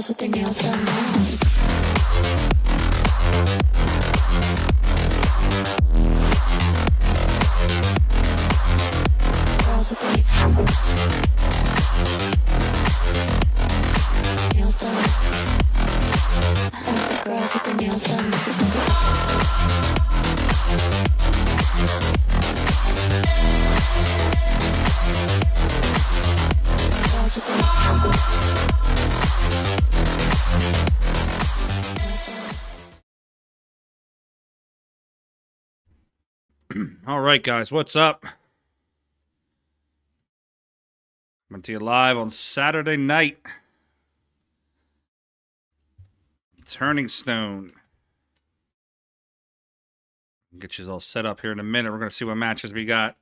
girls with their nails done. Girls with their nails done. I like the girls with their nails done. Girls with their All right, guys, what's up? Coming to you live on Saturday night. Turning Stone. Get you all set up here in a minute. We're going to see what matches we got.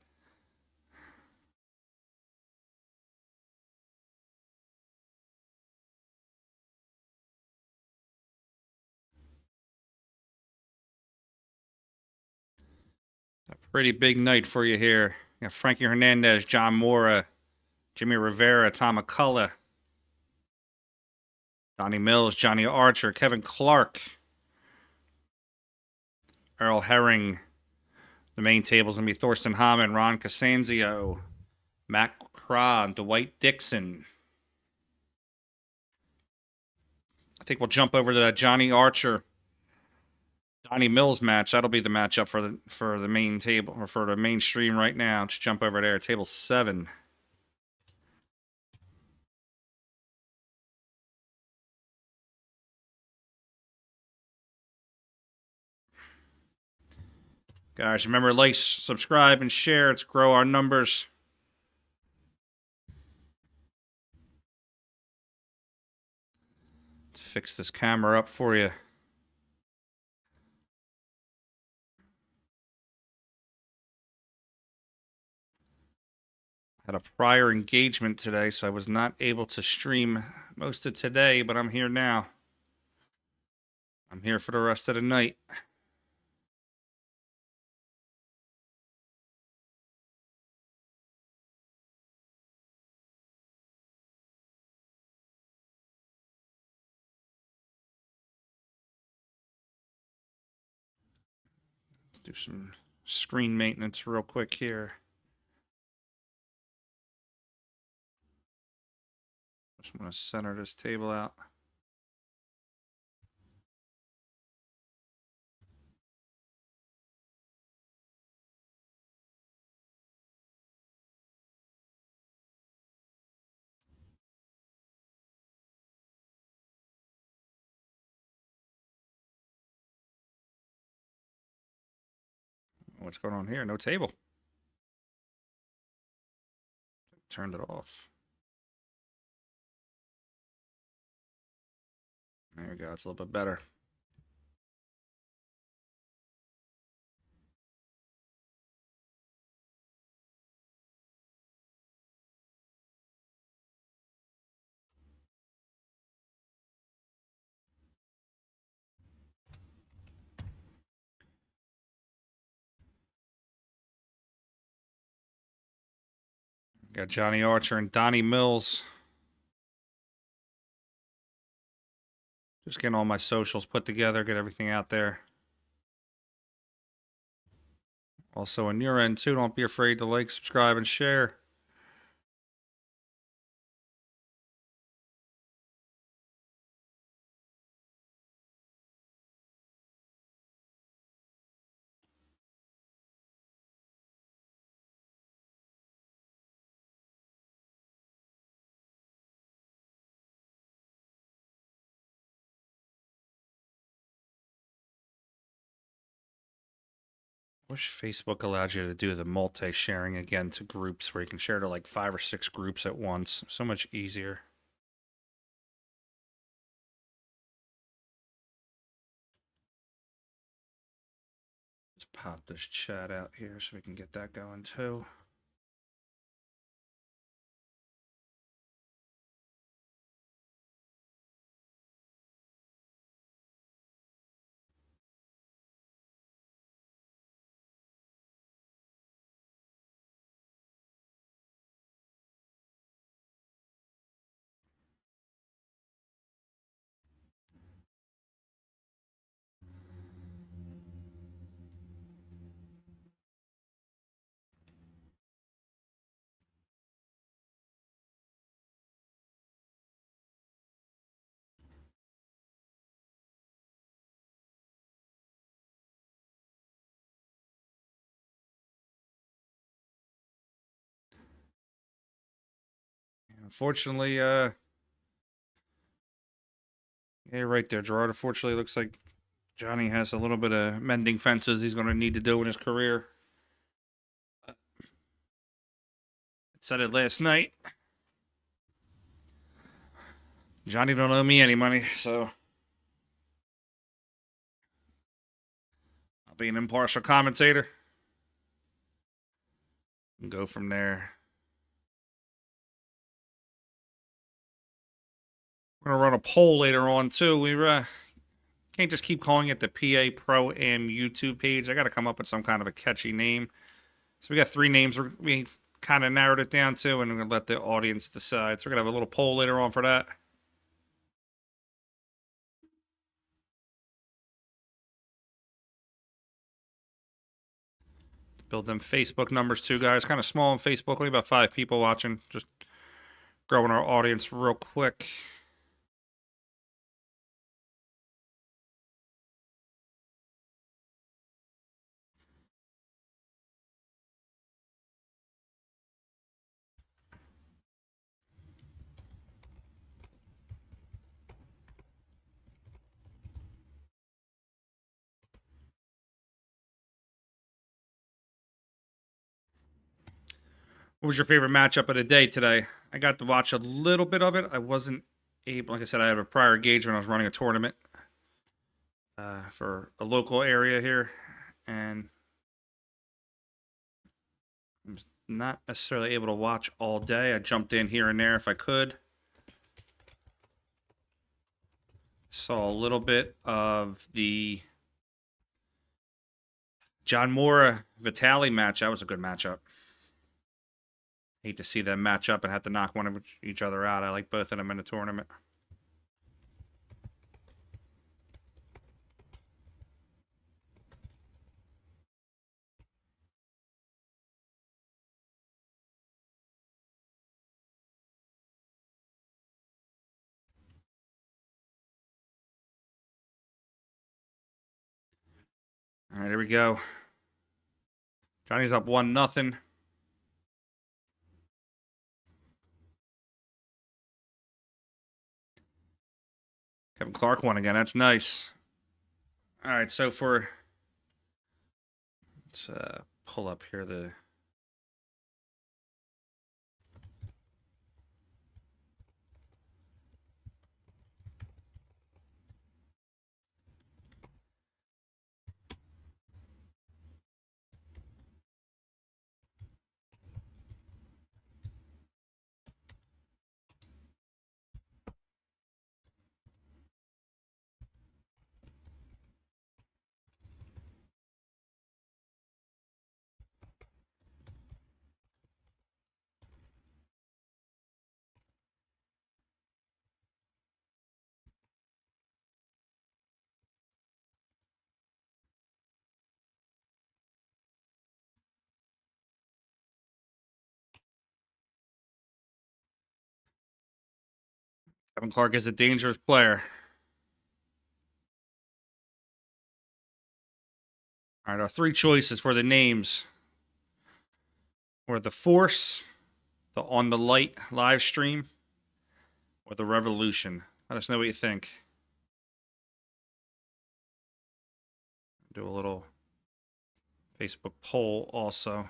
A pretty big night for you here. You got Frankie Hernandez, John Mora, Jimmy Rivera, Tom McCullough, Donnie Mills, Johnny Archer, Kevin Clark, Earl Herring. The main table's going to be Thorsten Hamann, Ron Costanzo, Matt Craw, Dwight Dixon. I think we'll jump over to that Johnny Archer, Donnie Mills match. That'll be the matchup for the main table, or for the main stream right now. Just jump over there, table 7. Guys, remember, like, subscribe, and share. Let's grow our numbers. Let's fix this camera up for you. Had a prior engagement today, so I was not able to stream most of today, but I'm here now. I'm here for the rest of the night. Let's do some screen maintenance real quick here. Just want to center this table out. What's going on here? No table. Turned it off. There we go. It's a little bit better. Got Johnny Archer and Donnie Mills. Just getting all my socials put together, get everything out there. Also, on your end, too, don't be afraid to like, subscribe, and share. Wish Facebook allowed you to do the multi-sharing again to groups where you can share to like 5 or 6 groups at once. So much easier. Just pop this chat out here so we can get that going too. Unfortunately, yeah, right there, Gerard. Unfortunately, looks like Johnny has a little bit of mending fences he's going to need to do in his career. I said it last night. Johnny don't owe me any money, so I'll be an impartial commentator and go from there. We're gonna run a poll later on too. We can't just keep calling it the PA Pro Am YouTube page. I got to come up with some kind of a catchy name. So we got 3 names we kind of narrowed it down to, and we're gonna let the audience decide. So we're gonna have a little poll later on for that. Build them Facebook numbers too, guys. Kind of small on Facebook. Only about 5 people watching. Just growing our audience real quick. What was your favorite matchup of the day today? I got to watch a little bit of it. I wasn't able, like I said, I had a prior engagement. I was running a tournament for a local area here, and I was not necessarily able to watch all day. I jumped in here and there if I could. Saw a little bit of the John Mora Vitali match. That was a good matchup. Hate to see them match up and have to knock one of each other out. I like both of them in the tournament. All right, here we go. Johnny's up 1-0. Kevin Clark won again. That's nice. All right, so let's pull up here the Kevin Clark is a dangerous player. All right, our 3 choices for the names were the Force, the On the Light live stream, or the Revolution. Let us know what you think. Do a little Facebook poll also.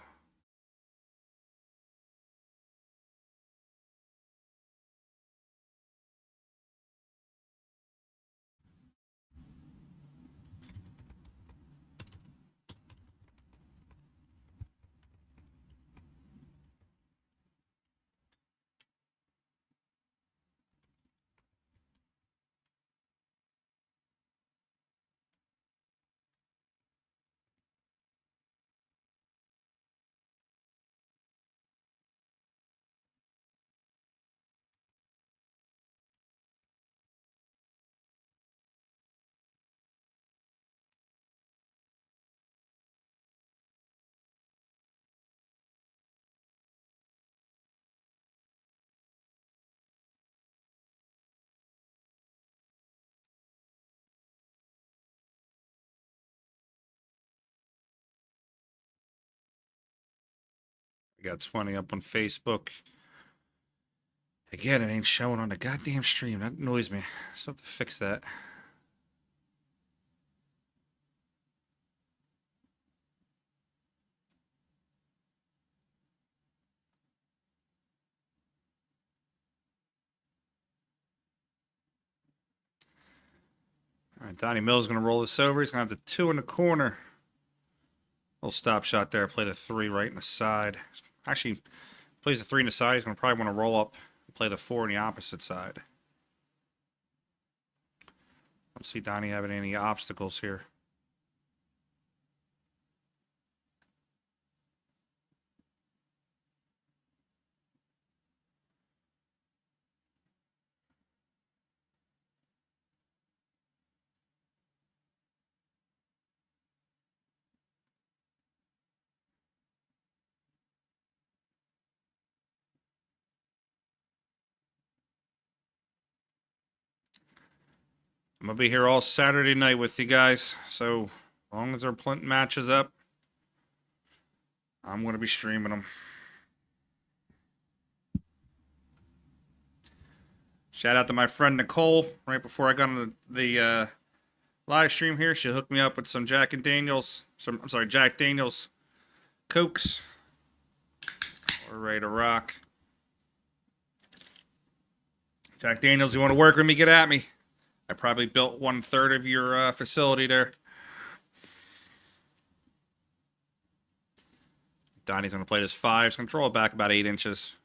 We got 20 up on Facebook. Again, it ain't showing on the goddamn stream. That annoys me. So I have to fix that. All right, Donnie Mills going to roll this over. He's going to have the 2 in the corner. Little stop shot there. Play the 3 right in the side. Actually, plays the 3 in the side. He's going to probably want to roll up and play the 4 on the opposite side. I don't see Donnie having any obstacles here. I'm going to be here all Saturday night with you guys. So, as long as our Plint matches up, I'm going to be streaming them. Shout out to my friend Nicole. Right before I got on the live stream here, she hooked me up with some Jack Daniels Cokes. We're ready to rock. Jack Daniels, you want to work with me? Get at me. I probably built 1/3 of your facility there. Donnie's going to play this 5. He's going to draw it back about 8 inches.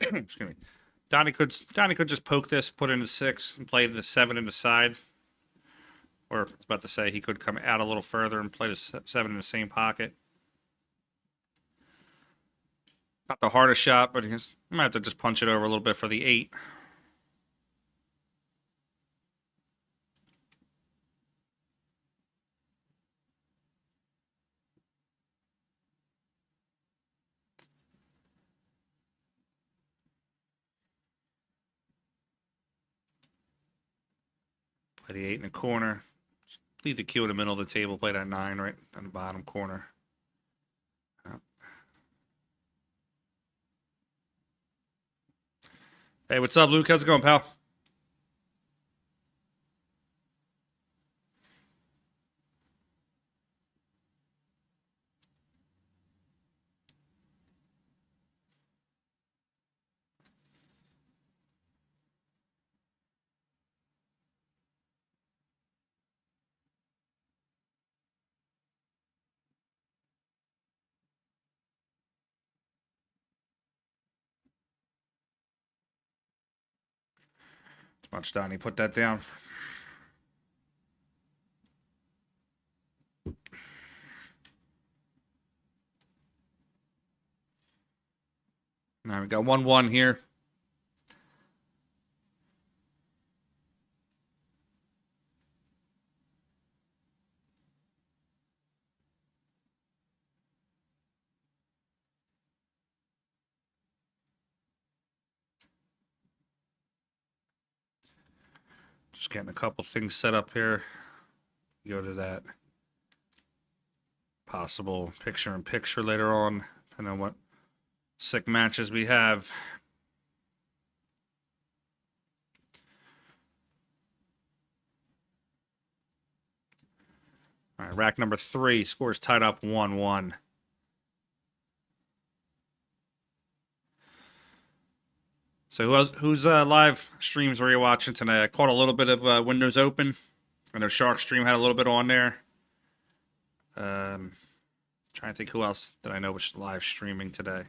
Excuse me. Donnie could just poke this, put in the 6, and play the 7 in the side. Or I was about to say he could come out a little further and play the 7 in the same pocket. Not the hardest shot, but he might have to just punch it over a little bit for the 8. Play the 8 in the corner. Just leave the cue in the middle of the table. Play that 9 right in the bottom corner. Hey, what's up, Luke? How's it going, pal? Watch Donnie put that down. Now we got 1-1 here. Just getting a couple things set up here. Go to that possible picture-in-picture later on. Depending on what sick matches we have. All right, rack number 3. Scores tied up 1-1. So whose live streams were you watching tonight? I caught a little bit of Windows Open. I know Shark Stream had a little bit on there. Trying to think who else did I know was live streaming today.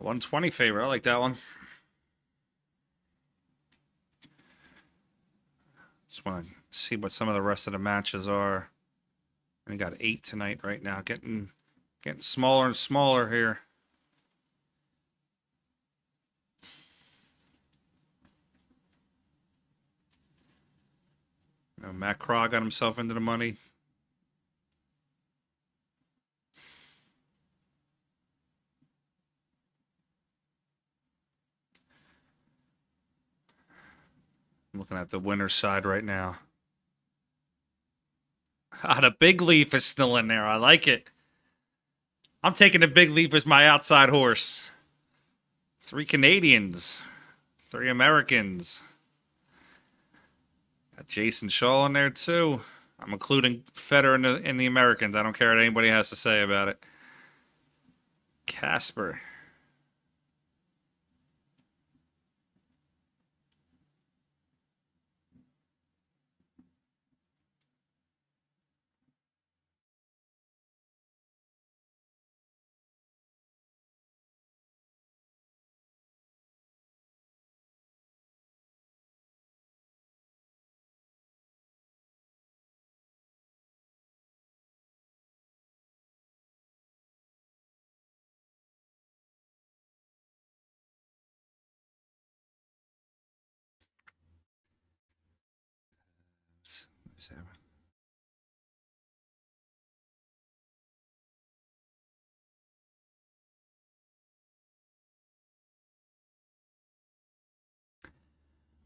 $120 favorite. I like that one. Just want to see what some of the rest of the matches are. We got 8 tonight right now. Getting smaller and smaller here. Matt Craw got himself into the money. I'm looking at the winner's side right now. Ah, the big leaf is still in there. I like it. I'm taking the big leaf as my outside horse. 3 Canadians. 3 Americans. Got Jayson Shaw in there too. I'm including Fedor in the Americans. I don't care what anybody has to say about it. Casper.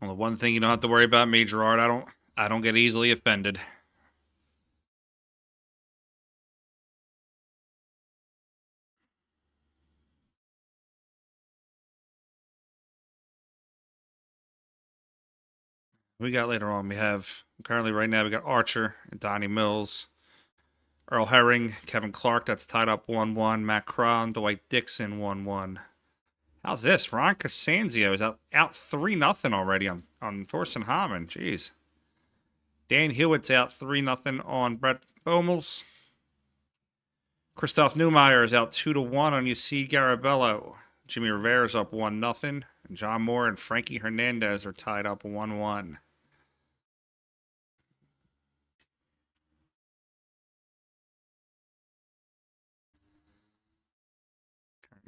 Well, the one thing you don't have to worry about me, Gerard, I don't get easily offended. We got later on. We have currently right now we got Archer and Donnie Mills, Earl Herring, Kevin Clark. That's tied up 1-1. Matt Cron, Dwight Dixon 1-1. How's this? Ron Costanzo is out 3-0 already on Thorsten Hamann. Jeez. Dan Hewitt's out 3-0 on Brett Bomels. Christoph Neumeier is out 2-1 on Yacine Garabello. Jimmy Rivera's up 1-0. And John Moore and Frankie Hernandez are tied up 1-1.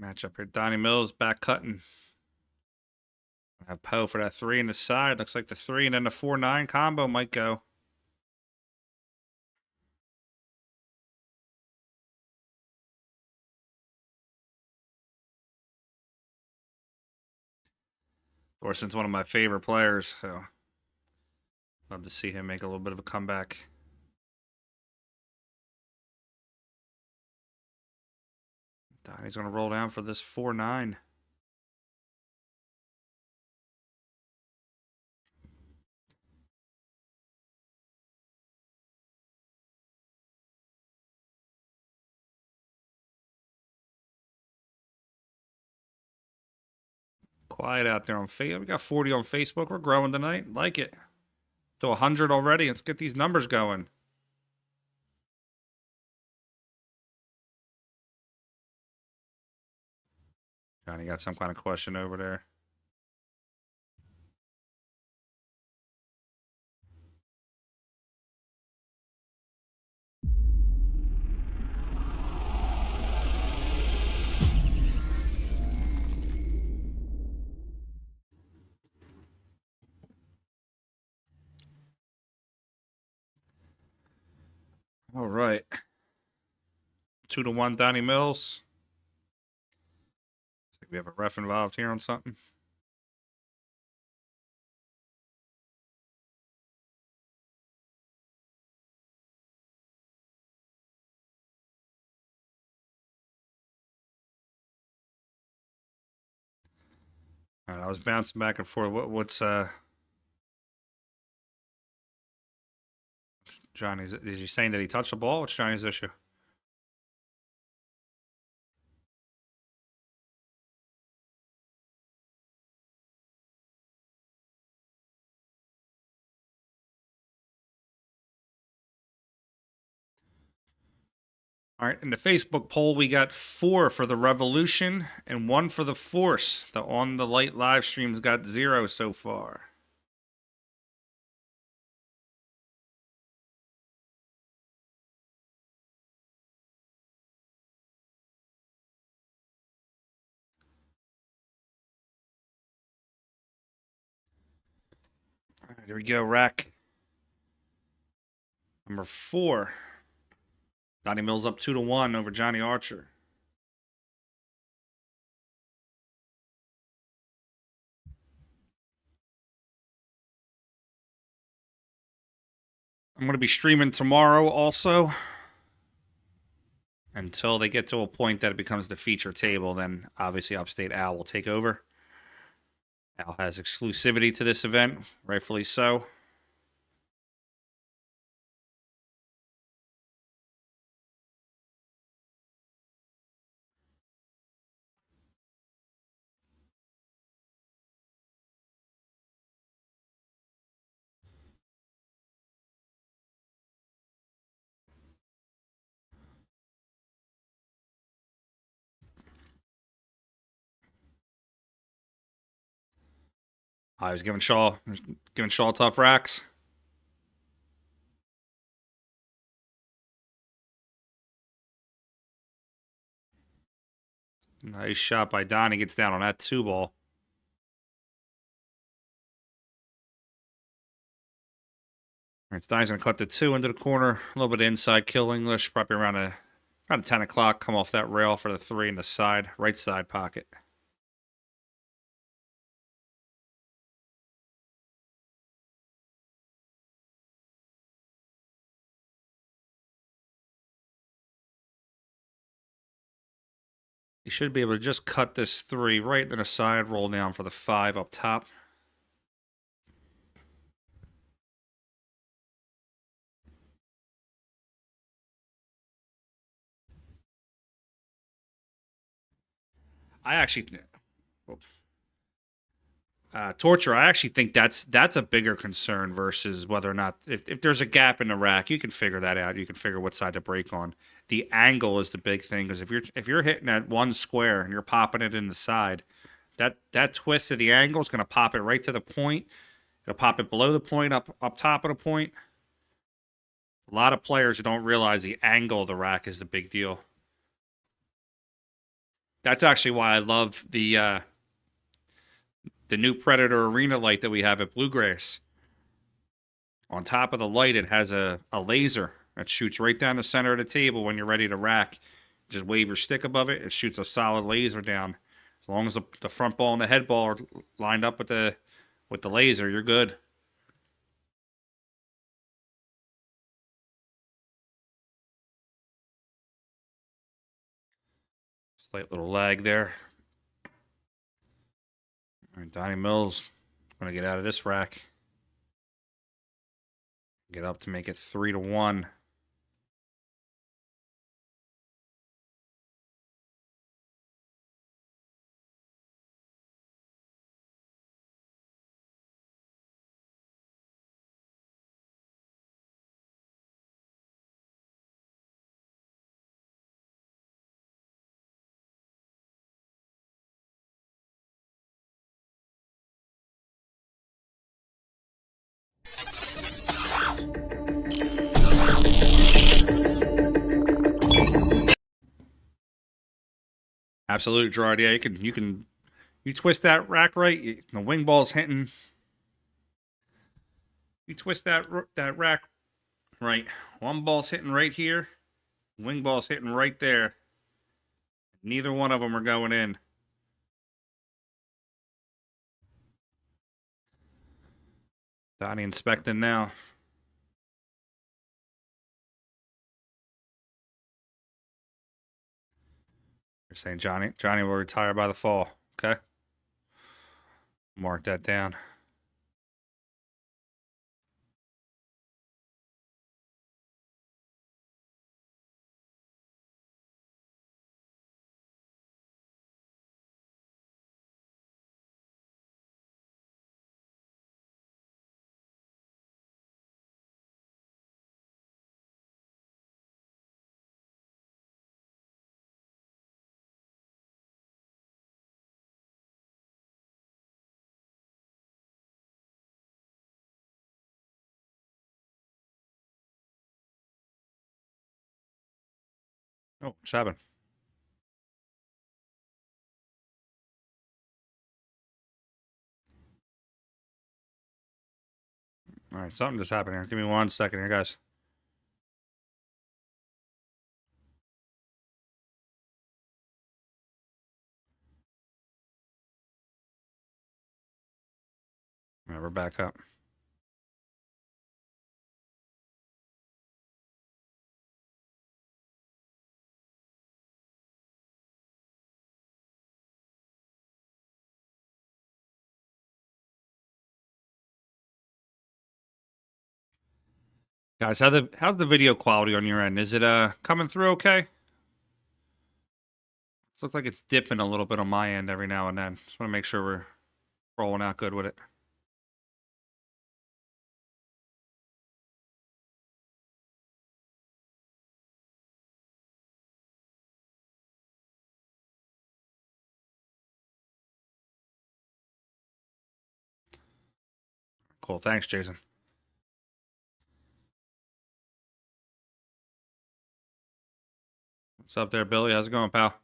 Matchup here. Donnie Mills back cutting. I have Poe for that 3 in the side. Looks like the 3 and then the 4-9 combo might go. Thorsten's one of my favorite players, so love to see him make a little bit of a comeback. Donnie's going to roll down for this 4-9. Quiet out there on Facebook. We got 40 on Facebook. We're growing tonight. Like it. To 100 already. Let's get these numbers going. Johnny got some kind of question over there. All right. 2-1 Donnie Mills. Looks like we have a ref involved here on something. All right, I was bouncing back and forth. What's Johnny's? Is he saying that he touched the ball? What's Johnny's issue? All right, in the Facebook poll, we got 4 for the Revolution and 1 for the Force. The On the Light live streams got 0 so far. All right, here we go, Rack. Number 4. Donnie Mills up 2-1 over Johnny Archer. I'm going to be streaming tomorrow also. Until they get to a point that it becomes the feature table, then obviously Upstate Al will take over. Al has exclusivity to this event, rightfully so. I was giving Shaw tough racks. Nice shot by Donnie. Gets down on that 2-ball. All right, Donnie's going to cut the 2 into the corner. A little bit of inside kill English. Probably around 10 o'clock. Come off that rail for the 3 in the side, right side pocket. You should be able to just cut this 3 right in the side, roll down for the 5 up top. I actually, Torture, I actually think that's a bigger concern versus whether or not, if there's a gap in the rack, you can figure that out. You can figure what side to break on. The angle is the big thing, because if you're hitting at one square and you're popping it in the side, that twist of the angle is going to pop it right to the point. It'll pop it below the point, up top of the point. A lot of players don't realize the angle of the rack is the big deal. That's actually why I love the new Predator Arena light that we have at Bluegrass. On top of the light, it has a laser that shoots right down the center of the table when you're ready to rack. Just wave your stick above it. It shoots a solid laser down. As long as the front ball and the head ball are lined up with the laser, you're good. Slight little lag there. All right, Donnie Mills going to get out of this rack. Get up to make it 3-1. Absolute draw. Yeah, you twist that rack right. The wing ball's hitting. You twist that rack right. One ball's hitting right here. Wing ball's hitting right there. Neither one of them are going in. Donnie inspecting now. You're saying Johnny will retire by the fall. Okay. Mark that down. Oh, 7. All right, something just happened here. Give me 1 second here, guys. All right, we're back up. Guys, how's the video quality on your end? Is it coming through okay? It looks like it's dipping a little bit on my end every now and then. Just want to make sure we're rolling out good with it. Cool. Thanks, Jason. What's up there, Billy? How's it going, pal?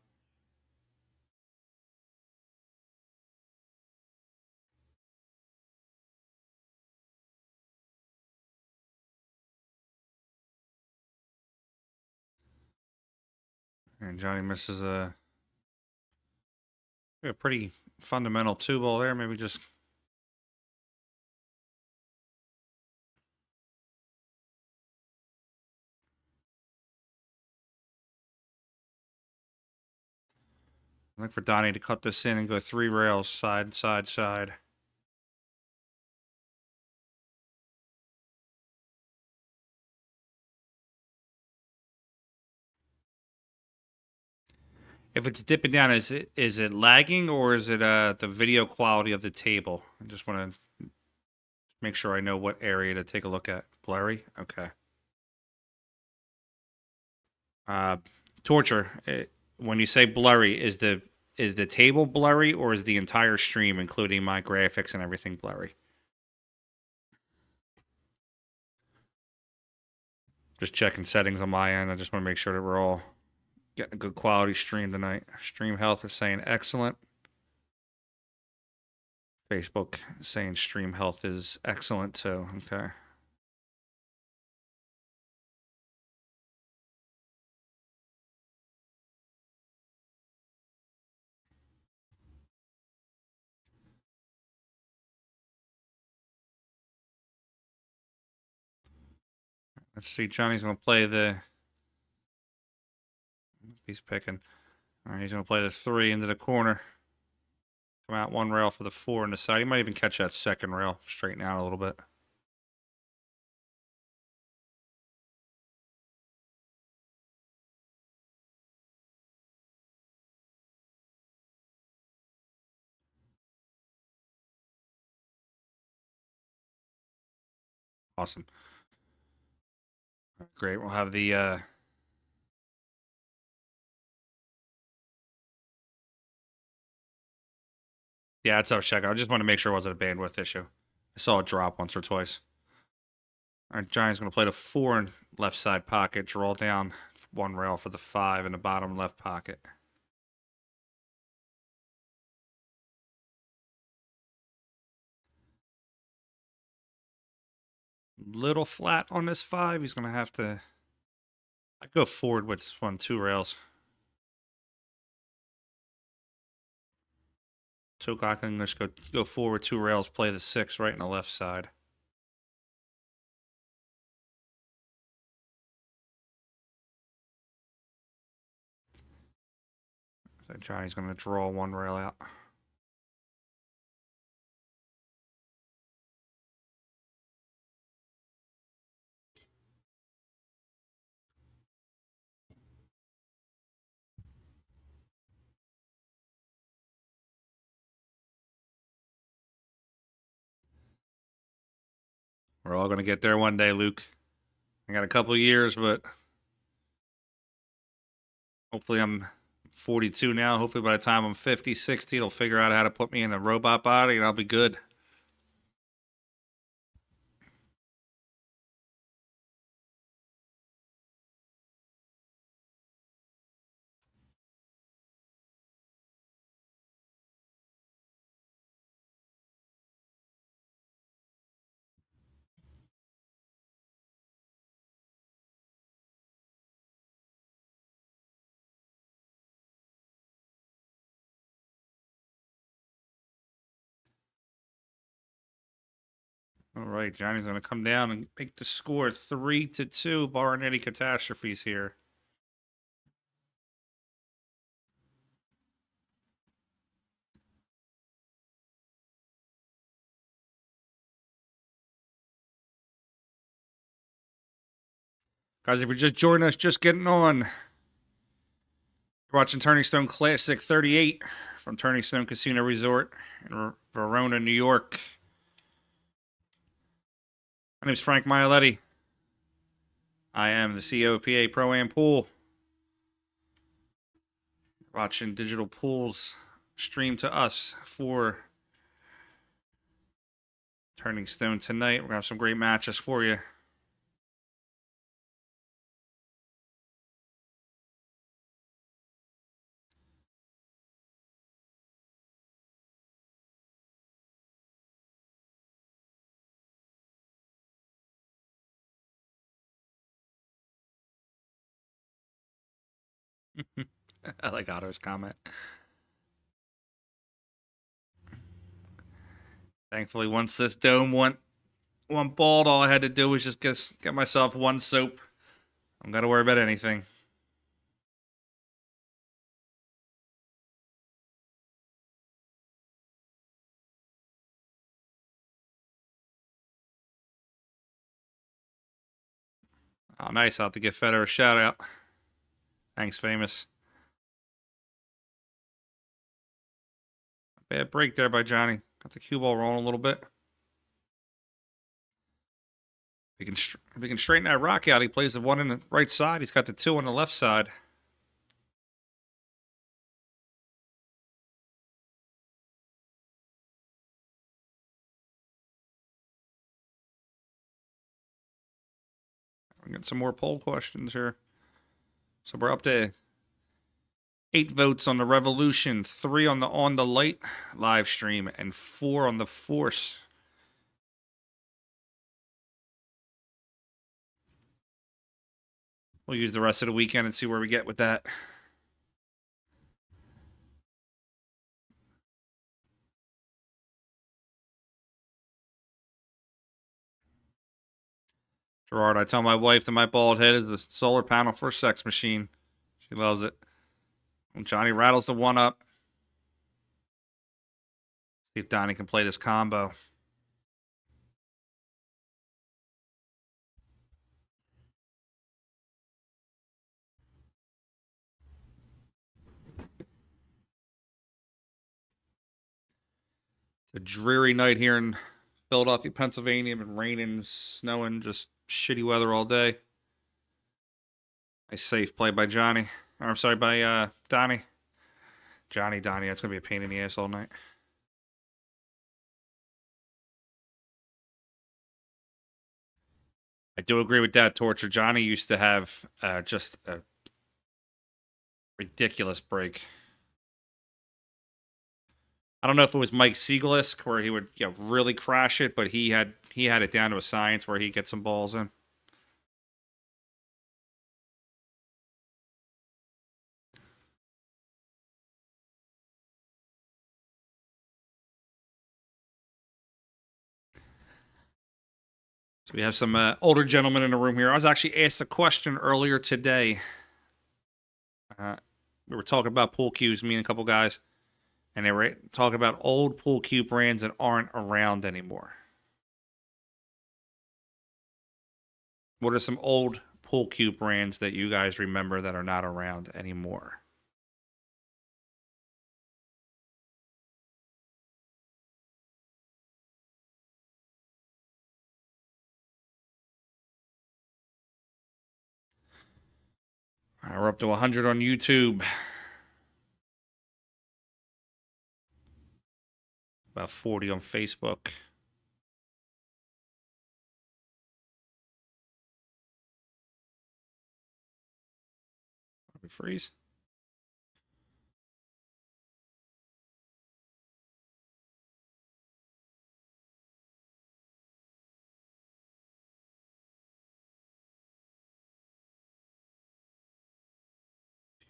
And Johnny misses a pretty fundamental two ball there. Maybe just look for Donnie to cut this in and go 3 rails, side, side, side. If it's dipping down, is it lagging or is it the video quality of the table? I just want to make sure I know what area to take a look at. Blurry? Okay. Torture. When you say blurry, is the table blurry or is the entire stream, including my graphics and everything, blurry? Just checking settings on my end. I just want to make sure that we're all getting a good quality stream tonight. Stream health is saying excellent. Facebook is saying stream health is excellent too. Okay. Let's see. Johnny's going to play the. He's picking. All right, he's going to play the 3 into the corner. Come out 1 rail for the 4 on the side. He might even catch that second rail. Straighten out a little bit. Awesome. Great. We'll have the yeah, that's our check. I just want to make sure it wasn't a bandwidth issue. I saw it drop once or twice. All right, Giant's going to play the 4 in left side pocket, draw down 1 rail for the 5 in the bottom left pocket. Little flat on this 5. He's going to have to. I'd go forward with 2 rails. 2 o'clock English, go forward 2 rails, play the 6 right in the left side. So Johnny's going to draw 1 rail out. We're all going to get there one day, Luke. I got a couple of years, but hopefully I'm 42 now. Hopefully by the time I'm 50, 60, it'll figure out how to put me in a robot body and I'll be good. All right, Johnny's going to come down and make the score 3-2, barring any catastrophes here. Guys, if you're just joining us, just getting on, you're watching Turning Stone Classic 38 from Turning Stone Casino Resort in Verona, New York. My name is Frank Mialetti. I am the CEO of PA Pro-Am Pool. Watching digital pools stream to us for Turning Stone tonight. We're going to have some great matches for you. I like Otto's comment. Thankfully, once this dome went bald, all I had to do was just get myself one soap. I don't got to worry about anything. Oh, nice. I'll have to give Fedor a shout out. Thanks, famous. Bad break there by Johnny. Got the cue ball rolling a little bit. If he can straighten that rock out, he plays the one on the right side. He's got the two on the left side. We got some more poll questions here. So we're up to 8 votes on the Revolution, 3 on the Light live stream, and 4 on the Force. We'll use the rest of the weekend and see where we get with that. Gerard, I tell my wife that my bald head is a solar panel for a sex machine. She loves it. When Johnny rattles the one up, see if Donnie can play this combo. It's a dreary night here in Philadelphia, Pennsylvania. Been raining, snowing, just shitty weather all day. Nice safe play by Johnny. Or, I'm sorry, by Donnie. Donnie, that's going to be a pain in the ass all night. I do agree with that, Torture. Johnny used to have just a ridiculous break. I don't know if it was Mike Zuglan where he would really crash it, but he had it down to a science where he gets some balls in. So we have some older gentlemen in the room here. I was actually asked a question earlier today. We were talking about pool cues, me and a couple guys, and they were talking about old pool cue brands that aren't around anymore. What are some old pool cue brands that you guys remember that are not around anymore? All right, we're up to 100 on YouTube. About 40 on Facebook. We freeze.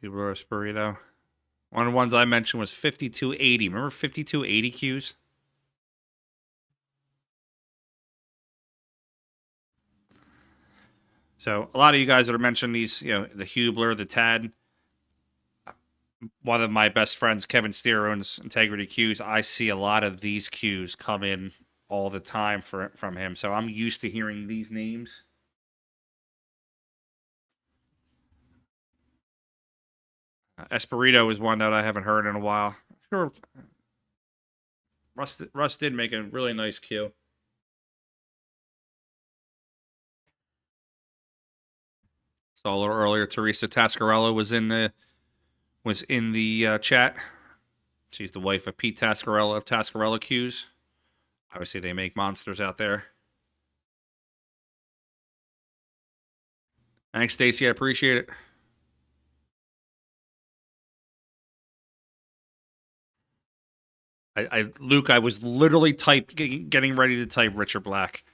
Roast burrito. One of the ones I mentioned was 5280. Remember 5280 cues? So a lot of you guys that are mentioning these, the Hubler, the Tad. One of my best friends, Kevin Steer, owns Integrity Cues. I see a lot of these cues come in all the time from him, so I'm used to hearing these names. Espirito is one that I haven't heard in a while. Sure, Russ did make a really nice cue. Saw a little earlier. Teresa Tascarello was in the chat. She's the wife of Pete Tascarello of Tascarello Cues. Obviously, they make monsters out there. Thanks, Stacy. I appreciate it. Luke, I was literally getting ready to type Richard Black.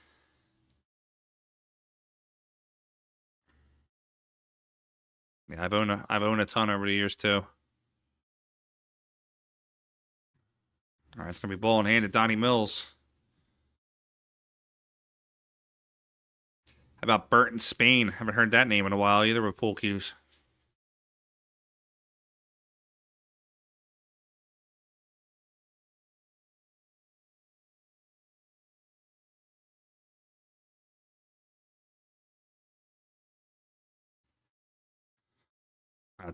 Yeah, I've owned a ton over the years too. All right, it's gonna be ball in hand to Donnie Mills. How about Burton Spain? Haven't heard that name in a while either with pool cues.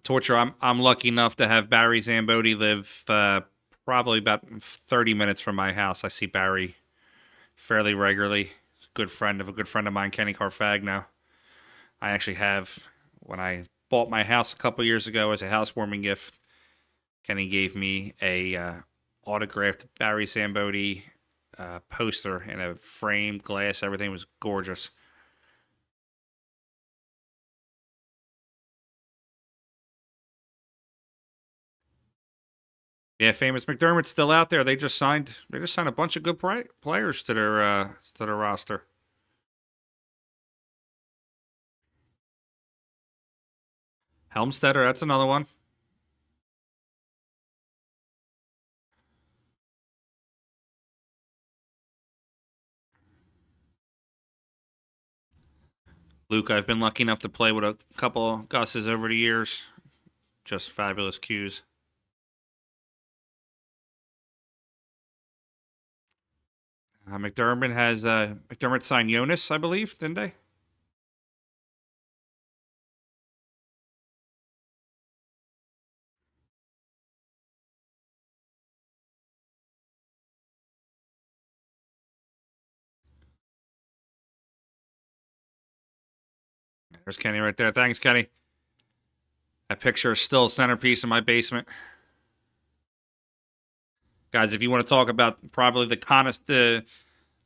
Torture. I'm lucky enough to have Barry Zambodi live probably about 30 minutes from my house. I see Barry fairly regularly. He's a good friend of mine, Kenny Carfagno. I actually have, when I bought my house a couple years ago as a housewarming gift, Kenny gave me a autographed Barry Zambodi poster in a framed glass. Everything was gorgeous. Yeah, famous McDermott's still out there. They just signed a bunch of good players to their roster. Helmstetter, that's another one. Luke, I've been lucky enough to play with a couple Gus's over the years. Just fabulous cues. McDermott signed Jonas, I believe, didn't they? There's Kenny right there. Thanks, Kenny. That picture is still a centerpiece in my basement. Guys, if you want to talk about probably the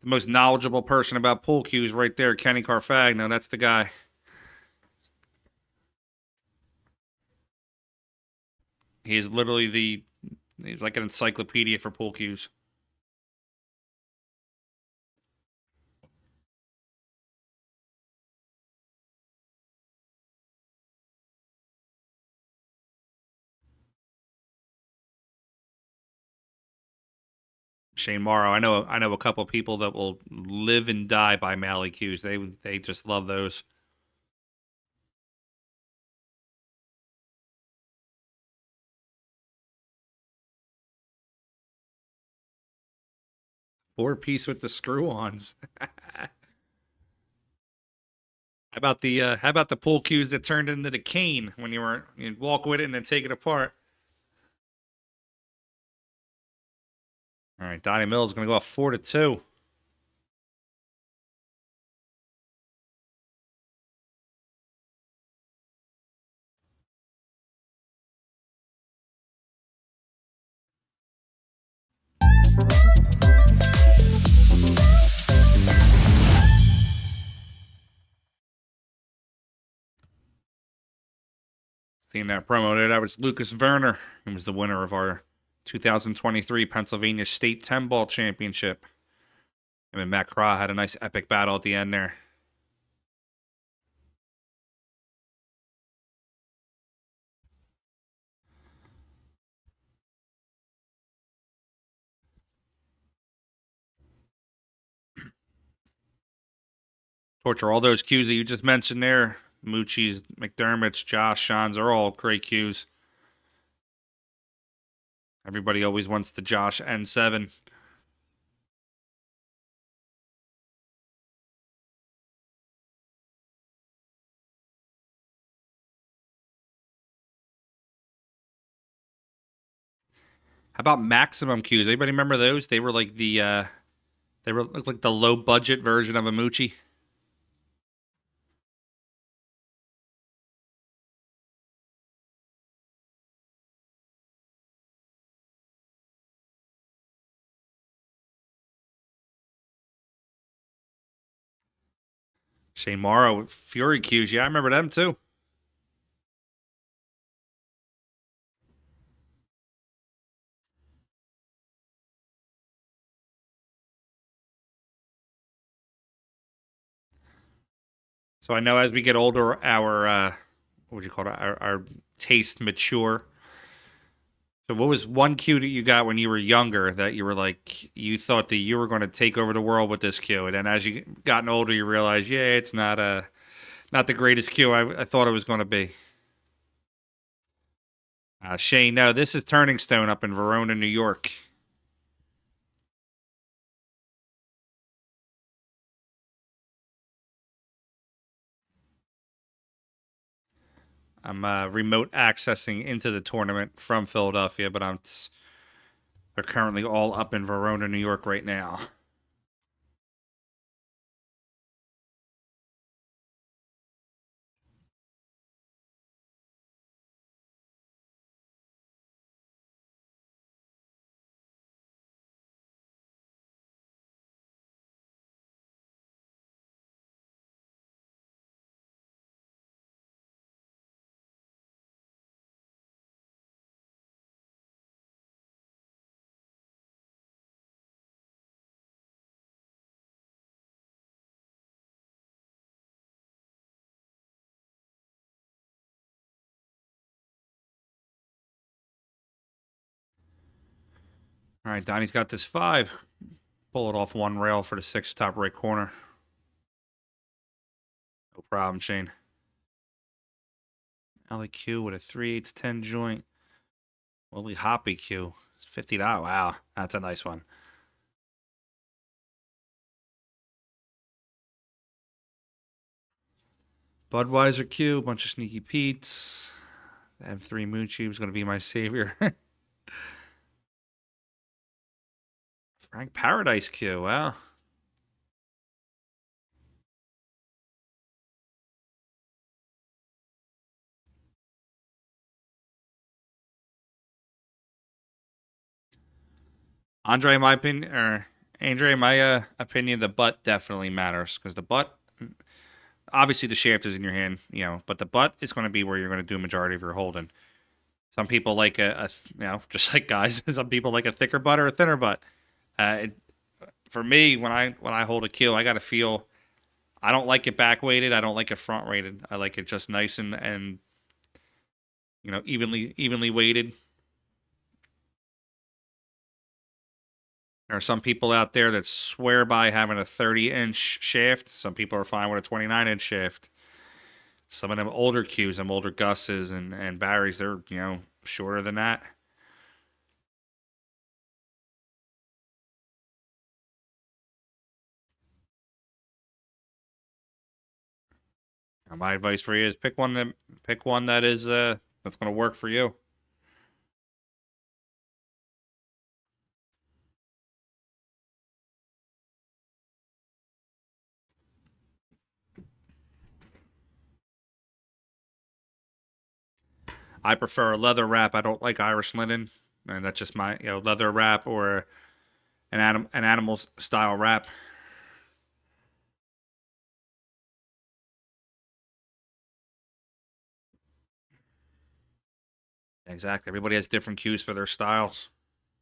most knowledgeable person about pool cues right there, Kenny Carfagno, that's the guy. He's literally he's like an encyclopedia for pool cues. Shane Morrow. I know a couple people that will live and die by Mally cues. They just love those. Four-piece with the screw-ons. How about the pool cues that turned into the cane when you'd walk with it and then take it apart? All right, Donnie Mills is going to go up 4-2. Seeing that promo there, that was Lucas Werner, who was the winner of our 2023 Pennsylvania State 10-ball championship. Him and Matt Craw had a nice epic battle at the end there. Torture, all those cues that you just mentioned there, Moochie's, McDermott's, Josh, Sean's, are all great cues. Everybody always wants the Josh N7. How about maximum cues? Anybody remember those? They were like looked like the low budget version of a Moochie. Shane Morrow, Fury cues. Yeah, I remember them too. So I know as we get older, our what would you call it? Our taste mature. So what was one cue that you got when you were younger that you were like you thought that you were going to take over the world with this cue, and then as you gotten older, you realize, yeah, it's not the greatest cue I thought it was going to be. Shane, no, this is Turning Stone up in Verona, New York. I'm remote accessing into the tournament from Philadelphia, but they're currently all up in Verona, New York right now. All right, Donnie's got this 5. Pull it off one rail for the 6 top right corner. No problem, Shane. LEQ with a 3/8 10 joint. Willie Hoppy Q. $50. Wow, that's a nice one. Budweiser Q, bunch of Sneaky Pete's. M3 Moochie was going to be my savior. Frank Paradise Q, wow. Andre, in my opinion, the butt definitely matters because the butt, obviously the shaft is in your hand, but the butt is going to be where you're going to do a majority of your holding. Some people like just like guys, some people like a thicker butt or a thinner butt. For me, when I hold a cue, I got to feel. I don't like it back weighted. I don't like it front weighted. I like it just nice and evenly weighted. There are some people out there that swear by having a 30-inch shaft. Some people are fine with a 29-inch shaft. Some of them older cues, them older Gus's and Barry's, they're shorter than that. My advice for you is pick one that is that's going to work for you. I prefer a leather wrap. I don't like Irish linen, and that's just my leather wrap or an animal style wrap. Exactly. Everybody has different cues for their styles.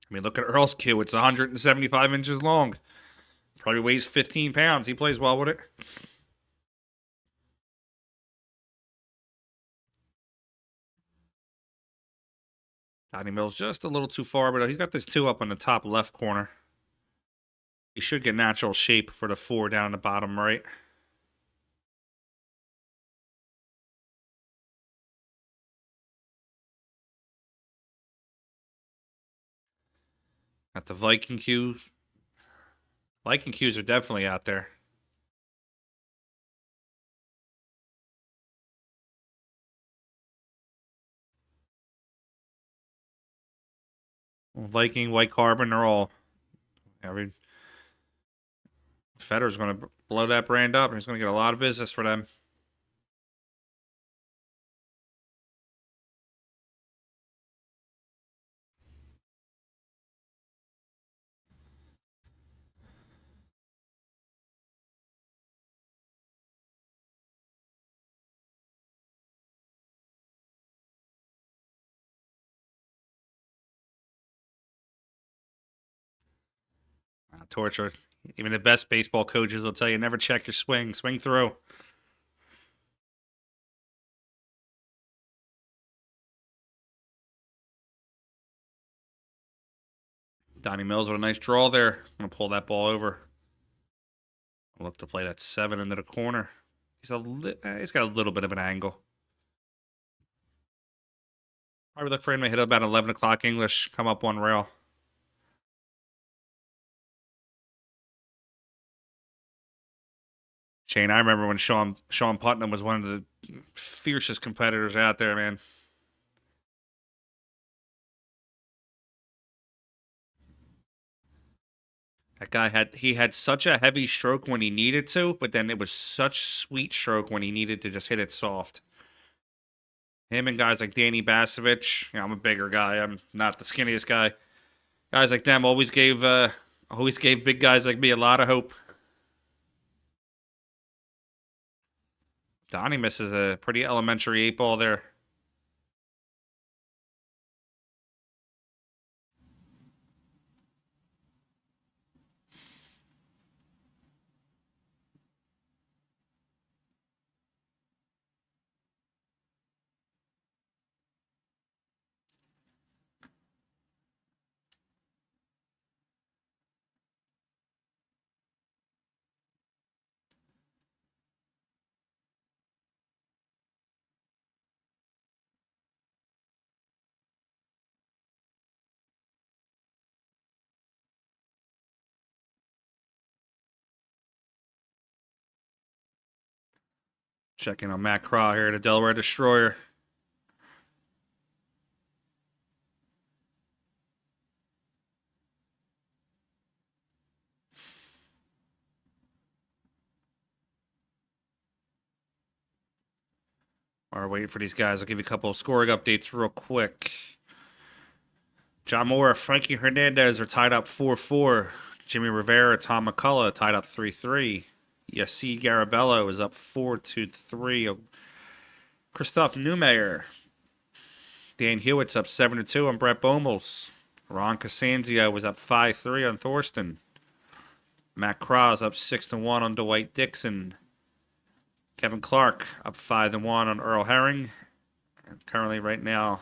I mean, look at Earl's cue. It's 175 inches long. Probably weighs 15 pounds. He plays well with it. Donnie Mills just a little too far, but he's got this 2 up on the top left corner. He should get natural shape for the 4 down in the bottom right. Got the Viking Q. Viking Qs are definitely out there. Viking, White Carbon, they're all. Fedor's going to blow that brand up, and he's going to get a lot of business for them. Torture. Even the best baseball coaches will tell you never check your swing. Swing through. Donnie Mills with a nice draw there. I'm going to pull that ball over. I'll look to play that 7 into the corner. He's got a little bit of an angle. I would look for him to hit about 11 o'clock English, come up one rail. Shane, I remember when Sean Putnam was one of the fiercest competitors out there, man. That guy had such a heavy stroke when he needed to, but then it was such sweet stroke when he needed to just hit it soft. Him and guys like Danny Basovich. I'm a bigger guy. I'm not the skinniest guy. Guys like them always gave big guys like me a lot of hope. Donnie misses a pretty elementary 8-ball there. Checking on Matt Craw here, the Delaware Destroyer. While we're waiting for these guys, I'll give you a couple of scoring updates real quick. John Moore, Frankie Hernandez are tied up 4-4. Jimmy Rivera, Tom McCullough tied up 3-3. Yassi Garabello is up 4-3. Christoph Neumeyer. Dan Hewitt's up 7-2 on Brett Bomels. Ron Costanzio was up 5-3 on Thorsten. Matt Krause up 6-1 on Dwight Dixon. Kevin Clark up 5-1 on Earl Herring. And currently right now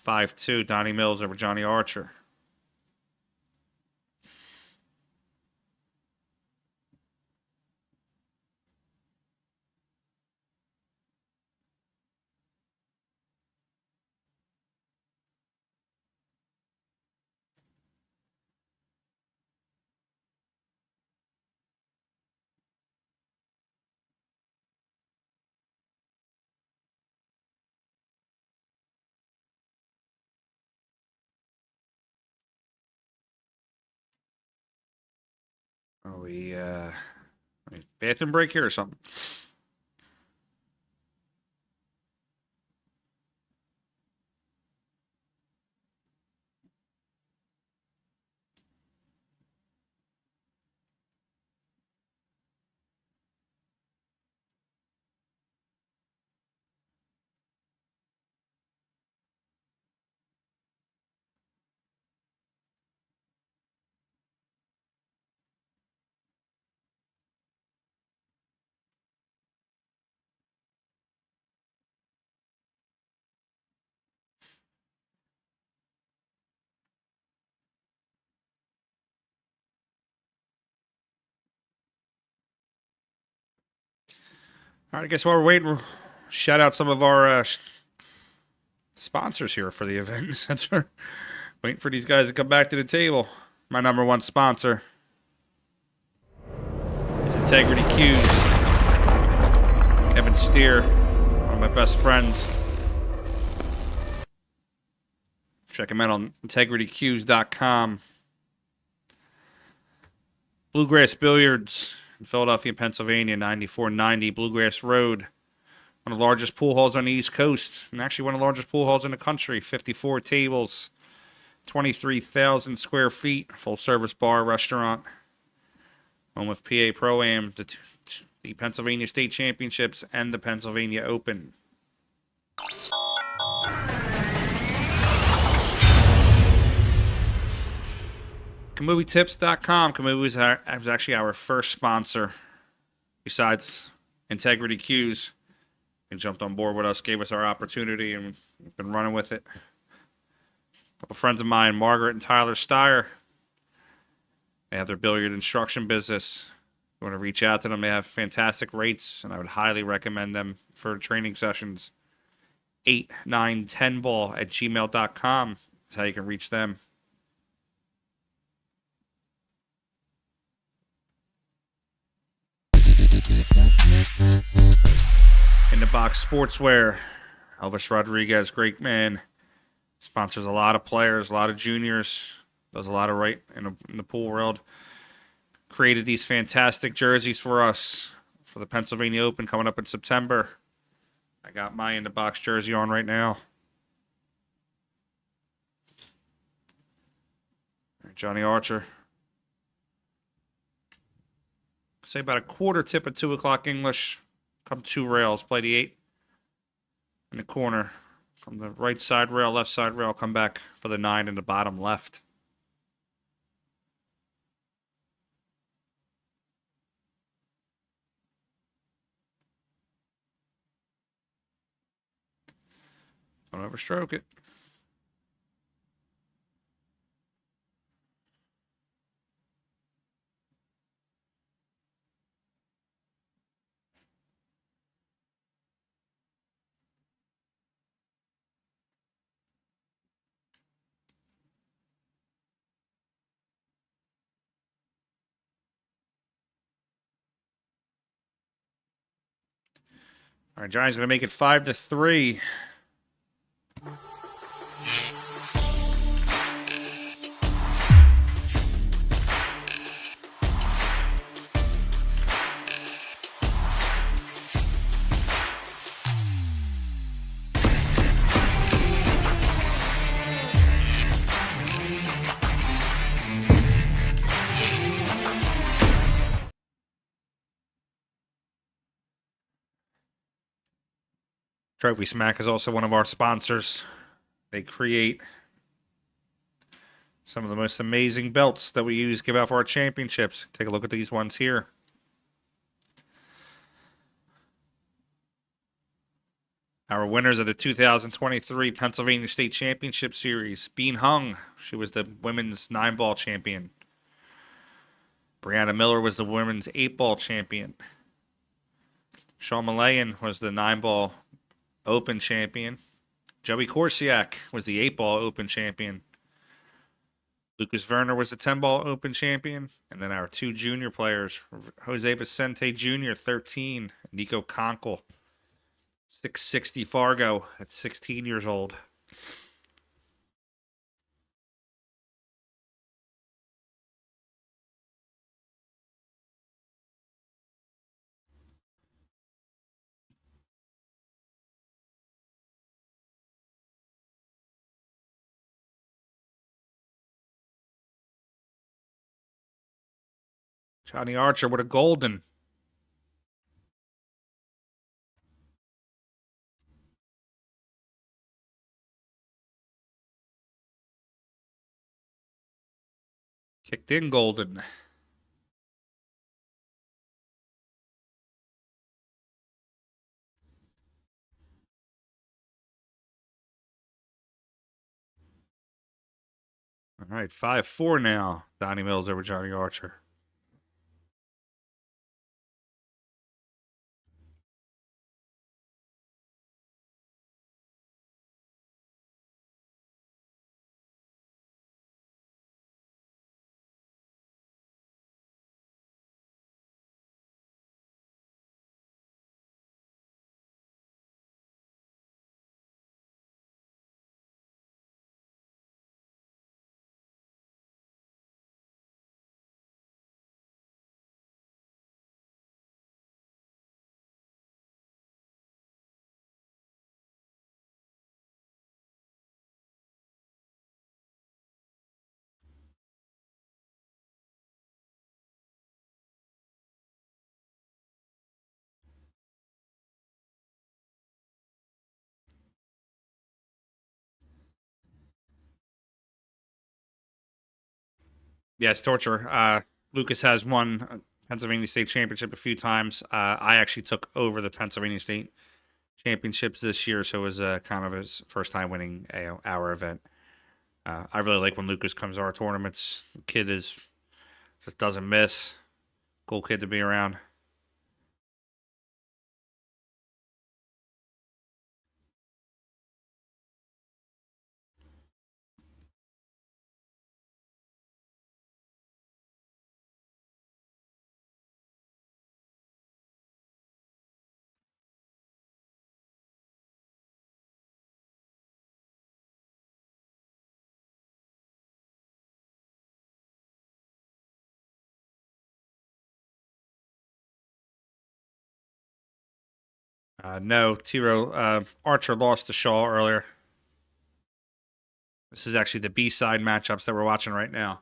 5-2 Donnie Mills over Johnny Archer. Are we bathroom break here or something? All right, I guess while we're waiting, we'll shout out some of our sponsors here for the event. Since we're Waiting for these guys to come back to the table. My number one sponsor is Integrity Cues. Evan Steer, one of my best friends. Check him out on integritycues.com. Bluegrass Billiards in Philadelphia, Pennsylvania, 9490 Bluegrass Road. One of the largest pool halls on the East Coast, and actually one of the largest pool halls in the country. 54 tables, 23,000 square feet, full-service bar, restaurant. Home with PA Pro-Am, the Pennsylvania State Championships, and the Pennsylvania Open. KamuiTips.com. Kamui was actually our first sponsor, besides Integrity Cues. They jumped on board with us, gave us our opportunity, and we've been running with it. A couple friends of mine, Margaret and Tyler Steyer, they have their billiard instruction business. You want to reach out to them, they have fantastic rates, and I would highly recommend them for training sessions. 8910ball@gmail.com is how you can reach them. InTheBox Sportswear. Elvis Rodriguez, great man. Sponsors a lot of players, a lot of juniors. Does a lot of right in the pool world. Created these fantastic jerseys for us for the Pennsylvania Open coming up in September. I got my InTheBox jersey on right now. Johnny Archer. Say about a quarter tip at 2 o'clock English. Come 2 rails. Play the 8 in the corner. Come the right side rail, left side rail. Come back for the 9 in the bottom left. Don't overstroke it. All right, Johnny's going to make it 5-3. Trophy Smack is also one of our sponsors. They create some of the most amazing belts that we use to give out for our championships. Take a look at these ones here. Our winners of the 2023 Pennsylvania State Championship Series. Bean Hung, she was the women's 9-ball champion. Brianna Miller was the women's 8-ball champion. Sean Malayan was the 9-ball Open champion. Joey Korsiak was the 8-ball Open champion. Lucas Verona was the 10-ball Open champion. And then our 2 junior players, Jose Vicente Jr., 13, Nico Conkle, 660 Fargo at 16 years old. Johnny Archer with a golden. Kicked in golden. All right, 5-4 now. Donnie Mills over Johnny Archer. Yes, Torture. Lucas has won Pennsylvania State Championship a few times. I actually took over the Pennsylvania State Championships this year, so it was kind of his first time winning our event. I really like when Lucas comes to our tournaments. The kid just doesn't miss. Cool kid to be around. No, Tiro Archer lost to Shaw earlier. This is actually the B-side matchups that we're watching right now.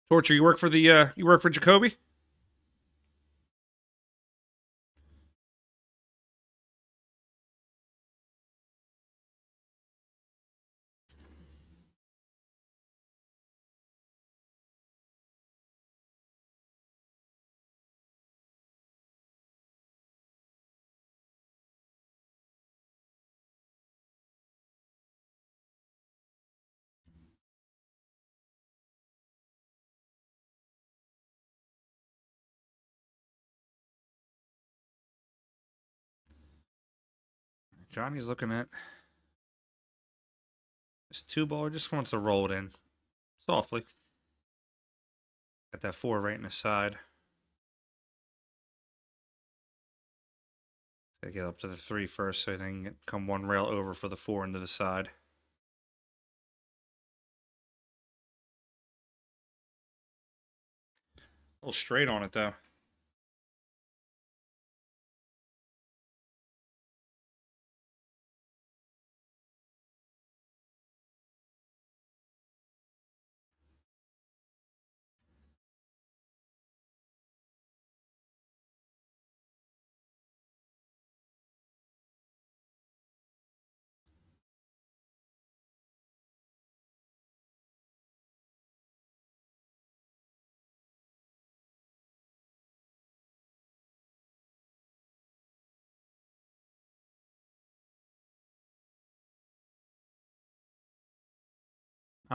Torture, you work for Jacoby? Johnny's looking at this two ball. Just wants to roll it in softly. Got that 4 right in the side. Gotta get up to the 3 first, so then come 1 rail over for the 4 into the side. A little straight on it though.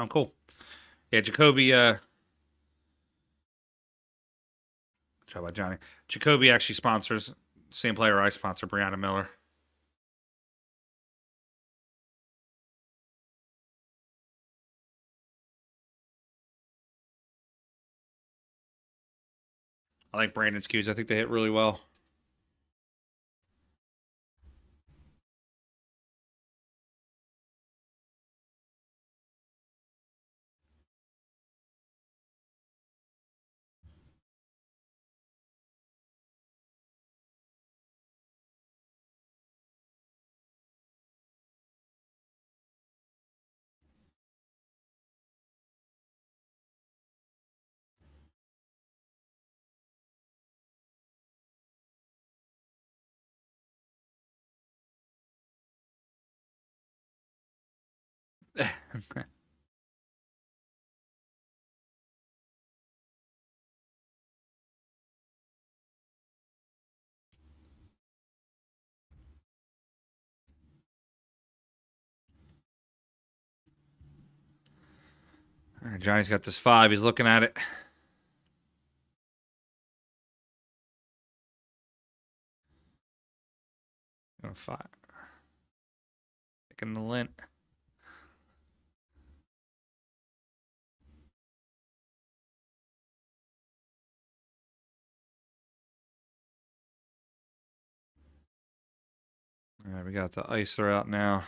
Cool. Yeah, Jacoby. Try about Johnny. Jacoby actually sponsors same player I sponsor, Brianna Miller. I like Brandon's cues. I think they hit really well. Johnny's got this 5. He's looking at it. Going 5. Taking the lint. All right, we got the icer out now.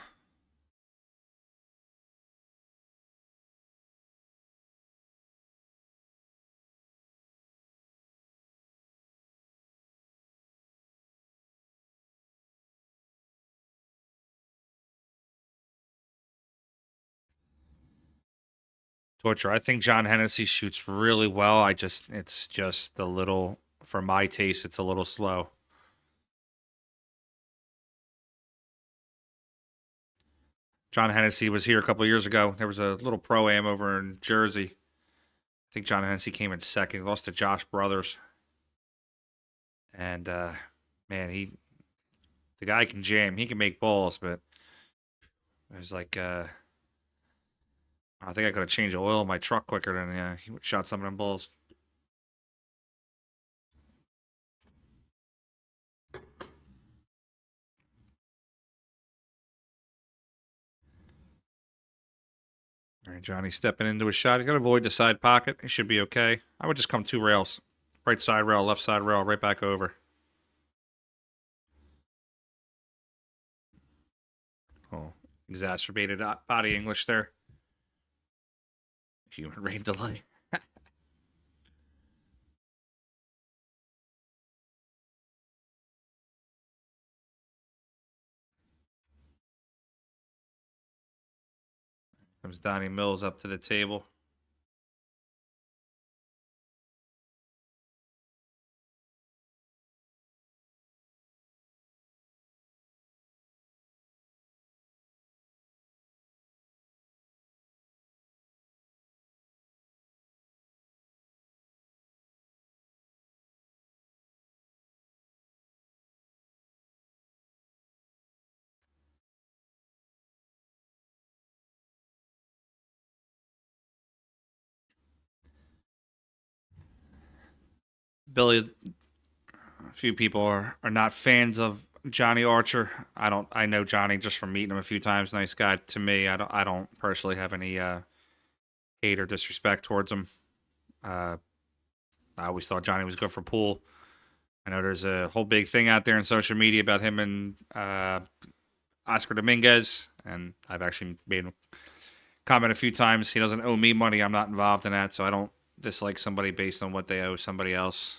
Torture. I think John Hennessy shoots really well. It's just a little, for my taste, it's a little slow. John Hennessy was here a couple years ago. There was a little pro-am over in Jersey. I think John Hennessy came in second. He lost to Josh Brothers. And, man, the guy can jam. He can make balls, but it was like, I think I could have changed the oil in my truck quicker than he shot some of them balls. All right, Johnny stepping into his shot. He's got to avoid the side pocket. He should be okay. I would just come 2 rails. Right side rail, left side rail, right back over. Oh, exacerbated body English there. Human rain delay. Comes Donnie Mills up to the table. Billy, a few people are not fans of Johnny Archer. I know Johnny just from meeting him a few times. Nice guy to me. I don't personally have any hate or disrespect towards him. I always thought Johnny was good for pool. I know there's a whole big thing out there in social media about him and Oscar Dominguez, and I've actually made a comment a few times. He doesn't owe me money. I'm not involved in that, so I don't dislike somebody based on what they owe somebody else.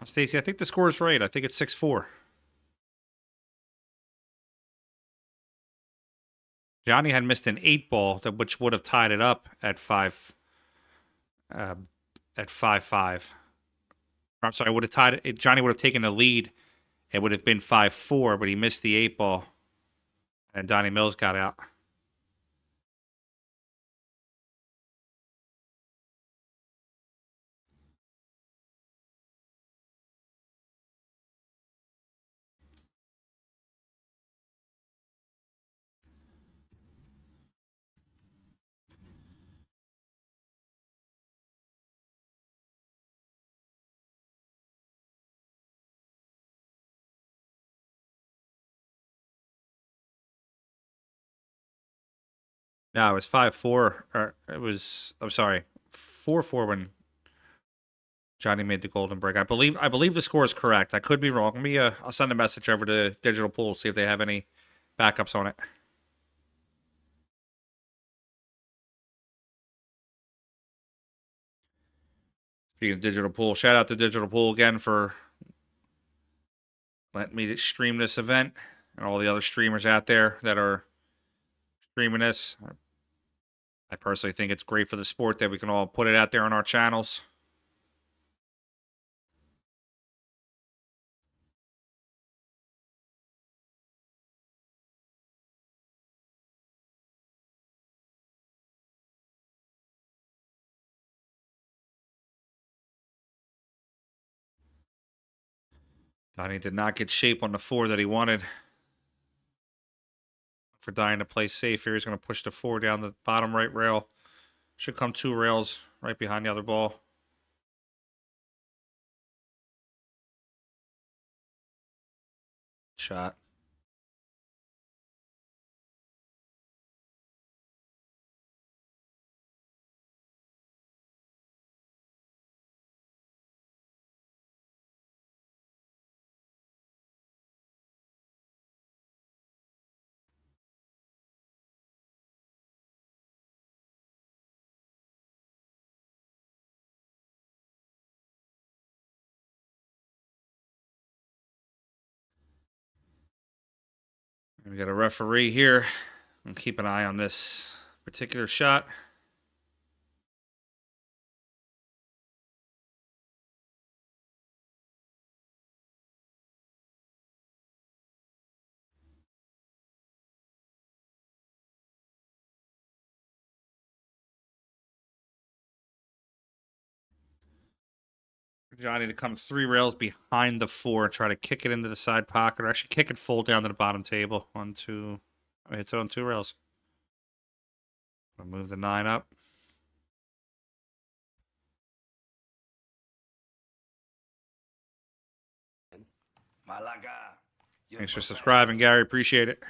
Stacy, I think the score is right. I think it's 6-4. Johnny had missed an 8 ball, which would have tied it up at 5. At 5-5. I'm sorry, would have tied it. Johnny would have taken the lead. It would have been 5-4, but he missed the 8 ball, and Donnie Mills got out. No, it was 5-4. Or it was. I'm sorry, 4-4 when Johnny made the golden break. I believe the score is correct. I could be wrong. Let me. I'll send a message over to Digital Pool, see if they have any backups on it. Speaking of Digital Pool, shout out to Digital Pool again for letting me stream this event and all the other streamers out there that are streaming this. I personally think it's great for the sport that we can all put it out there on our channels. Donnie did not get shape on the 4 that he wanted. For dying to play safe here, he's going to push the 4 down the bottom right rail. Should come 2 rails right behind the other ball. Shot. We got a referee here. I'll keep an eye on this particular shot. Johnny to come 3 rails behind the 4, try to kick it into the side pocket, or actually kick it full down to the bottom table. 1, 2. Oh, hits it on 2 rails. I'll move the 9 up. Thanks for subscribing, Gary. Appreciate it.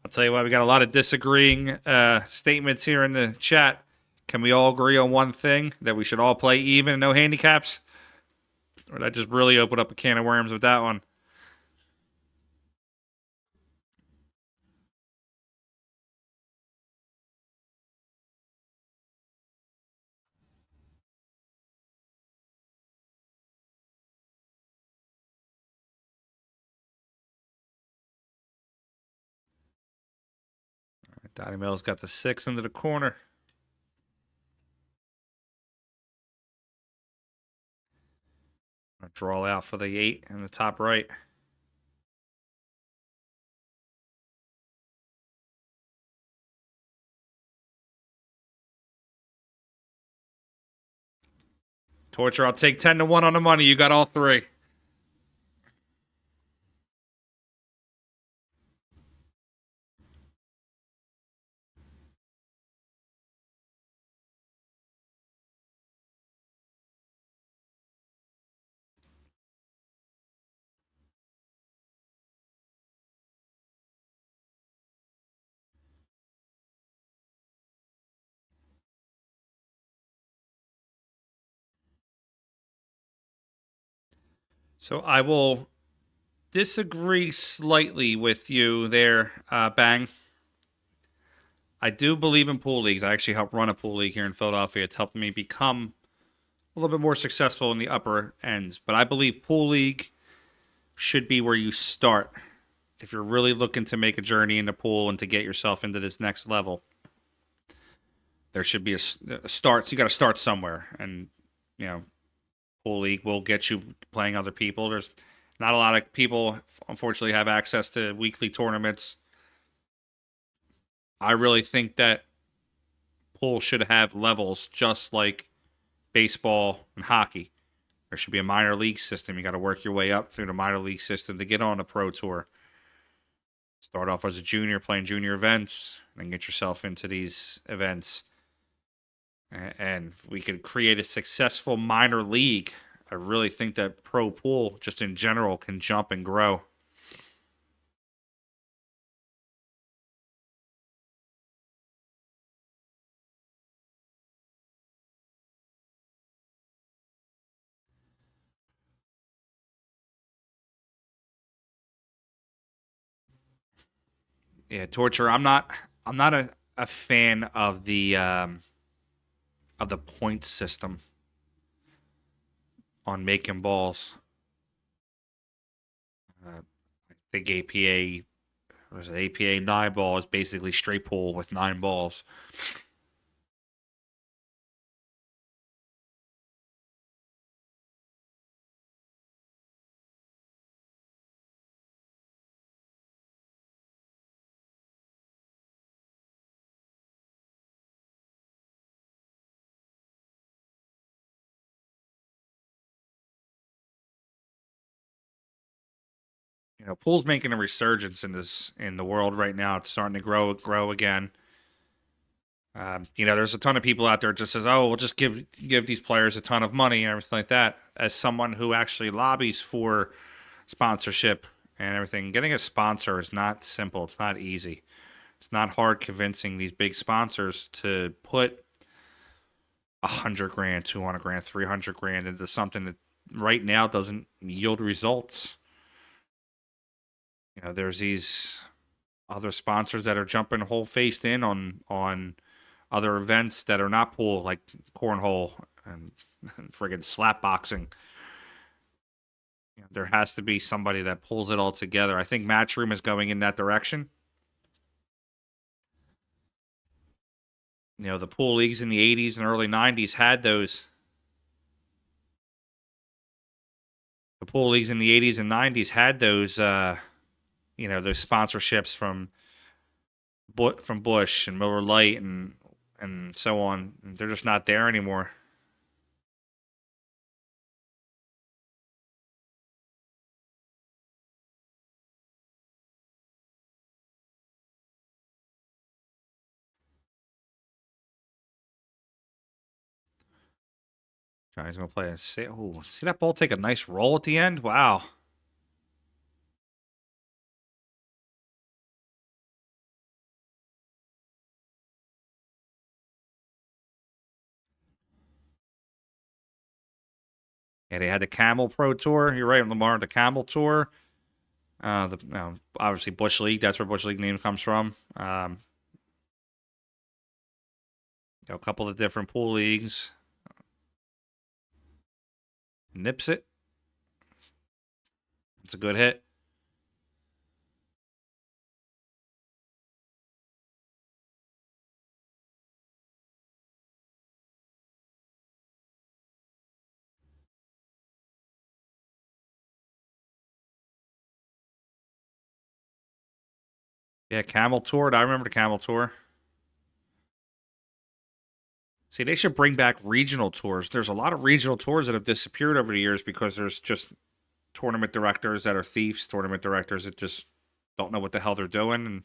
I'll tell you what, we got a lot of disagreeing statements here in the chat. Can we all agree on one thing, that we should all play even and no handicaps? Or did I just really open up a can of worms with that one? Donnie Mill's got the 6 into the corner. Draw out for the 8 in the top right. Torture, I'll take 10-1 on the money. You got all 3. So I will disagree slightly with you there, Bang. I do believe in pool leagues. I actually helped run a pool league here in Philadelphia. It's helped me become a little bit more successful in the upper ends. But I believe pool league should be where you start if you're really looking to make a journey in the pool and to get yourself into this next level. There should be a start. So you got to start somewhere. And, you know, pool league will get you playing other people. There's not a lot of people, unfortunately, have access to weekly tournaments. I really think that pool should have levels just like baseball and hockey. There should be a minor league system. You got to work your way up through the minor league system to get on a pro tour. Start off as a junior playing junior events and get yourself into these events. And if we could create a successful minor league, I really think that pro pool, just in general, can jump and grow. Yeah, Torture. I'm not a fan of the point system on making balls. I think APA was it APA 9 ball is basically straight pool with 9 balls. You know, pool's making a resurgence in the world right now. It's starting to grow again. You know, there's a ton of people out there just says, "Oh, we'll just give these players a ton of money and everything like that." As someone who actually lobbies for sponsorship and everything, getting a sponsor is not simple. It's not easy. It's not hard convincing these big sponsors to put 100 grand, 200 grand, 300 grand into something that right now doesn't yield results. There's these other sponsors that are jumping whole faced in on other events that are not pool, like cornhole and friggin' slap boxing. There has to be somebody that pulls it all together. I think Matchroom is going in that direction. The pool leagues in the 80s and early 90s had those. The pool leagues in the 80s and 90s had those, those sponsorships from Bush and Miller Lite and so on. They're just not there anymore. Johnny's gonna play a see that ball take a nice roll at the end? Wow. Yeah, they had the Camel Pro Tour. You're right, Lamar. The Camel Tour. Obviously Bush League. That's where Bush League name comes from. A couple of different pool leagues. Nips it. It's a good hit. Yeah, Camel Tour. I remember the Camel Tour. See, they should bring back regional tours. There's a lot of regional tours that have disappeared over the years because there's just tournament directors that are thieves, tournament directors that just don't know what the hell they're doing. And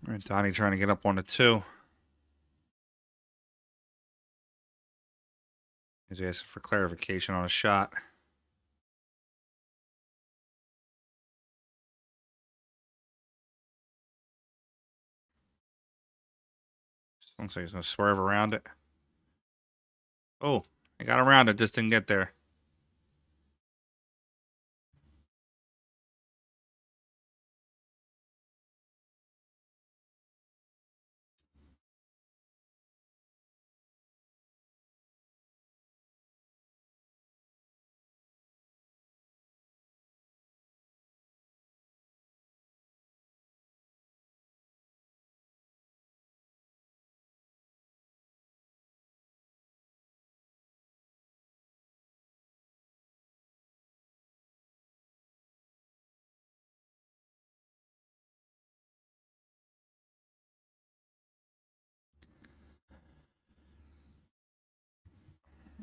right, Donnie trying to get up on the two. He's asking for clarification on a shot. Looks like he's going to swerve around it. Oh, I got around it, just didn't get there.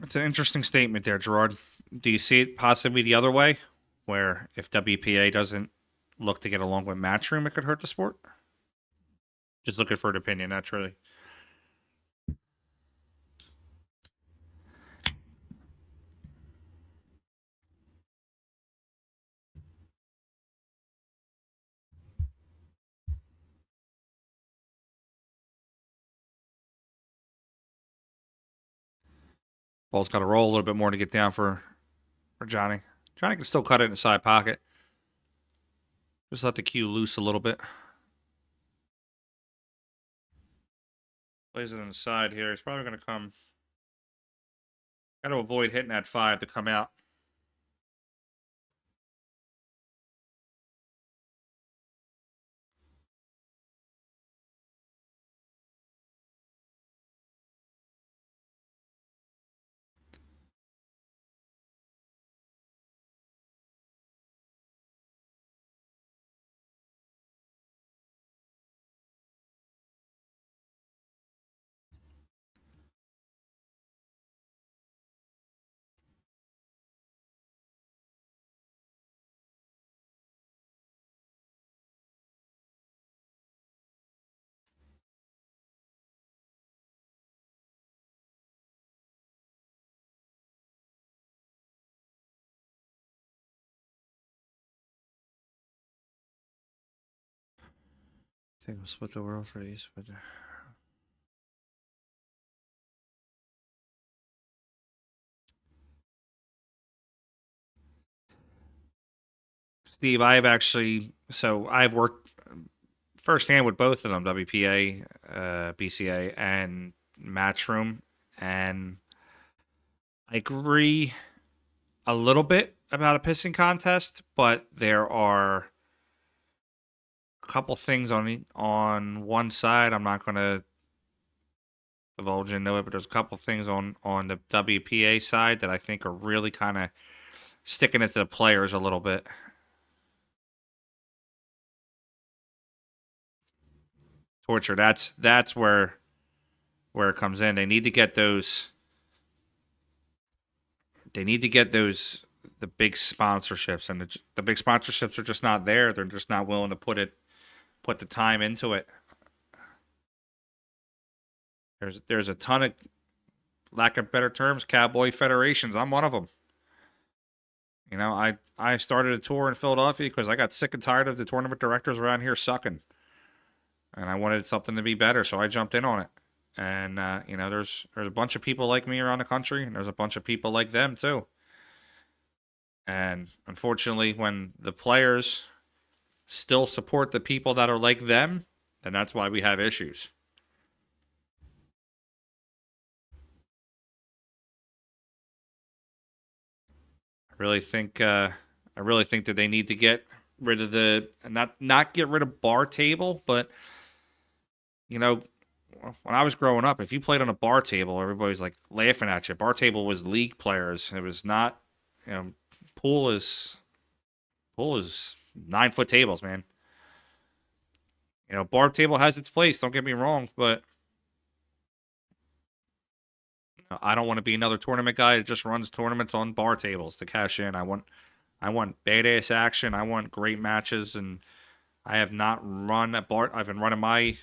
It's an interesting statement there, Gerard. Do you see it possibly the other way, where if WPA doesn't look to get along with Matchroom, it could hurt the sport? Just looking for an opinion, naturally. Ball's got to roll a little bit more to get down for Johnny. Johnny can still cut it in the side pocket. Just let the cue loose a little bit. Plays it on the side here. He's probably going to come. Got to avoid hitting that 5 to come out. I think I'll split the world for these, but Steve, I've worked firsthand with both of them, WPA, BCA, and Matchroom, and I agree a little bit about a pissing contest, but there are a couple things on one side. I'm not going to divulge into it, but there's a couple things on the WPA side that I think are really kind of sticking it to the players a little bit. Torture. That's where it comes in. They need to get those. They need to get those the big sponsorships, and the big sponsorships are just not there. They're just not willing to put the time into it. There's a ton of, lack of better terms, cowboy federations. I'm one of them. You know, I started a tour in Philadelphia because I got sick and tired of the tournament directors around here sucking, and I wanted something to be better, so I jumped in on it. And you know, there's a bunch of people like me around the country, and there's a bunch of people like them too. And unfortunately, when the players still support the people that are like them, then that's why we have issues. I really think that they need to get rid of the not get rid of bar table, but you know, when I was growing up, if you played on a bar table, everybody's like laughing at you. Bar table was league players. It was not, you know, pool is 9-foot tables, man. You know, bar table has its place. Don't get me wrong, but I don't want to be another tournament guy that just runs tournaments on bar tables to cash in. I want badass action. I want great matches, and I have not run a bar. I've been running my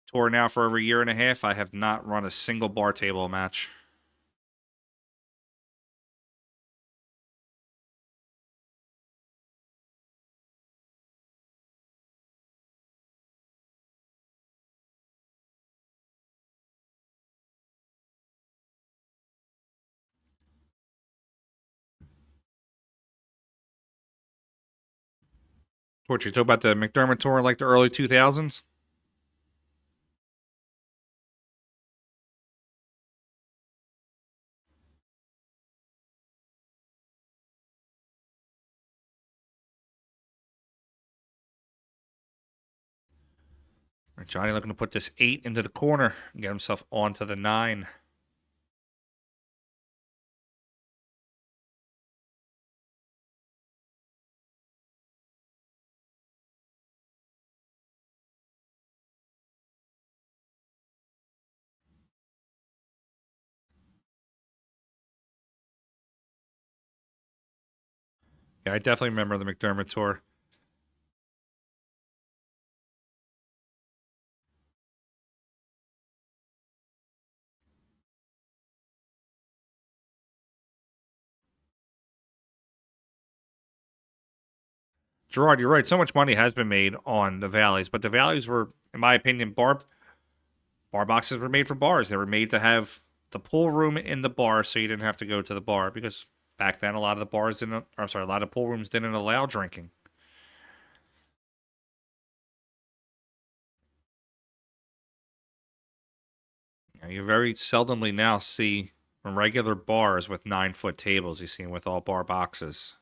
tour now for over a year and a half. I have not run a single bar table match. What you talk about the McDermott tour in like the early 2000s? Johnny looking to put this 8 into the corner and get himself onto the 9. Yeah, I definitely remember the McDermott tour. Gerard, you're right. So much money has been made on the valleys, but the valleys were, in my opinion, bar boxes were made for bars. They were made to have the pool room in the bar, so you didn't have to go to the bar because back then a lot of the bars didn't. I'm sorry, a lot of pool rooms didn't allow drinking. You know, you very seldomly now see regular bars with 9-foot tables. You see them with all bar boxes.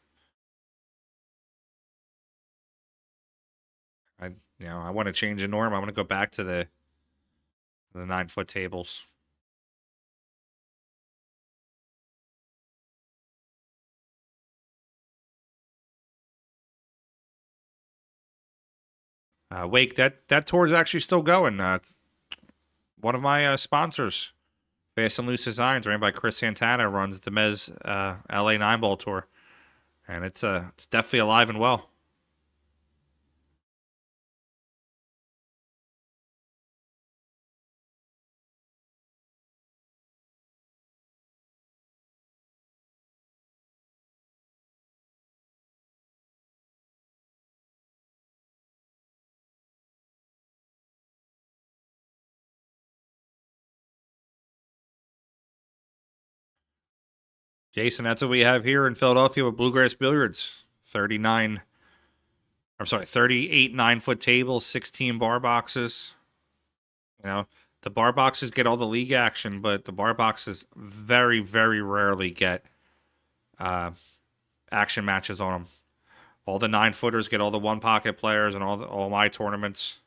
I want to change the norm. I want to go back to the 9-foot tables. Wake, that tour is actually still going. One of my sponsors, Fast and Loose Designs, ran by Chris Santana, runs the Mez LA 9-ball tour, and it's definitely alive and well. Jason, that's what we have here in Philadelphia with Bluegrass Billiards. 38 9-foot tables, 16 bar boxes. You know, the bar boxes get all the league action, but the bar boxes very, very rarely get action matches on them. All the 9-footers get all the one pocket players and all my tournaments.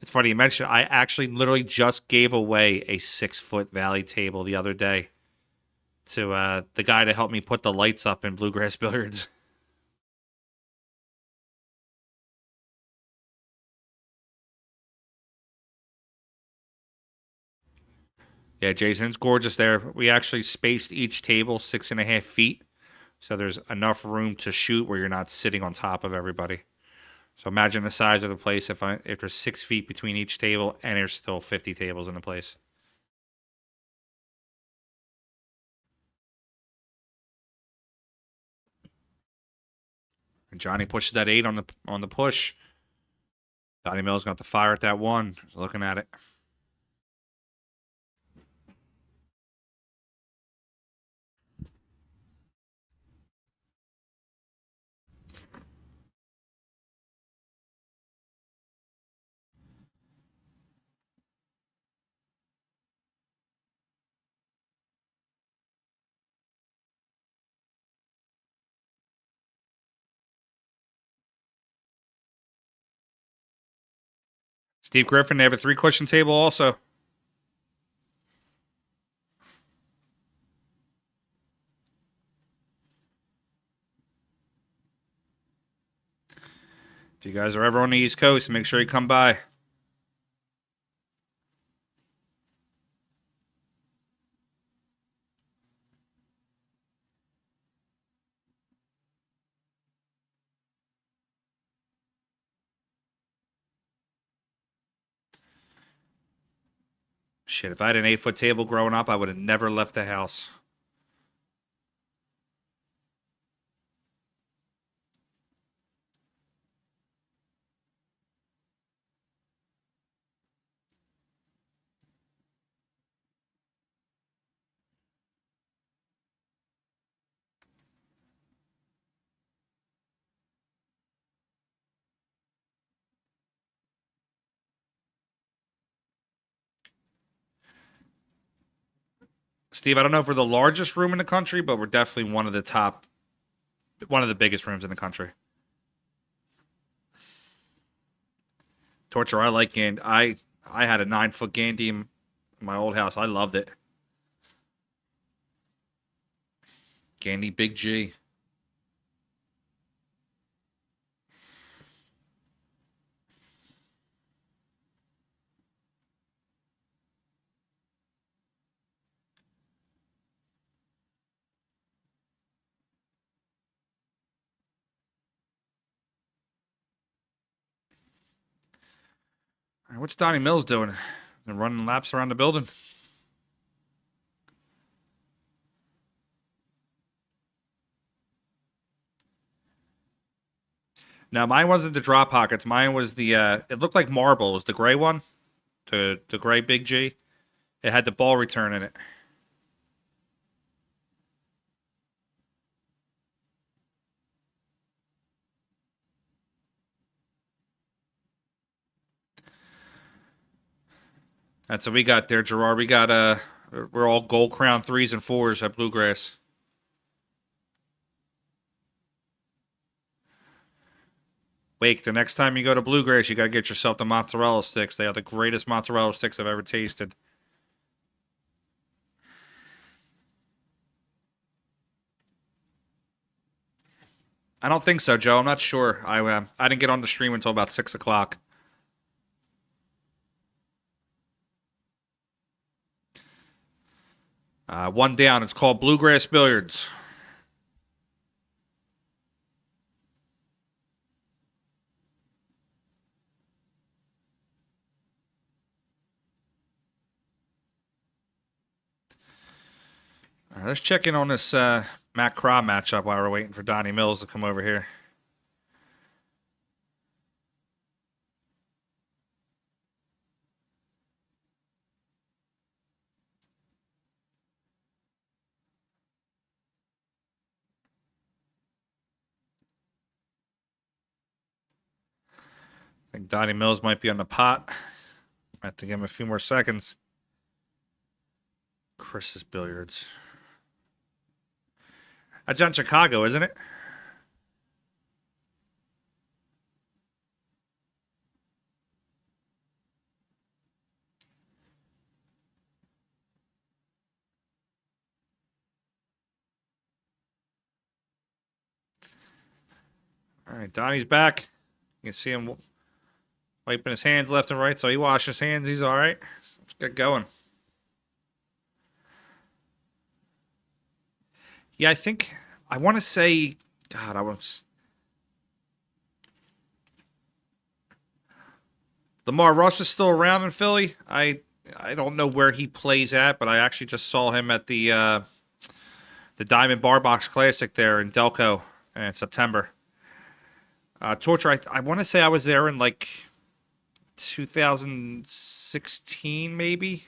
It's funny you mentioned. I actually literally just gave away a 6-foot Valley table the other day to the guy to help me put the lights up in Bluegrass Billiards. Yeah, Jason, it's gorgeous there. We actually spaced each table 6.5 feet, so there's enough room to shoot where you're not sitting on top of everybody. So imagine the size of the place if there's 6 feet between each table and there's still 50 tables in the place. And Johnny pushes that 8 on the push. Donnie Mills got the fire at that 1. Just looking at it. Steve Griffin, they have a 3-cushion table also. If you guys are ever on the East Coast, make sure you come by. Shit, if I had an 8-foot table growing up, I would have never left the house. Steve, I don't know if we're the largest room in the country, but we're definitely one of the biggest rooms in the country. Torture, I like Gandy. I had a 9-foot Gandy in my old house. I loved it. Gandy Big G. All right, what's Donnie Mills doing? They're running laps around the building. No, mine wasn't the drop pockets. Mine was the it looked like marble. It was the gray one. The gray Big G. It had the ball return in it. That's what we got there, Gerard. We got we're all gold crown 3s and 4s at Bluegrass. Wake, the next time you go to Bluegrass, you got to get yourself the mozzarella sticks. They are the greatest mozzarella sticks I've ever tasted. I don't think so, Joe. I'm not sure. I didn't get on the stream until about 6 o'clock. One down. It's called Bluegrass Billiards. All right, let's check in on this Matt Craw matchup while we're waiting for Donnie Mills to come over here. think Donnie Mills might be on the pot. I have to give him a few more seconds. Chris's Billiards. That's on Chicago, isn't it? All right, Donnie's back. You can see him wiping his hands left and right, so he washed his hands. He's all right. Let's get going. Yeah, I want to say, God, Lamar Russ is still around in Philly. I don't know where he plays at, but I actually just saw him at the Diamond Bar Box Classic there in Delco in September. Torture, I want to say I was there in like 2016, maybe.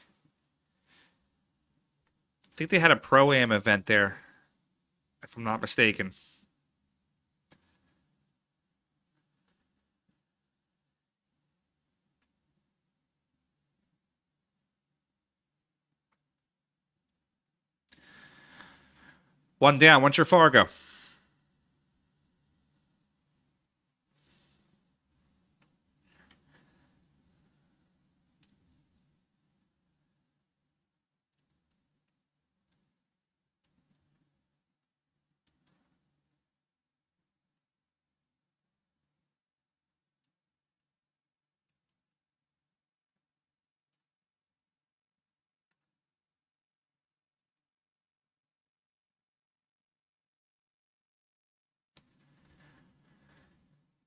I think they had a Pro-Am event there, if I'm not mistaken. One down. What's your Fargo?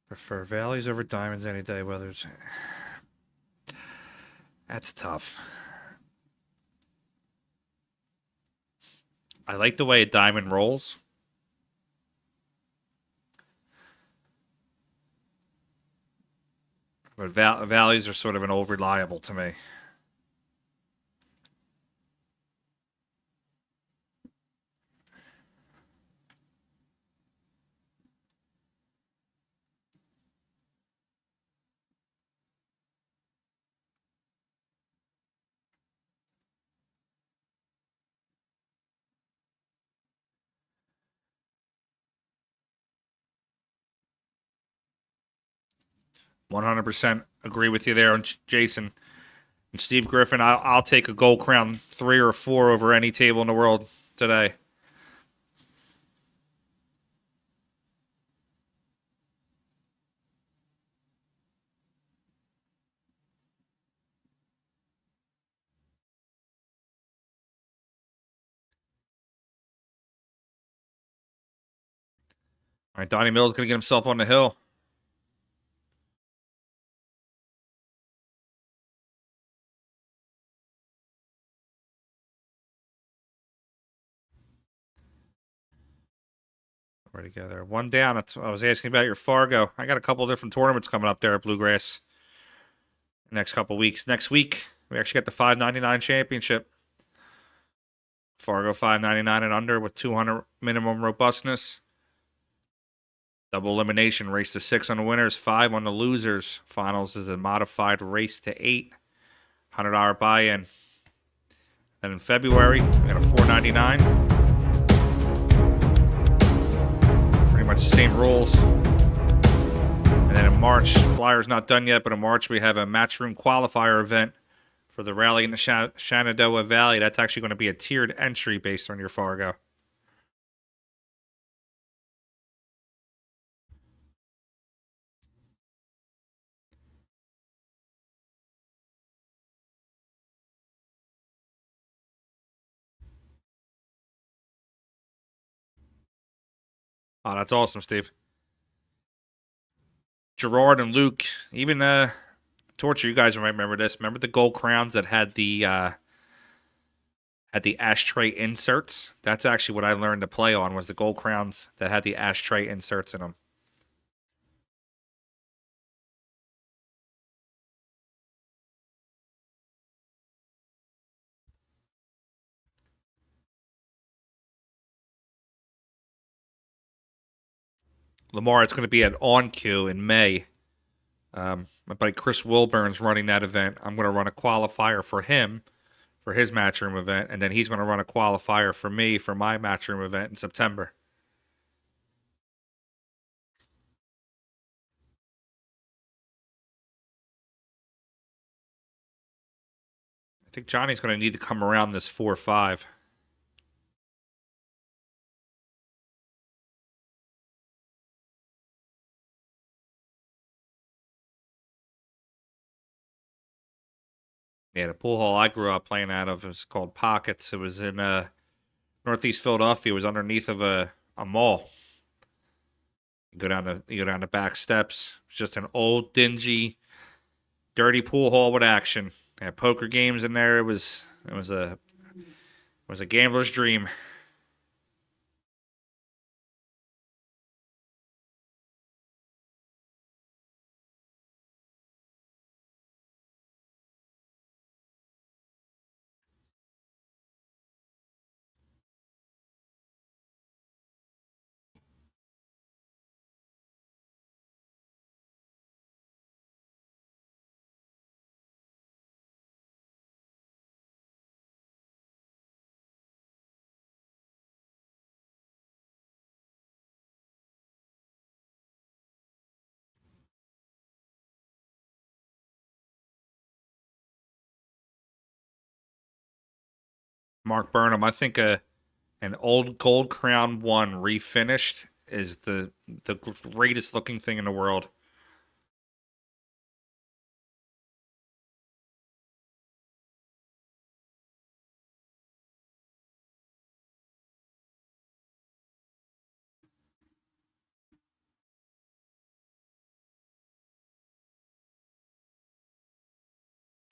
Prefer valleys over diamonds any day, whether it's... That's tough. I like the way a diamond rolls. But valleys are sort of an old reliable to me. %, agree with you there on Jason. And Steve Griffin, I'll take a gold crown 3 or 4 over any table in the world today. All right, Donnie Mills going to get himself on the hill. We're together. One down. I was asking about your Fargo. I got a couple different tournaments coming up there at Bluegrass next couple weeks. Next week, we actually got the $5.99 championship. Fargo $5.99 and under with 200 minimum robustness. Double elimination, race to 6 on the winners, 5 on the losers. Finals is a modified race to 8. $100 buy-in. Then in February, we got a $4.99. Pretty much the same rules. And then in March, Flyer's not done yet, but in March we have a Matchroom qualifier event for the rally in the Shenandoah Valley. That's actually going to be a tiered entry based on your Fargo. Oh, that's awesome, Steve. Gerard and Luke, even Torture, you guys might remember this. Remember the gold crowns that had the ashtray inserts? That's actually what I learned to play on, was the gold crowns that had the ashtray inserts in them. Lamar, it's going to be at On Q in May. My buddy Chris Wilburn's running that event. I'm going to run a qualifier for him for his matchroom event, and then he's going to run a qualifier for me for my matchroom event in September. I think Johnny's going to need to come around this 4-5. Yeah, the pool hall I grew up playing out of is called Pockets. It was in Northeast Philadelphia. It was underneath of a mall. You go down the back steps. It's just an old, dingy, dirty pool hall with action. They had poker games in there. It was a gambler's dream. Mark Burnham, I think an old Gold Crown 1 refinished is the greatest looking thing in the world.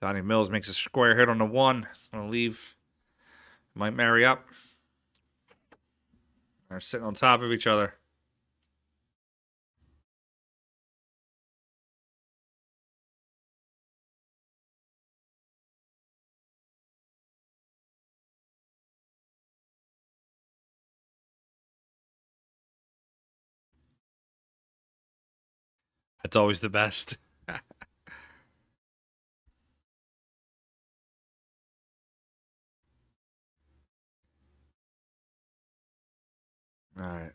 Donnie Mills makes a square hit on the 1. It's going to leave. Might marry up. They're sitting on top of each other. That's always the best. All right.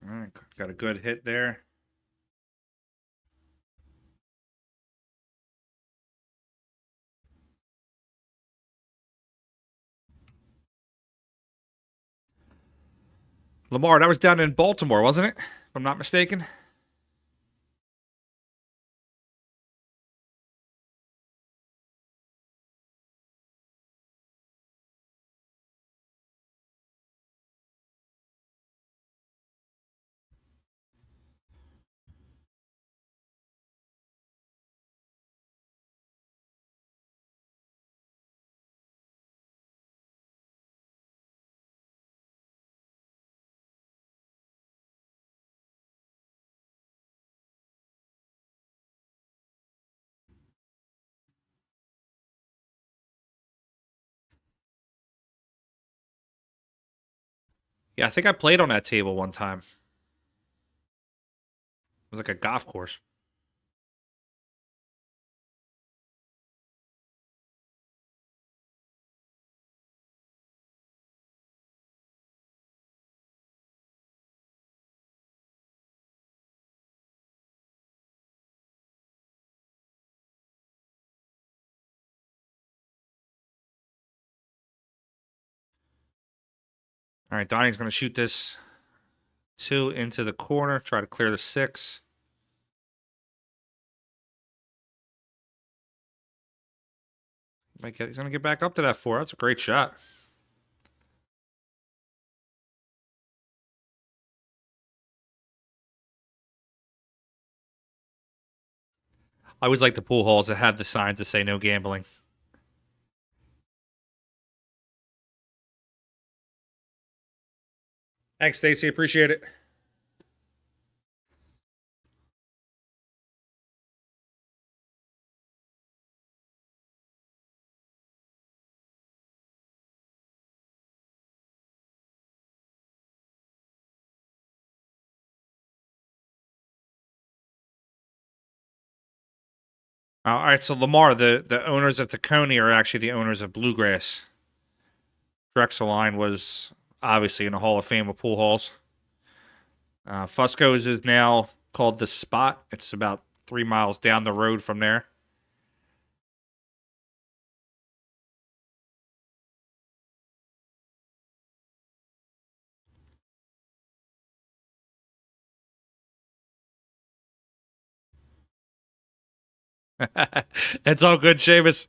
All right. Got a good hit there. Lamar, that was down in Baltimore, wasn't it? If I'm not mistaken. Yeah, I think I played on that table one time. It was like a golf course. All right, Donnie's going to shoot this 2 into the corner, try to clear the 6. He's going to get back up to that 4. That's a great shot. I always like the pool halls that have the sign to say no gambling. Thanks, Stacy. Appreciate it. All right, so Lamar, the owners of Tacony are actually the owners of Bluegrass. Drexeline was obviously in the Hall of Fame of pool halls. Fusco's is now called The Spot. It's about 3 miles down the road from there. It's all good, Seamus.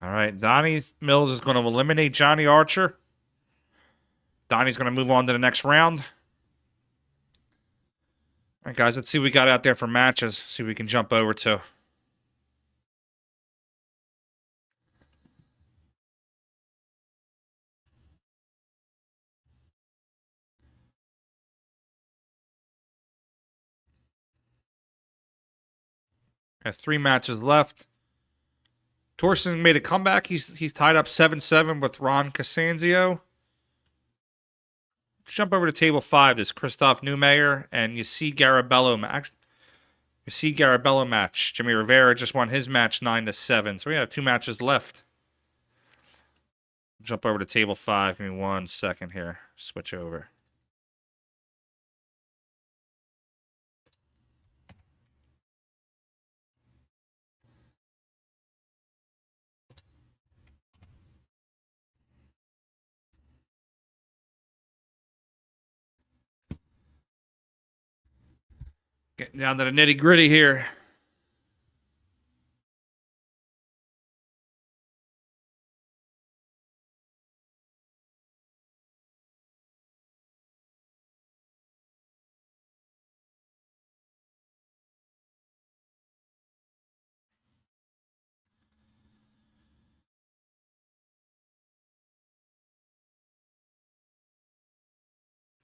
All right, Donnie Mills is going to eliminate Johnny Archer. Donnie's going to move on to the next round. All right, guys, let's see what we got out there for matches. See what we can jump over to. Have 3 matches left. Torsten made a comeback. He's tied up 7-7 with Ron Casanzio. Let's jump over to table 5. There's Christoph Neumayer and you see Garabello. Match. Jimmy Rivera just won his match 9-7. So we have 2 matches left. Jump over to table 5. Give me 1 second here. Switch over. Getting down to the nitty gritty here.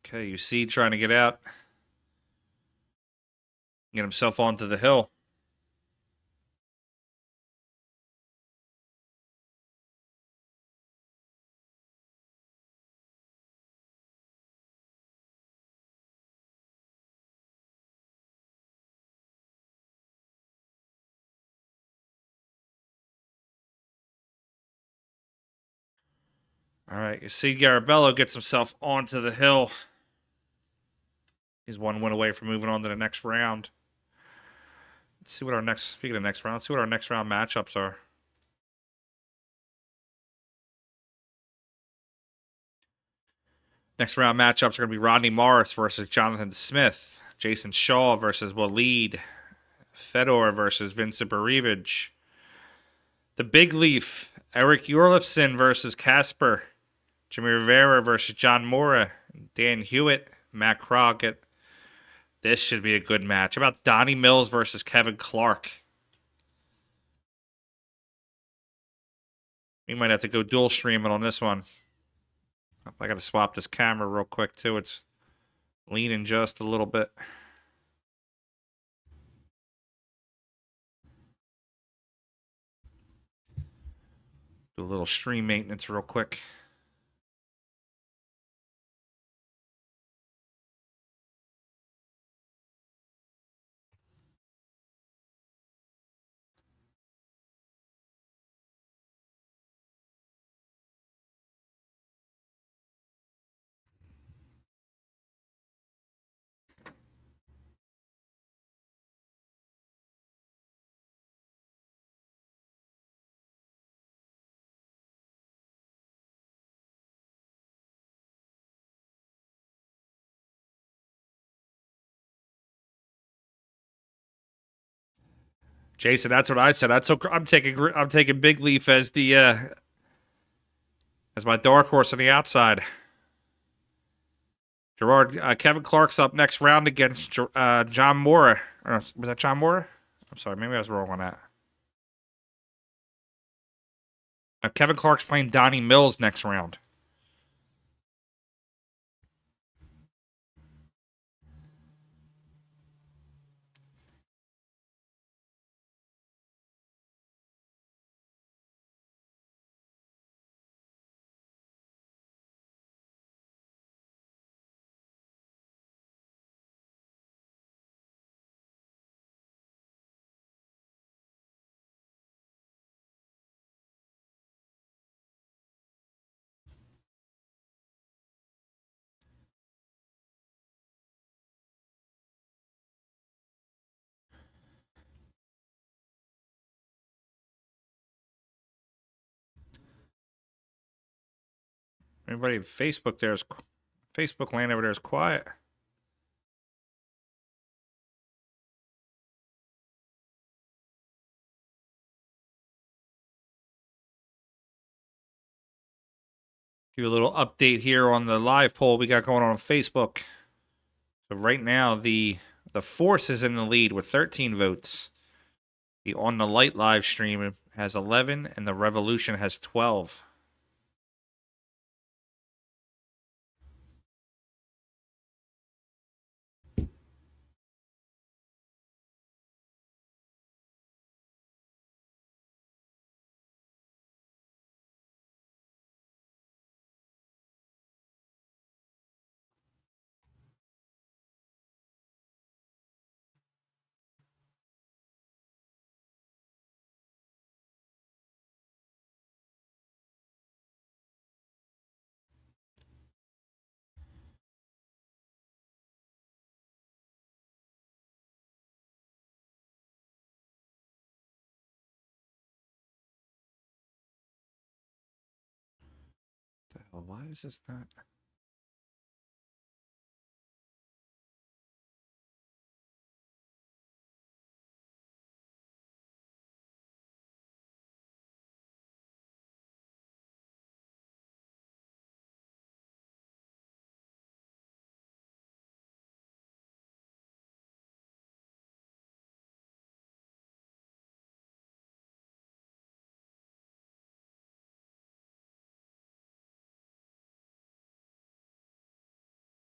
Okay, you see trying to get out. Get himself onto the hill. All right, you see Garabello gets himself onto the hill. He's 1 win away from moving on to the next round. Let's see what our next, speaking of next round, let's see what our next round matchups are. Next round matchups are going to be Rodney Morris versus Jonathan Smith. Jayson Shaw versus Waleed. Fedor versus Vincent Barivage. The Big Leaf, Eric Jorlifson versus Casper. Jimmy Rivera versus John Mora. Dan Hewitt, Matt Crockett. This should be a good match. How about Donnie Mills versus Kevin Clark? We might have to go dual streaming on this one. I got to swap this camera real quick, too. It's leaning just a little bit. Do a little stream maintenance real quick. Jason, that's what I said. I'm taking Big Leaf as the as my dark horse on the outside. Gerard, Kevin Clark's up next round against John Mora. Was that John Mora? I'm sorry, maybe I was wrong on that. Kevin Clark's playing Donnie Mills next round. Everybody, Facebook land over there is quiet. Give you a little update here on the live poll we got going on Facebook. So right now, the Force is in the lead with 13 votes. The On the Light live stream has 11, and the Revolution has 12. The hell, why is this not?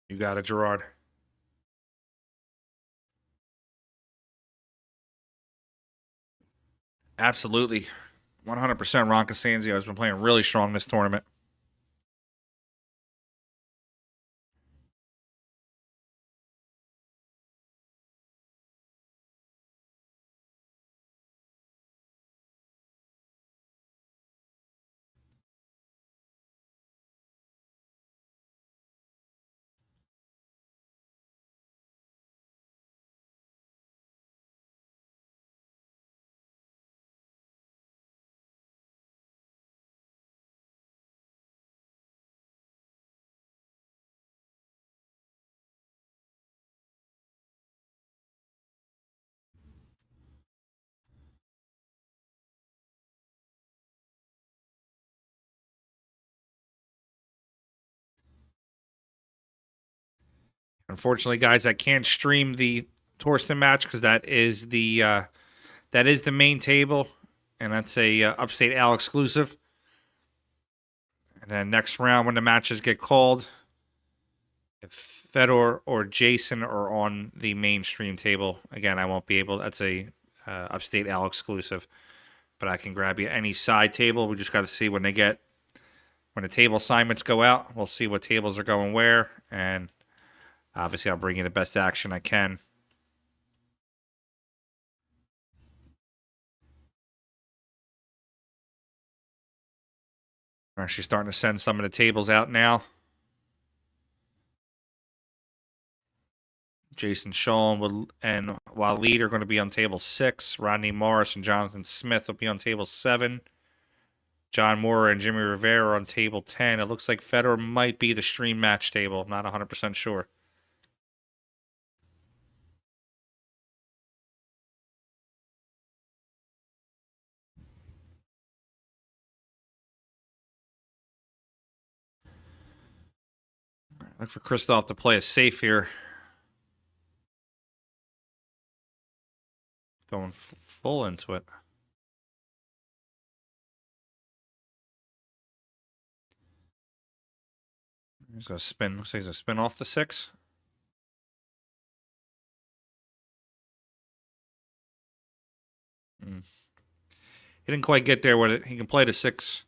You got it, Gerard. Absolutely. 100% Ron Costanzo has been playing really strong this tournament. Unfortunately, guys, I can't stream the Torsten match because that is the main table, and that's a Upstate Al exclusive. And then next round, when the matches get called, if Fedor or Jayson are on the mainstream table, again, I won't be able. That's a Upstate Al exclusive, but I can grab you any side table. We just got to see when the table assignments go out. We'll see what tables are going where, and obviously, I'll bring you the best action I can. We're actually starting to send some of the tables out now. Jayson Shaw and Waleed are going to be on table 6. Rodney Morris and Jonathan Smith will be on table 7. John Moore and Jimmy Rivera are on table 10. It looks like Fedor might be the stream match table. I'm not 100% sure. Look for Christoph to play it safe here. Going full into it. He's going to spin. Looks like he's going to spin off the 6. He didn't quite get there with it. He can play the 6.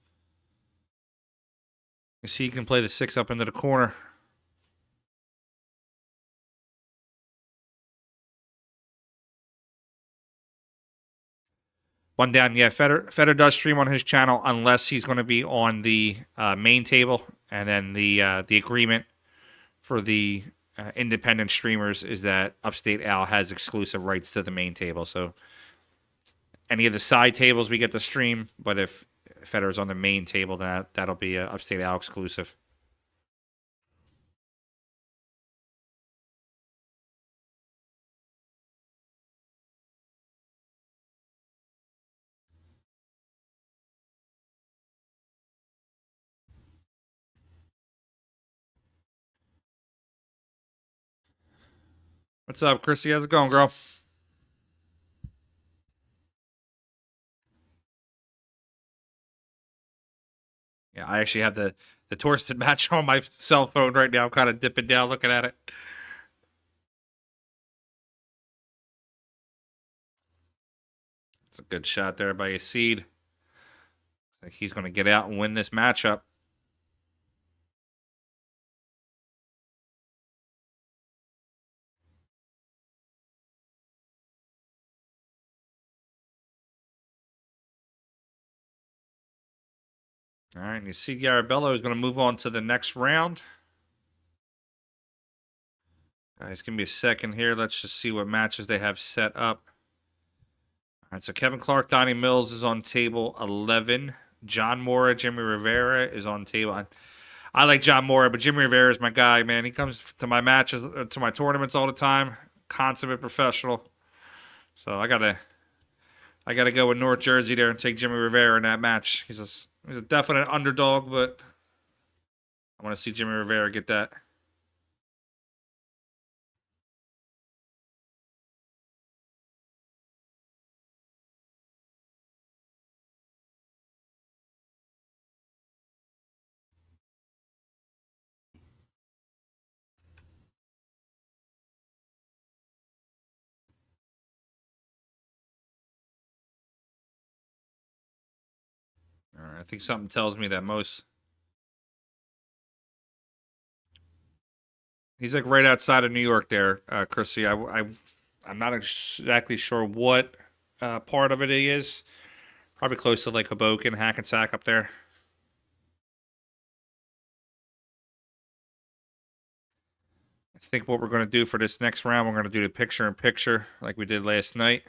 You see, he can play the 6 up into the corner. One down. Yeah, Fedor does stream on his channel unless he's going to be on the main table. And then the agreement for the independent streamers is that Upstate Al has exclusive rights to the main table. So any of the side tables we get to stream, but if Fedor's on the main table, that'll be Upstate Al exclusive. What's up, Chrissy? How's it going, girl? Yeah, I actually have the Torsten match on my cell phone right now. I'm kind of dipping down looking at it. It's a good shot there by Seed. Like he's going to get out and win this matchup. All right, and you see Garabello is going to move on to the next round. Guys, give me a second here. Let's just see what matches they have set up. All right, so Kevin Clark, Donnie Mills is on table 11. John Mora, Jimmy Rivera is on table. I like John Mora, but Jimmy Rivera is my guy, man. He comes to my matches, to my tournaments all the time. Consummate professional. So I gotta go with North Jersey there and take Jimmy Rivera in that match. He's a definite underdog, but I want to see Jimmy Rivera get that. All right, I think something tells me that he's like right outside of New York there, Chrissy. I'm not exactly sure what part of it he is. Probably close to like Hoboken, Hackensack up there. I think what we're going to do for this next round, we're going to do the picture-in-picture like we did last night.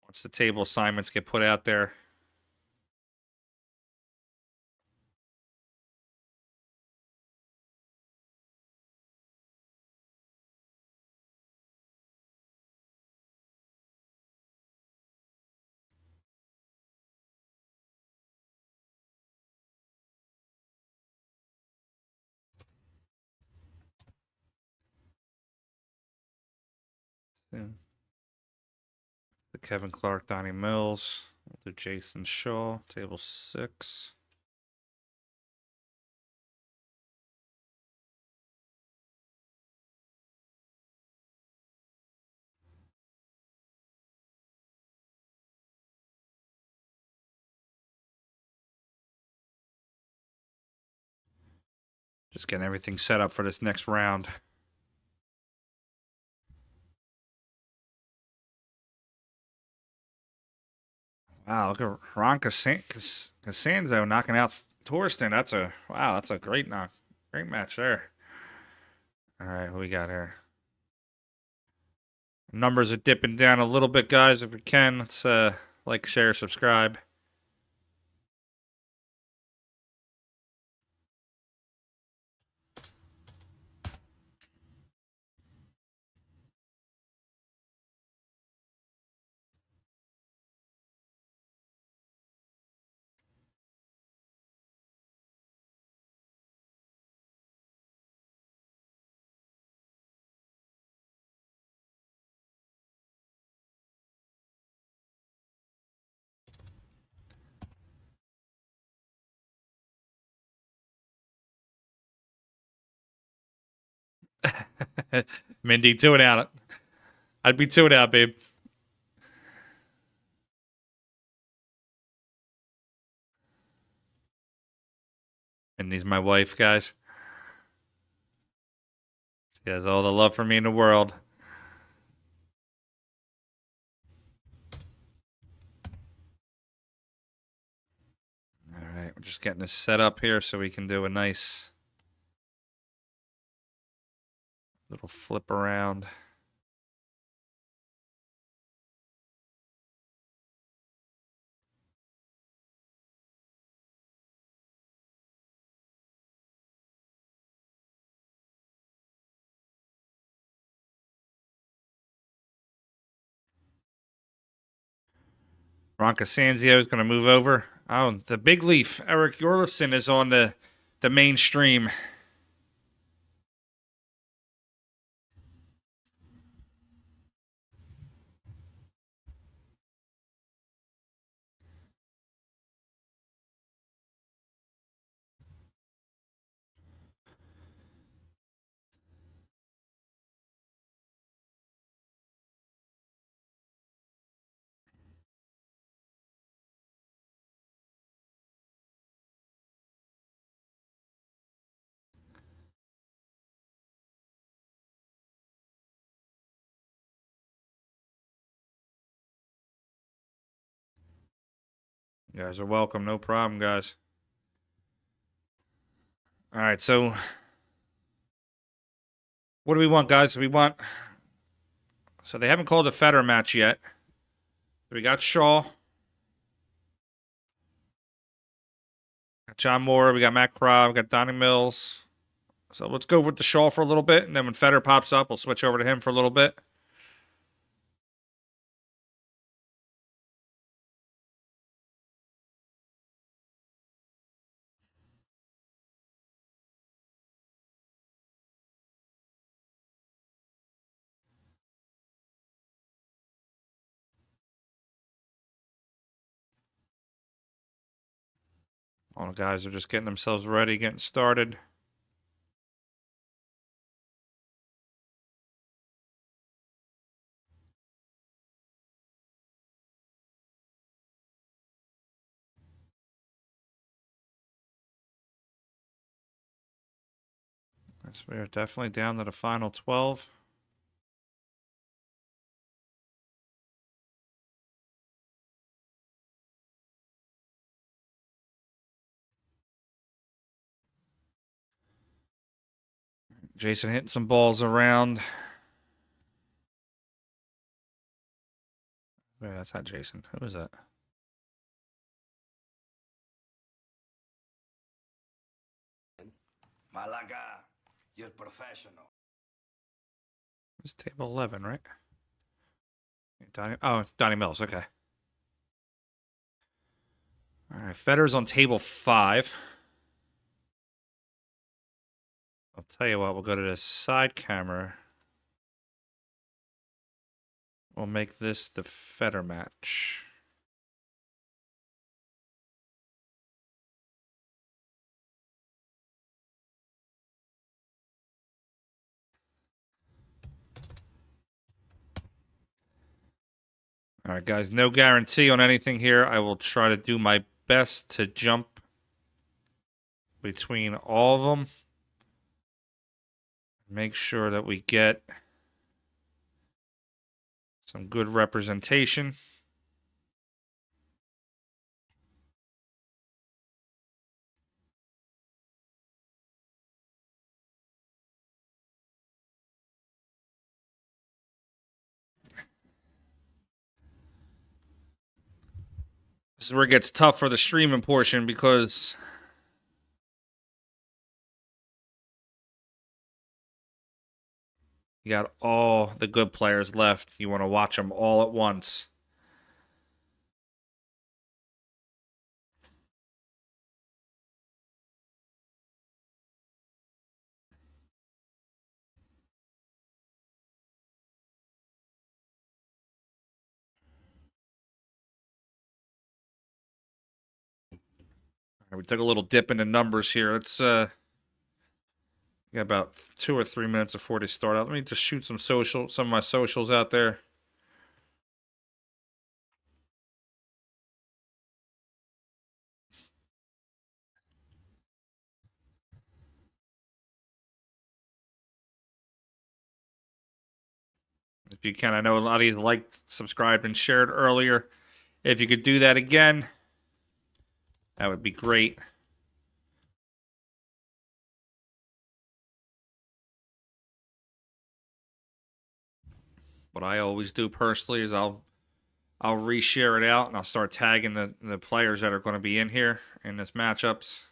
Once the table assignments get put out there. Yeah. The Kevin Clark, Donnie Mills, the Jayson Shaw, table 6. Just getting everything set up for this next round. Wow, look at Ron Costanzo knocking out Torsten. That's a great match there. All right, what we got here? Numbers are dipping down a little bit, guys. If we can, let's like, share, subscribe. Mindy, 2 and out. I'd be 2 and out, babe. Mindy's my wife, guys. She has all the love for me in the world. All right, we're just getting this set up here so we can do a nice little flip around. Ron Casanzio is going to move over. Oh, the big leaf. Eric Yorlifson is on the mainstream. You guys are welcome. No problem, guys. All right, so what do we want, guys? So they haven't called a Fedor match yet. We got Shaw. Got John Moore. We got Matt Craw. We got Donnie Mills. So let's go with the Shaw for a little bit, and then when Fedor pops up, we'll switch over to him for a little bit. All the guys are just getting themselves ready, getting started. So we are definitely down to the final 12. Jayson hitting some balls around. Wait, that's not Jayson. Who is that? Malaga, you're professional. It's table 11, right? Donnie Mills. Okay. All right, Fedor's on table 5. I'll tell you what, we'll go to the side camera. We'll make this the Fedor match. All right, guys, no guarantee on anything here. I will try to do my best to jump between all of them. Make sure that we get some good representation. This is where it gets tough for the streaming portion because you got all the good players left. You want to watch them all at once. We took a little dip into numbers here. Let's Got about 2 or 3 minutes before they start out. Let me just shoot some of my socials out there. If you can, I know a lot of you liked, subscribed, and shared earlier. If you could do that again, that would be great. What I always do personally is I'll reshare it out and I'll start tagging the players that are going to be in here in this matchups.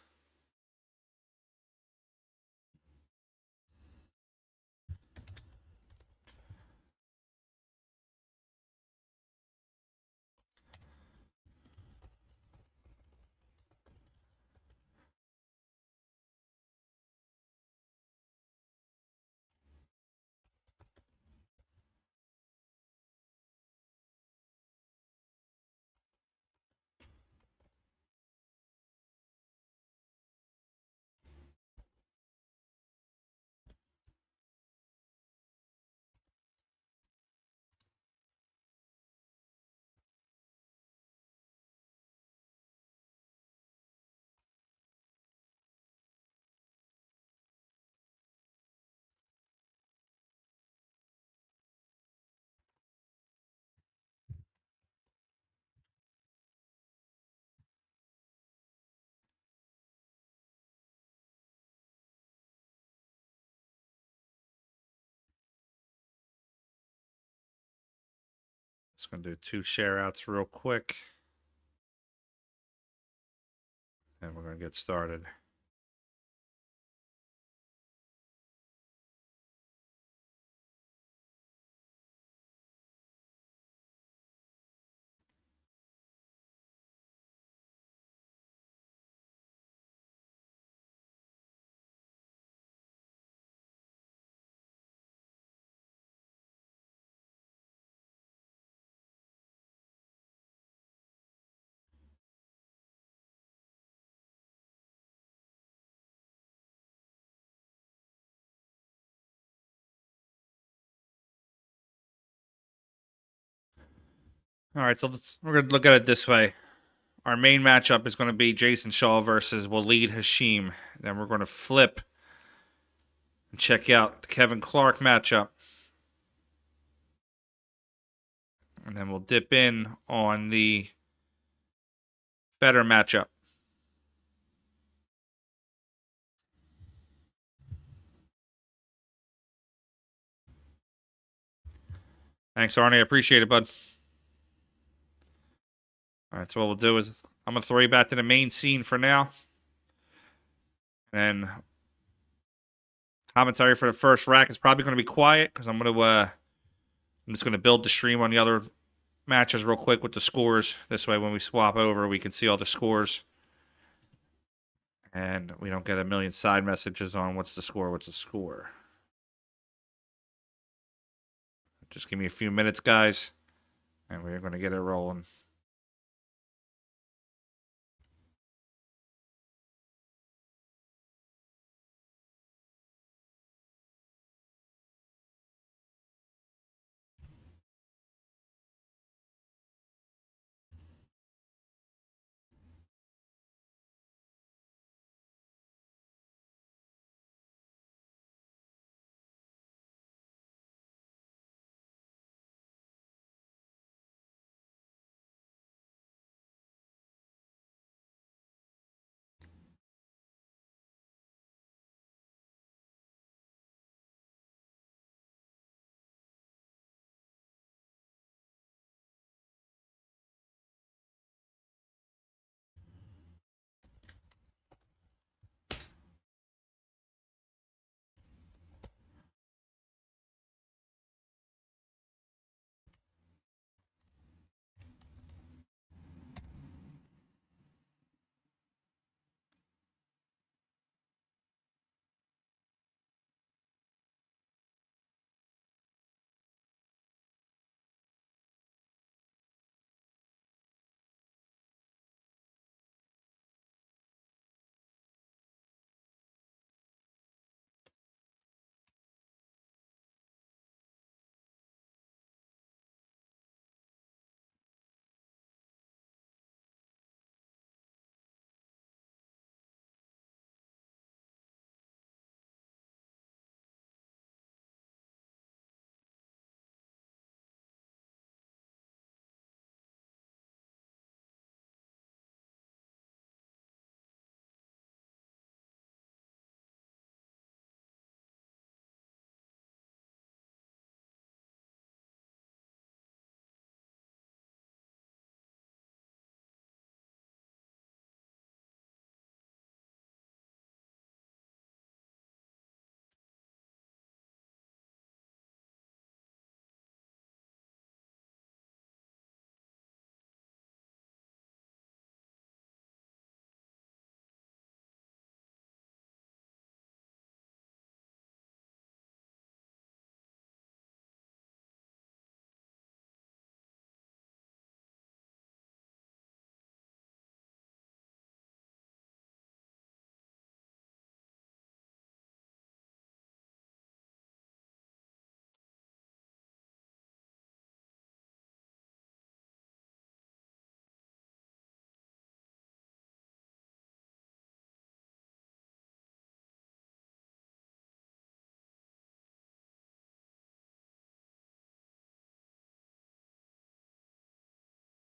Just going to do 2 share outs real quick. And we're going to get started. All right, so we're going to look at it this way. Our main matchup is going to be Jayson Shaw versus Waleed Hashem. Then we're going to flip and check out the Kevin Clark matchup. And then we'll dip in on the Fedor matchup. Thanks, Arnie. I appreciate it, bud. All right, so what we'll do is I'm going to throw you back to the main scene for now. And commentary for the first rack is probably going to be quiet because I'm just going to build the stream on the other matches real quick with the scores. This way, when we swap over, we can see all the scores. And we don't get a million side messages on what's the score. Just give me a few minutes, guys, and we're going to get it rolling.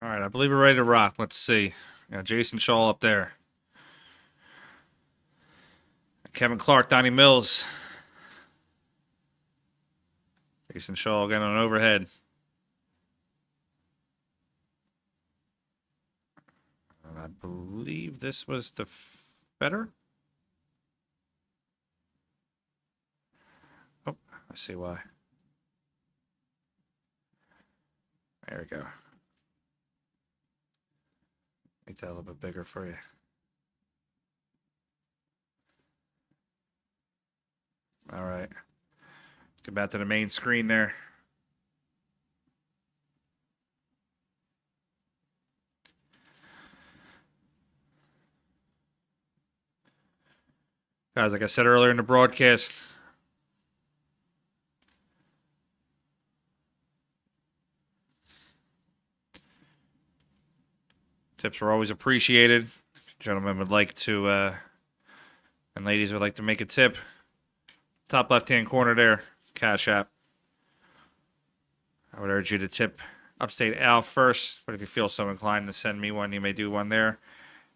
All right, I believe we're ready to rock. Let's see. Got Jayson Shaw up there. Kevin Clark, Donnie Mills. Jayson Shaw again on overhead. And I believe this was the Fedor. Oh, I see why. There we go. Make that a little bit bigger for you. All right. Let's get back to the main screen there. Guys, like I said earlier in the broadcast, tips are always appreciated. If gentlemen would like to, and ladies would like to make a tip, top left-hand corner there, Cash App. I would urge you to tip Upstate Al first, but if you feel so inclined to send me one, you may do one there.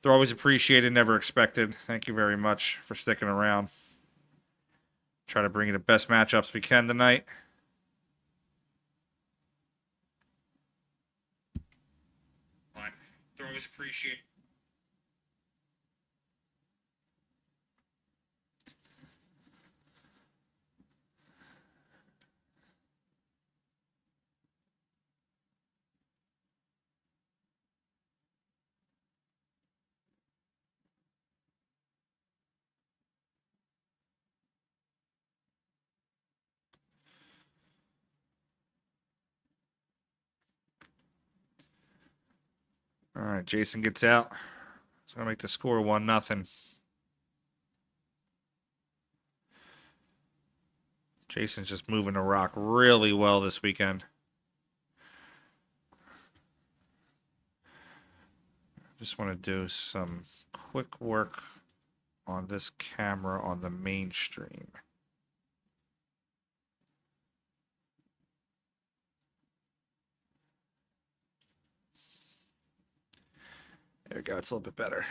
They're always appreciated, never expected. Thank you very much for sticking around. Try to bring you the best matchups we can tonight. They're always appreciated. All right, Jayson gets out. It's going to make the score 1-0. Jayson's just moving the rock really well this weekend. Just want to do some quick work on this camera on the main stream. There we go. It's a little bit better.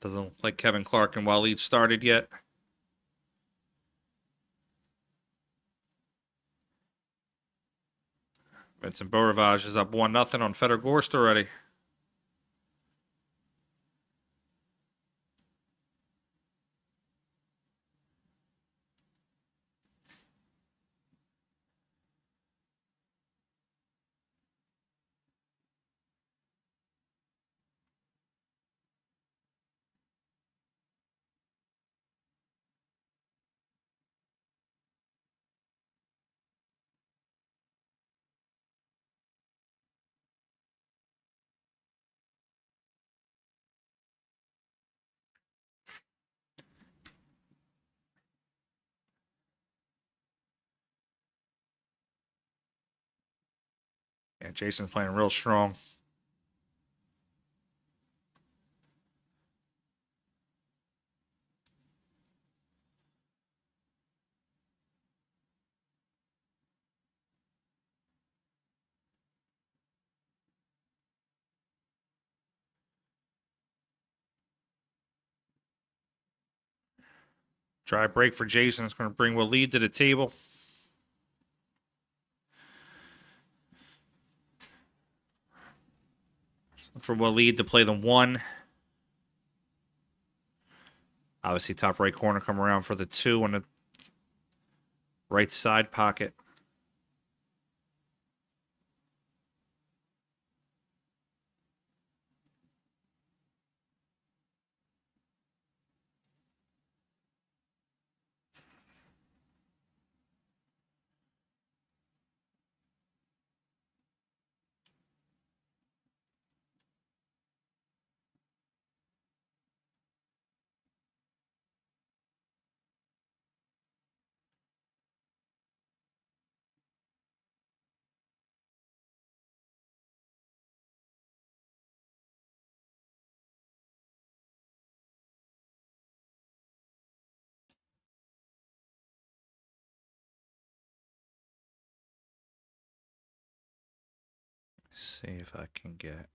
Doesn't look like Kevin Clark and Waleed started yet. Vincent Borage is up 1-0 on Fedor Gorst already. Yeah, Jayson's playing real strong. Dry break for Jayson. It's going to bring Waleed to the table. For Waleed to play the 1. Obviously, top right corner come around for the 2 on the right side pocket. See if I can get.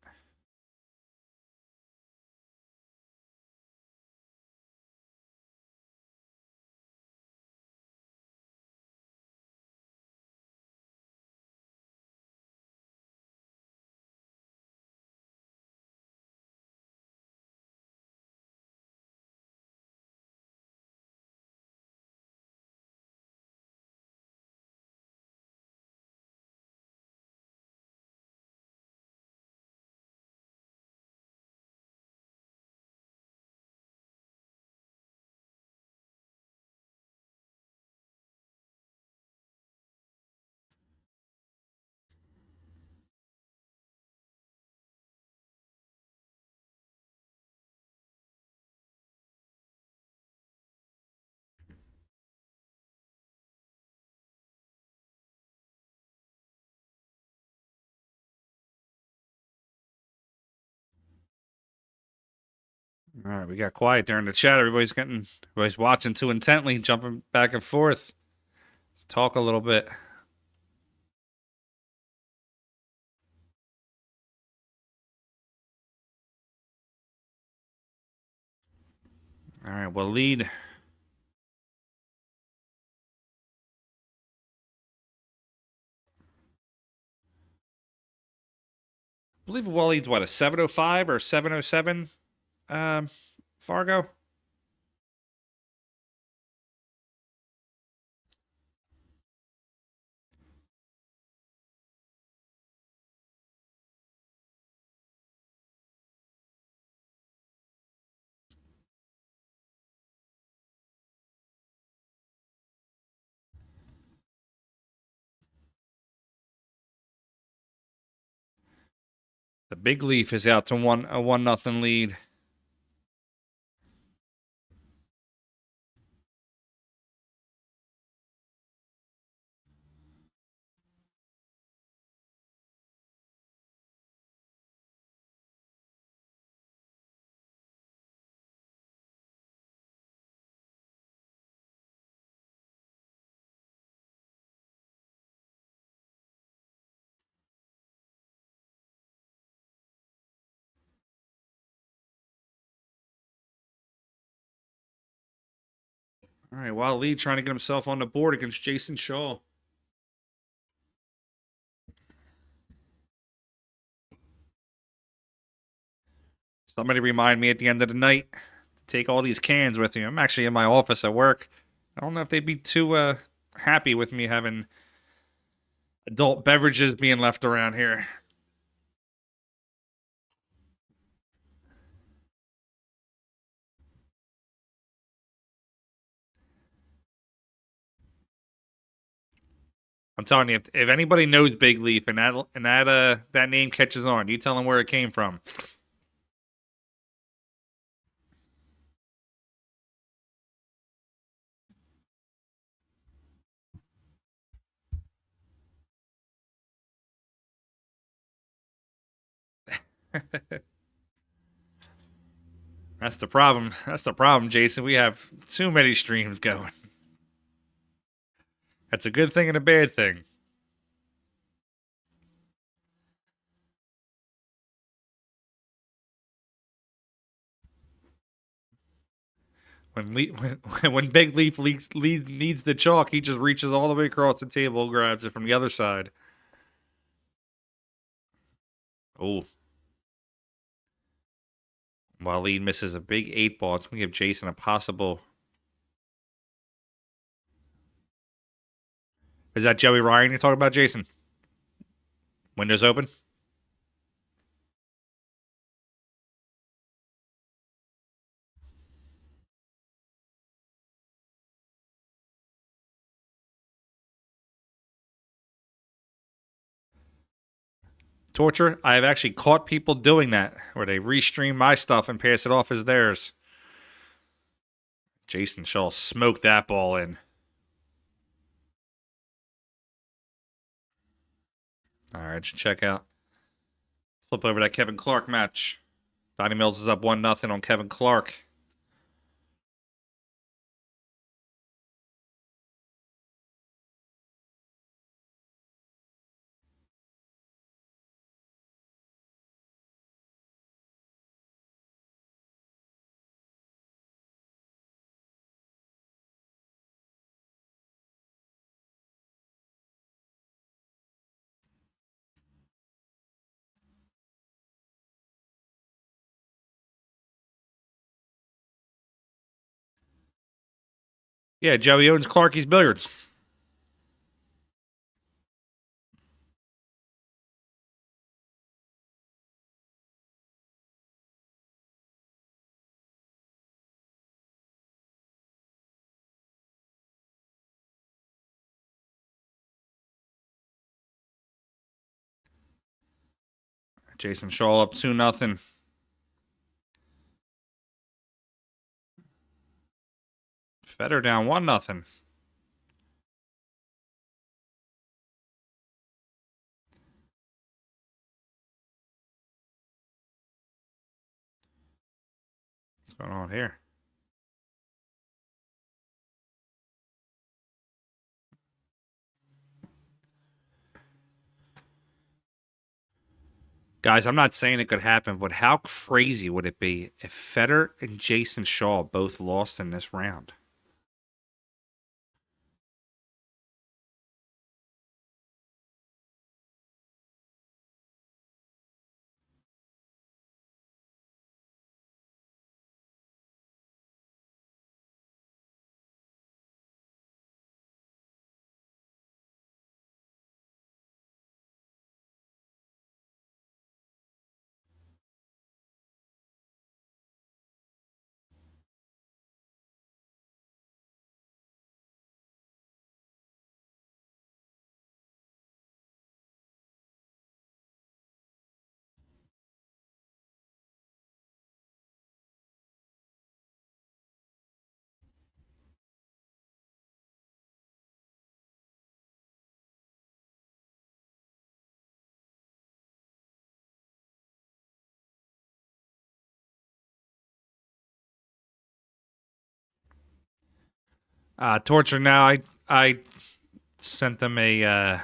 All right, we got quiet during the chat. Everybody's watching too intently, jumping back and forth. Let's talk a little bit. All right, well, lead. I believe Waleed's what, a 705 or 707? Fargo. The big leaf is out to a 1-0 lead. All right, Waleed trying to get himself on the board against Jayson Shaw. Somebody remind me at the end of the night to take all these cans with you. I'm actually in my office at work. I don't know if they'd be too happy with me having adult beverages being left around here. I'm telling you, if anybody knows Big Leaf and that name catches on, you tell them where it came from. That's the problem. That's the problem, Jason. We have too many streams going. That's a good thing and a bad thing. When Big Leaf needs the chalk, he just reaches all the way across the table, grabs it from the other side. Oh. Waleed misses a big 8-ball. It's going to give Jayson a possible. Is that Joey Ryan you're talking about, Jason? Windows open? Torture. I have actually caught people doing that, where they restream my stuff and pass it off as theirs. Jayson Shaw smoked that ball in. All right, check out. Let's flip over that Kevin Clark match. Donnie Mills is up 1-0 on Kevin Clark. Yeah, Joey owns Clarky's Billiards. Jayson Shaw up 2-0. Fedor down 1-0. What's going on here? Guys, I'm not saying it could happen, but how crazy would it be if Fedor and Jayson Shaw both lost in this round? Torture now. I sent them a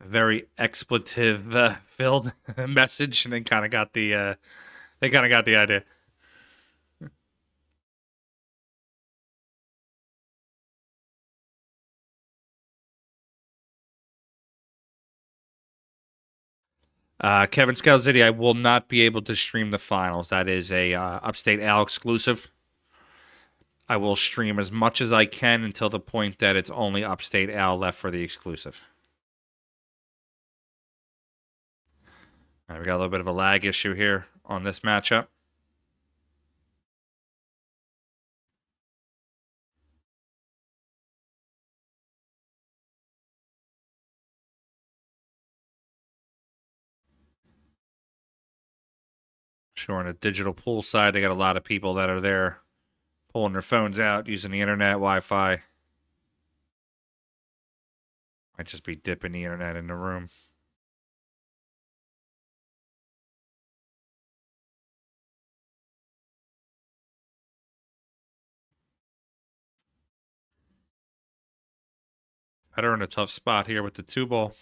very expletive filled message, and they kind of got the idea. Kevin Scalzitti, I will not be able to stream the finals. That is a Upstate Al exclusive. I will stream as much as I can until the point that it's only Upstate Al left for the exclusive. All right, we got a little bit of a lag issue here on this matchup. Sure, on a digital pool side, they got a lot of people that are there pulling their phones out, using the internet, Wi-Fi. Might just be dipping the internet in the room. Fedor in a tough spot here with the 2-ball.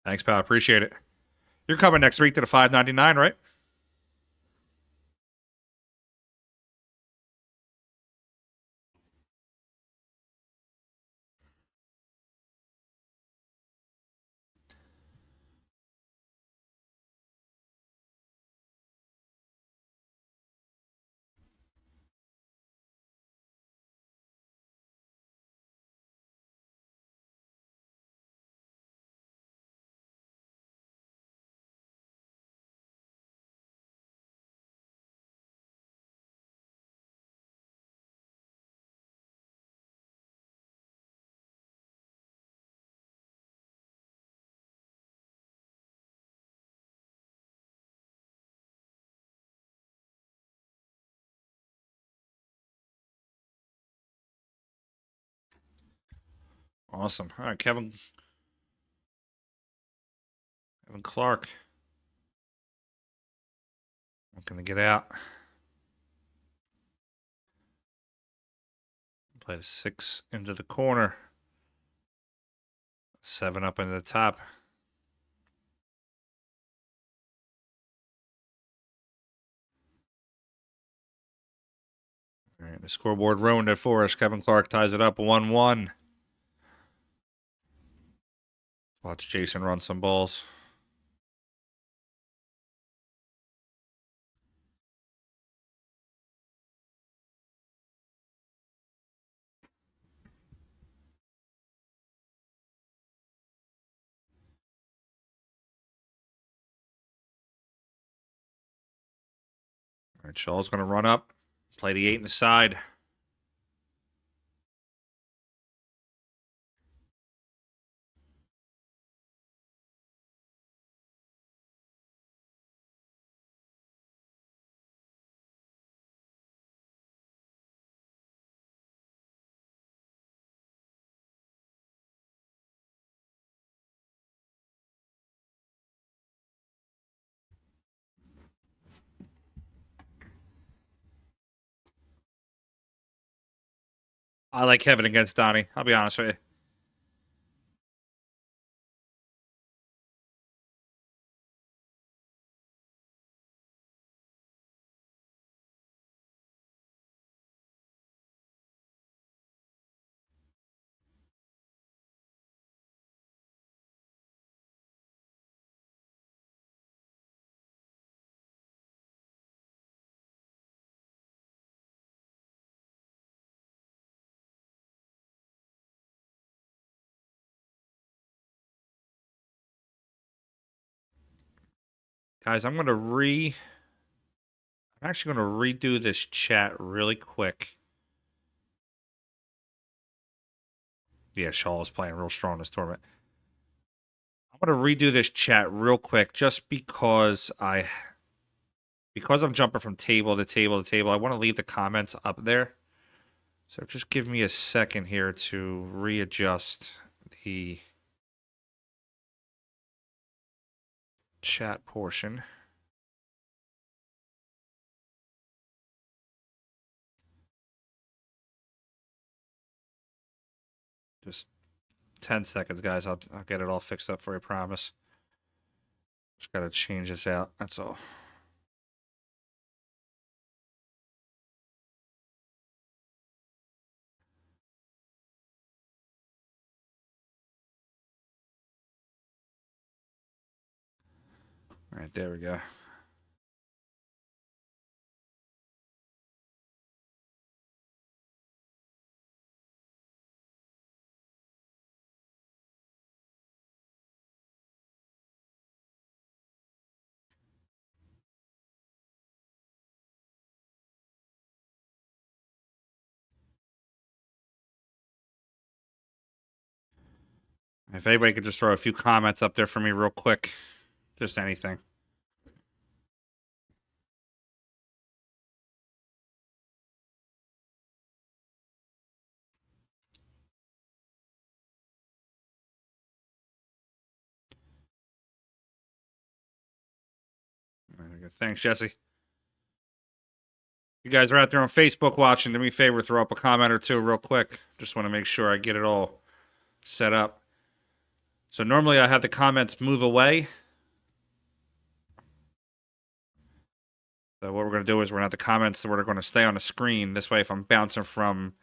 Thanks, pal. Appreciate it. You're coming next week to the 599, right? Awesome. All right, Kevin Clark. Not going to get out. Play the 6 into the corner. 7 up into the top. All right, the scoreboard ruined it for us. Kevin Clark ties it up 1-1. Watch Jayson run some balls. All right, Shaw's going to run up, play the 8 in the side. I like Kevin against Donnie. I'll be honest with you. Guys, I'm actually going to redo this chat really quick. Yeah, Shaw is playing real strong this tournament. I'm going to redo this chat real quick just because I'm jumping from table to table to table. I want to leave the comments up there. So just give me a second here to readjust the chat portion. Just 10 seconds, guys. I'll get it all fixed up for you, I promise. Just got to change this out. That's all. All right, there we go. If anybody could just throw a few comments up there for me real quick. Just anything. There we go. Thanks, Jesse. You guys are out there on Facebook watching. Do me a favor, throw up a comment or two real quick. Just want to make sure I get it all set up. So normally I have the comments move away. So what we're going to do is we're going to have the comments that we're going to stay on the screen. This way, if I'm bouncing from,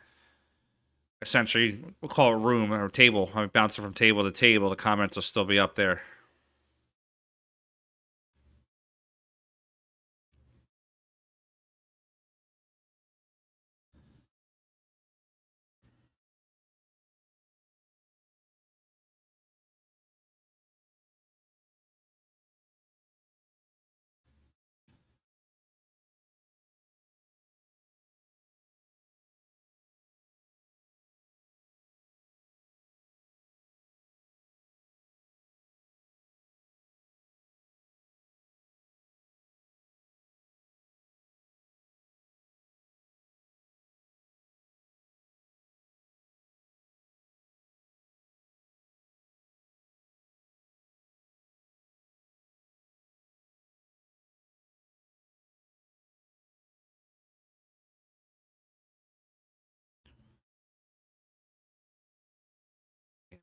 essentially, we'll call it room or table. I'm bouncing from table to table. The comments will still be up there.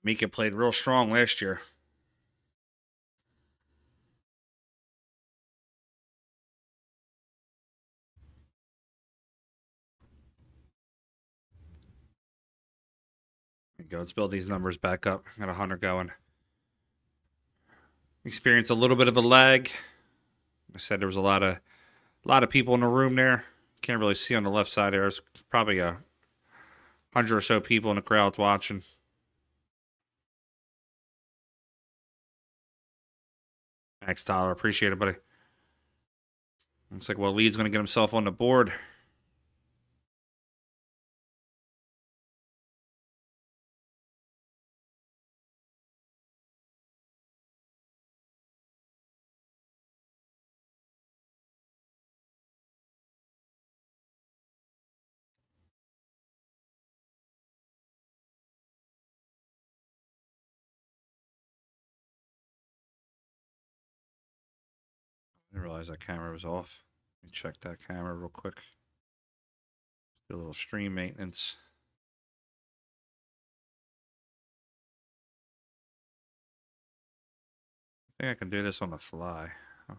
Mika played real strong last year. There you go. Let's build these numbers back up. Got 100 going. Experienced a little bit of a lag. I said there was a lot of people in the room there. Can't really see on the left side there. There's probably 100 or so people in the crowd watching. Max Tyler, appreciate it, buddy. Looks like, well, Lee's going to get himself on the board. I didn't realize that camera was off. Let me check that camera real quick. Do a little stream maintenance. I think I can do this on the fly. Oh.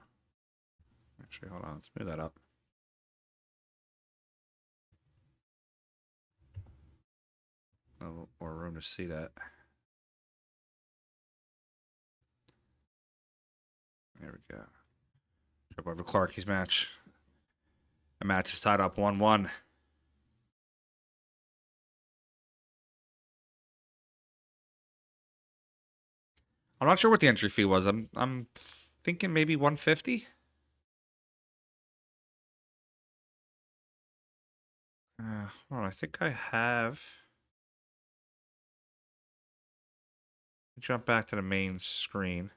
Actually, hold on. Let's move that up. A little more room to see that. There we go. Jump over Clarkie's match. The match is tied up 1-1. I'm not sure what the entry fee was. I'm thinking maybe 150. Hold on, I think I have. Jump back to the main screen.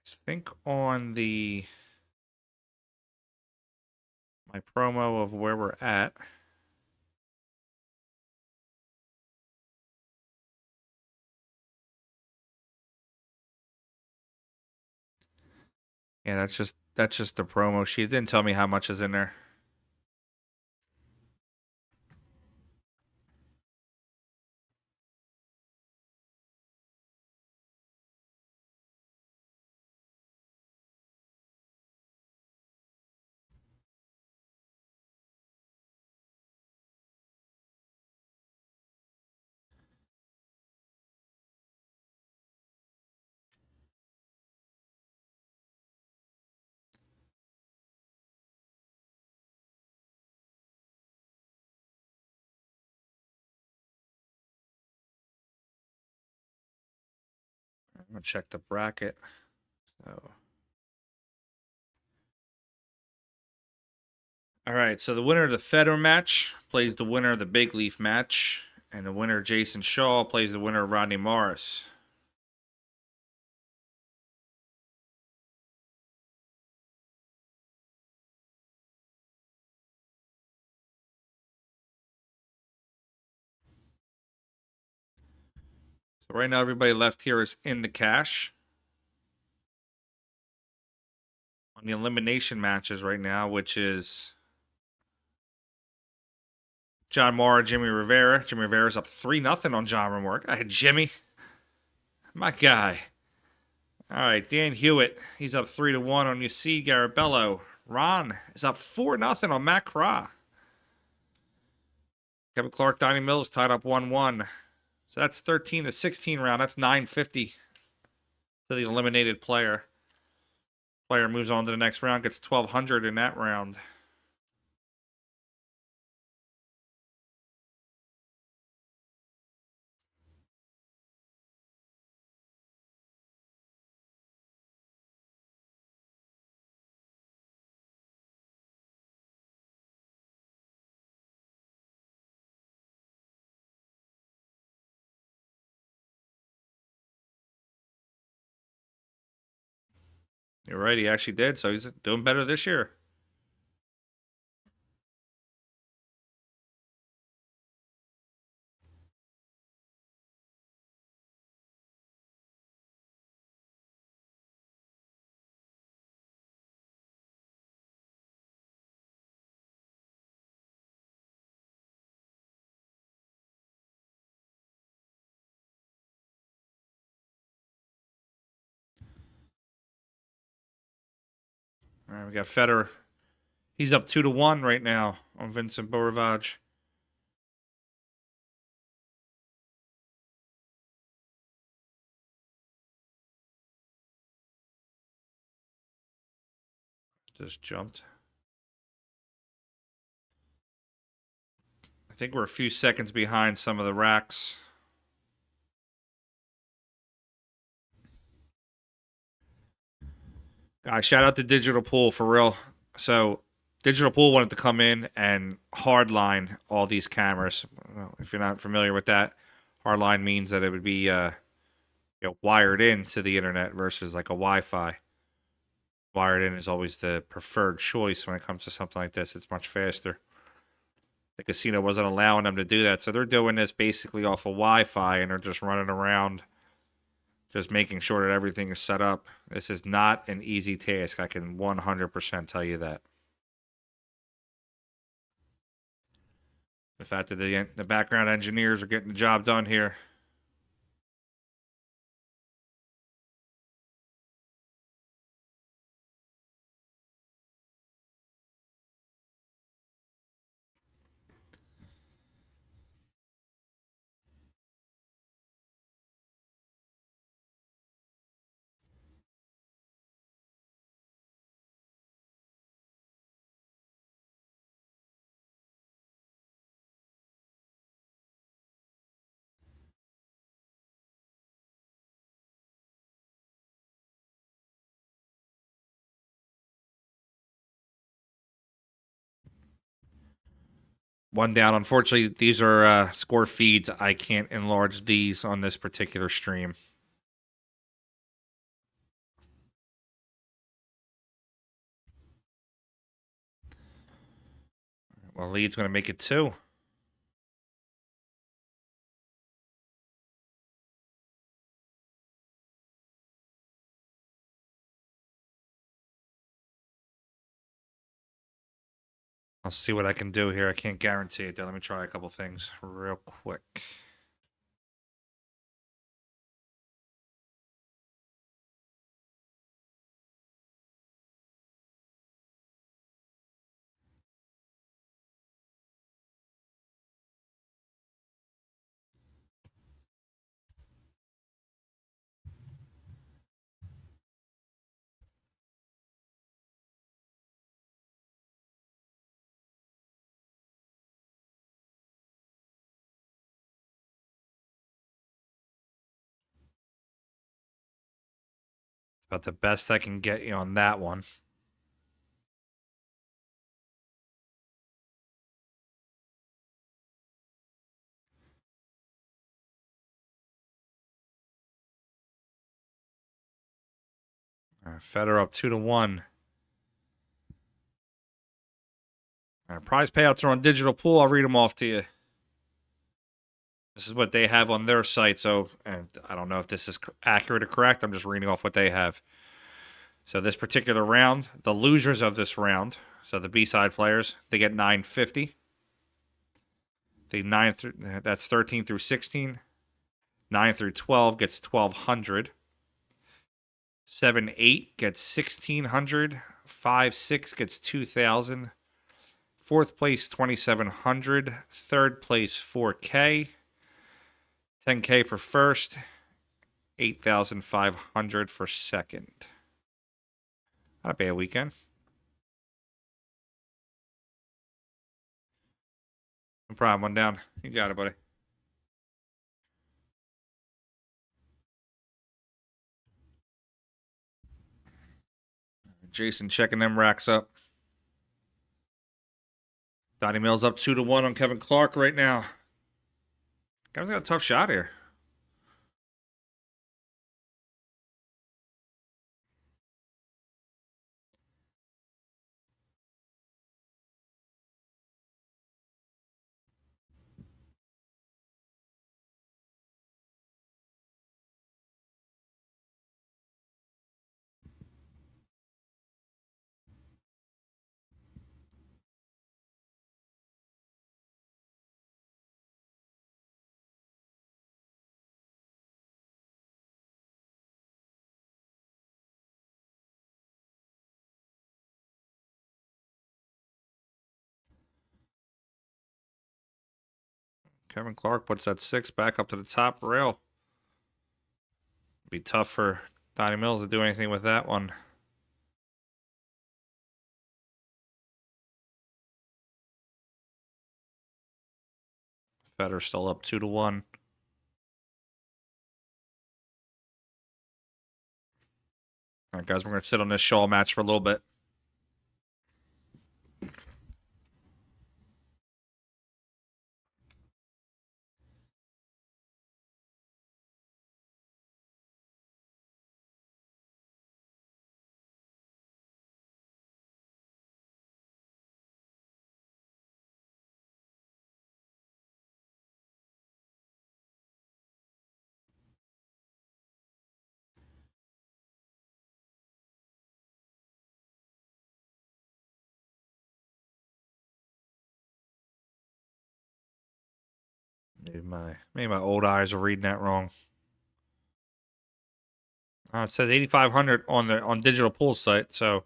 I think on my promo of where we're at. Yeah, that's just the promo sheet. It didn't tell me how much is in there. I'm gonna check the bracket. So, all right. So the winner of the Fedor match plays the winner of the Big Leaf match, and the winner Jayson Shaw plays the winner of Rodney Morris. So right now, everybody left here is in the cash. On the elimination matches right now, which is John Morra, Jimmy Rivera. Jimmy Rivera's up 3-0 on John Moore. Go ahead, Jimmy. My guy. All right, Dan Hewitt. He's up 3-1 on Yacine Garabello. Ron is up 4-0 on Matt Craw. Kevin Clark, Donnie Mills tied up 1-1. So that's 13-16 round. That's 950 to the eliminated player. Player moves on to the next round, gets 1,200 in that round. You're right, he actually did, so he's doing better this year. All right, we got Fedor. He's up 2-1 right now on Vincent Borage. just jumped. I think we're a few seconds behind some of the racks. Guys, shout out to Digital Pool for real. So Digital Pool wanted to come in and hardline all these cameras. If you're not familiar with that, hardline means that it would be wired in to the internet versus like a Wi-Fi. Wired in is always the preferred choice when it comes to something like this. It's much faster. The casino wasn't allowing them to do that, so they're doing this basically off of Wi-Fi, and they're just running around just making sure that everything is set up. This is not an easy task. I can 100% tell you that. The fact that the background engineers are getting the job done here. One down. Unfortunately, these are score feeds. I can't enlarge these on this particular stream. Well, lead's going to make it 2. I'll see what I can do here. I can't guarantee it, though. Let me try a couple things real quick. About the best I can get you on that one. Fedor up 2-1. Prize payouts are on Digital Pool. I'll read them off to you. This is what they have on their site. So, and I don't know if this is accurate or correct. I'm just reading off what they have. So this particular round, the losers of this round, so the B-side players, they get $950. That's 13 through 16. 9 through 12 gets $1,200. 7-8 gets $1,600. 5-6 gets $2,000. Fourth place $2,700. Third place $4K. $10K for first. $8,500 for second. Not a bad weekend. No problem. One down. You got it, buddy. Jason checking them racks up. Donnie Mills up 2-1 on Kevin Clark right now. Kevin's got a tough shot here. Kevin Clark puts that 6 back up to the top rail. Be tough for Donnie Mills to do anything with that one. Fedor still up 2-1. All right, guys, we're going to sit on this Shaw match for a little bit. Maybe my old eyes are reading that wrong. It says 8,500 on digital pool site, so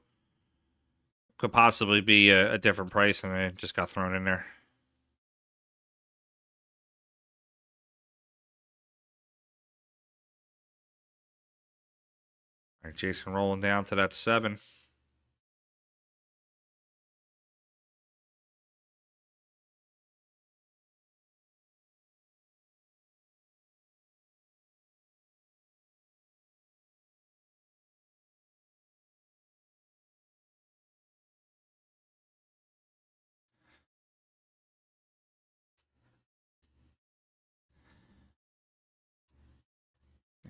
could possibly be a different price, and it just got thrown in there. All right, Jayson rolling down to that 7.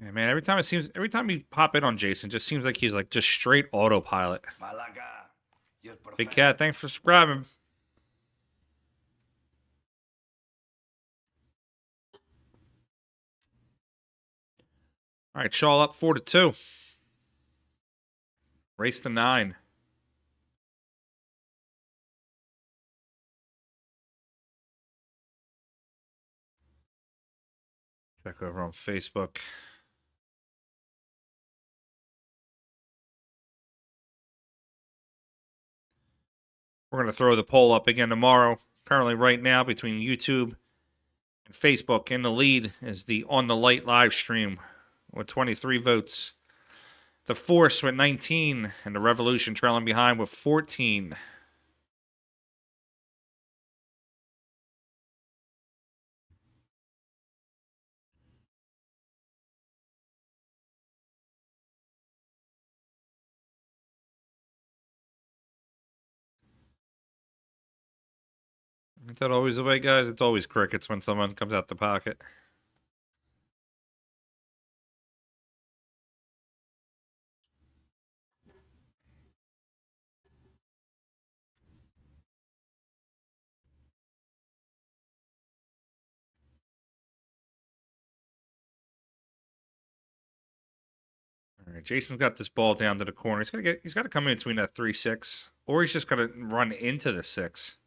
Yeah, man, every time you pop in on Jayson, it just seems like he's like just straight autopilot. Malaga, you're Big professional. Cat, thanks for subscribing. All right, Shaw up 4-2. Race to 9. Check over on Facebook. We're going to throw the poll up again tomorrow. Currently, right now, between YouTube and Facebook, in the lead is the On the Light live stream with 23 votes. The Force with 19, and the Revolution trailing behind with 14. Ain't that always the way, guys? It's always crickets when someone comes out the pocket. All right, Jason's got this ball down to the corner. He's got to come in between that 3-6, or he's just got to run into the 6.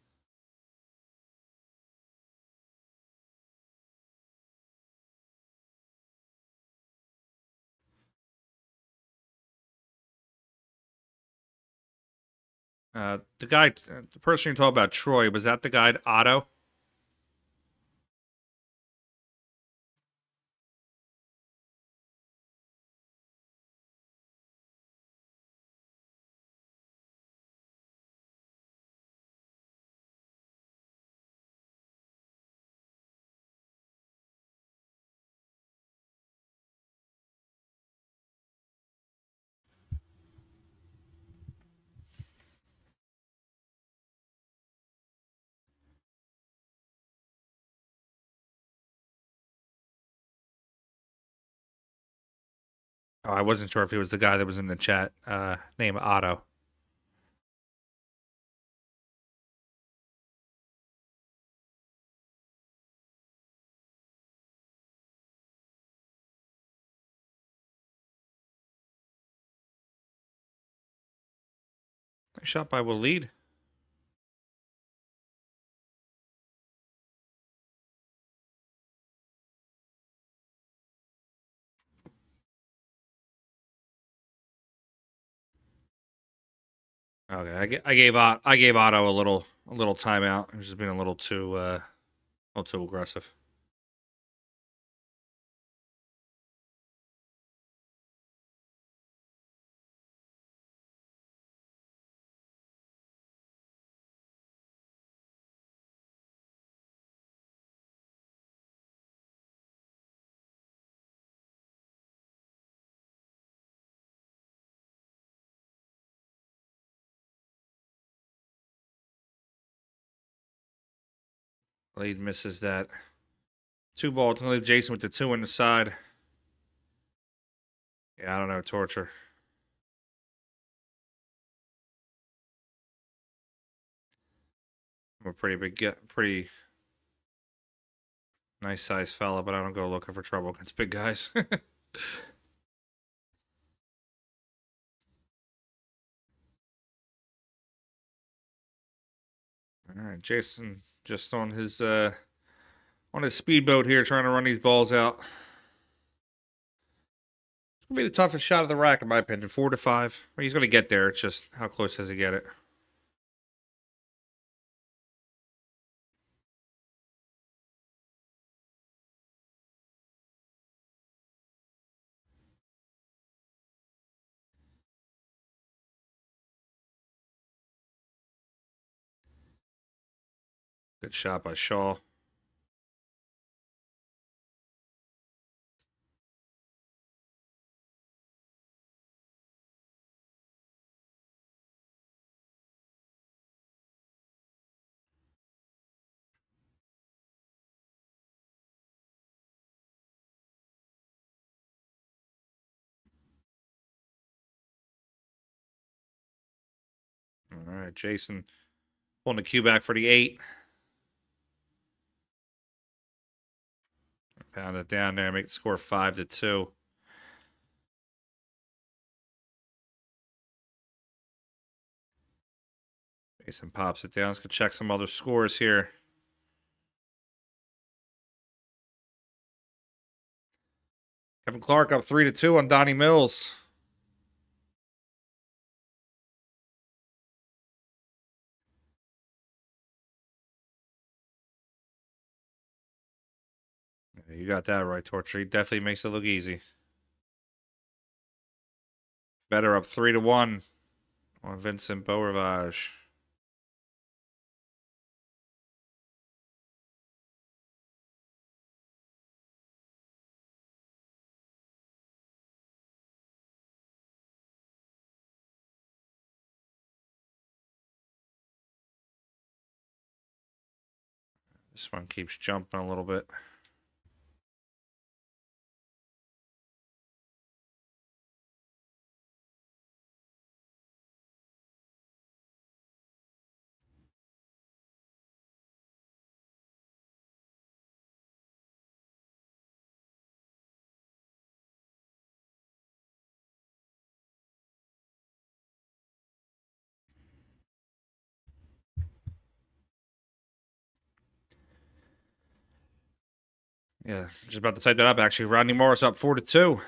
The person you talk about, Troy, was that the guy, Otto? Oh, I wasn't sure if he was the guy that was in the chat. Name Otto. Nice shot by Waleed. Okay, I gave Otto a little timeout. He's just been a little too aggressive. Lead misses that. 2-ball. It's going to leave Jayson with the 2 on the side. Yeah, I don't know. Torture. I'm a pretty nice sized fella, but I don't go looking for trouble against big guys. All right, Jayson just on his speedboat here, trying to run these balls out. It's gonna be the toughest shot of the rack, in my opinion. 4 to 5. Well, he's gonna get there. It's just how close does he get it? Good shot by Shaw. All right, Jayson pulling the cue back for the 8. Pound it down there, make the score 5 to 2. Jayson pops it down. Let's go check some other scores here. Kevin Clark up 3 to 2 on Donnie Mills. Yeah, you got that right, Torture. He definitely makes it look easy. Better up 3 to 1 on Vincent Borage. This one keeps jumping a little bit. Yeah, just about to type that up, actually. Rodney Morris up 4 to 2.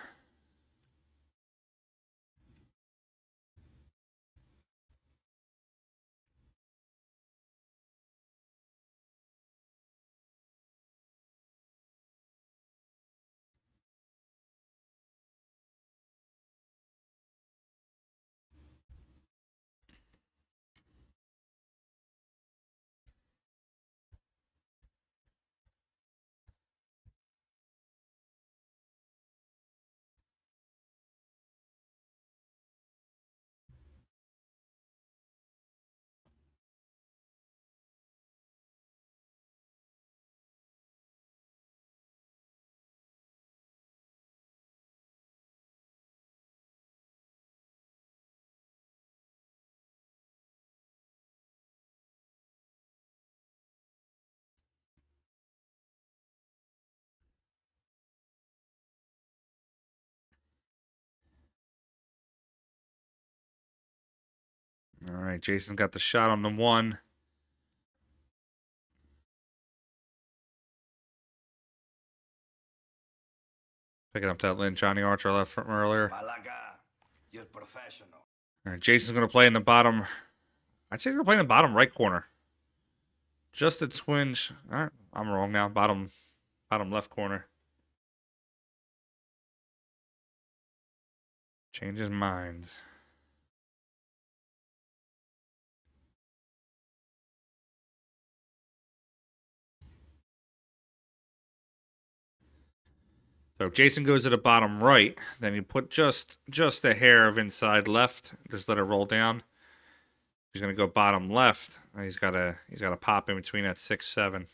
All right, Jayson's got the shot on the 1. Picking up that Lynn Johnny Archer left from earlier. Malaga, you're professional. All right, Jason's going to play in the bottom. I'd say he's going to play in the bottom right corner. Just a twinge. All right, I'm wrong now. Bottom left corner. Change his mind. So if Jayson goes to the bottom right, then you put just a hair of inside left. Just let it roll down. He's gonna go bottom left. He's got to pop in between that 6-7.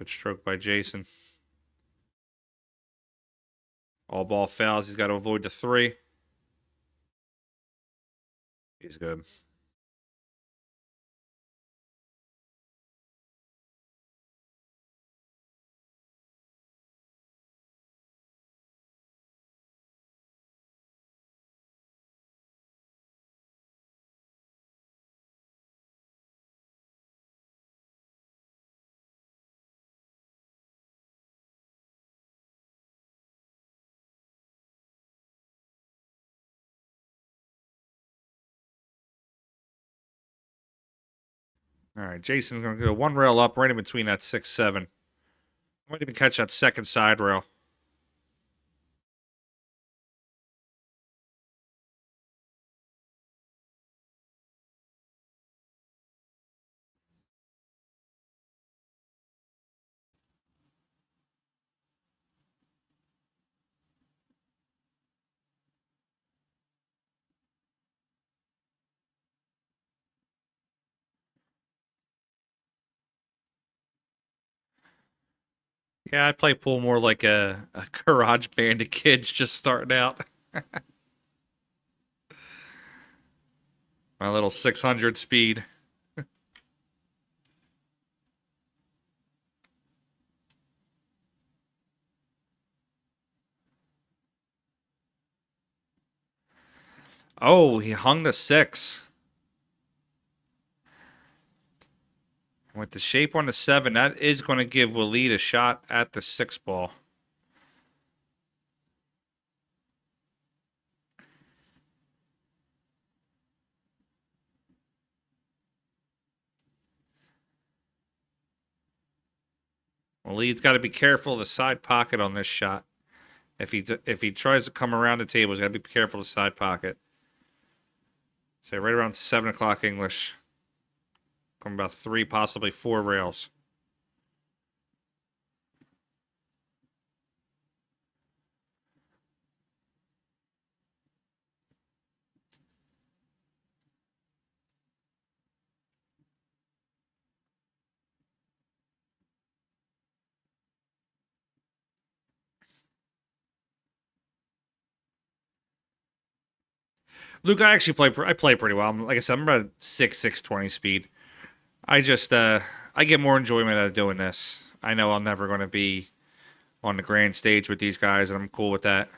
Good stroke by Jayson. All ball fouls. He's got to avoid the 3. He's good. All right, Jason's going to go 1 rail up right in between that 6-7. Might even catch that second side rail. Yeah, I play pool more like a garage band of kids just starting out. My little 600 speed. Oh, he hung the 6. With the shape on the 7, that is going to give Waleed a shot at the 6 ball. Waleed's got to be careful of the side pocket on this shot. If he tries to come around the table, he's got to be careful of the side pocket. So right around 7 o'clock English. Come about 3, possibly 4 rails. Luke, I actually play pretty well. Like I said, I'm about 620 speed. I just I get more enjoyment out of doing this. I know I'm never going to be on the grand stage with these guys, and I'm cool with that.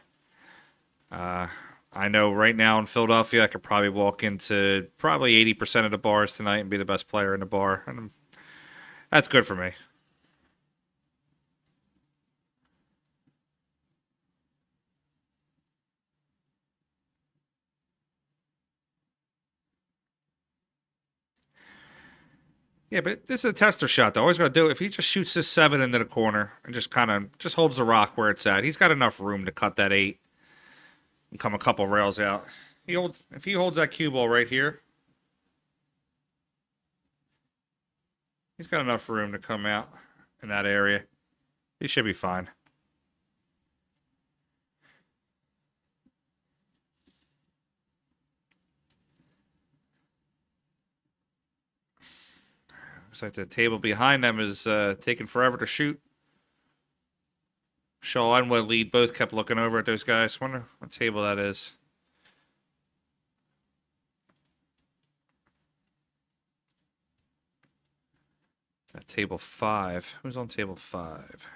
I know right now in Philadelphia, I could probably walk into probably 80% of the bars tonight and be the best player in the bar, and that's good for me. Yeah, but this is a tester shot, though. Always got to do it. If he just shoots this 7 into the corner and just kind of just holds the rock where it's at, he's got enough room to cut that 8 and come a couple rails out. If he holds that cue ball right here, he's got enough room to come out in that area. He should be fine. Looks like the table behind them is taking forever to shoot. Shaw and Waleed both kept looking over at those guys. Wonder what table that is. That table 5. Who's on table 5?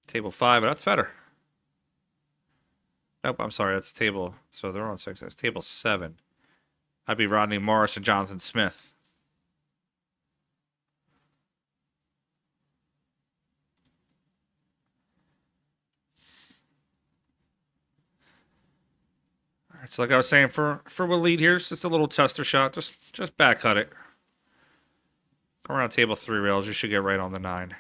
Table 5. That's Fedor. Nope, I'm sorry. That's table. So they're on 6. That's table 7. That'd be Rodney Morris and Jonathan Smith. All right, so like I was saying, for Waleed here, it's just a little tester shot. Just back cut it. Come around table 3 rails. You should get right on the 9.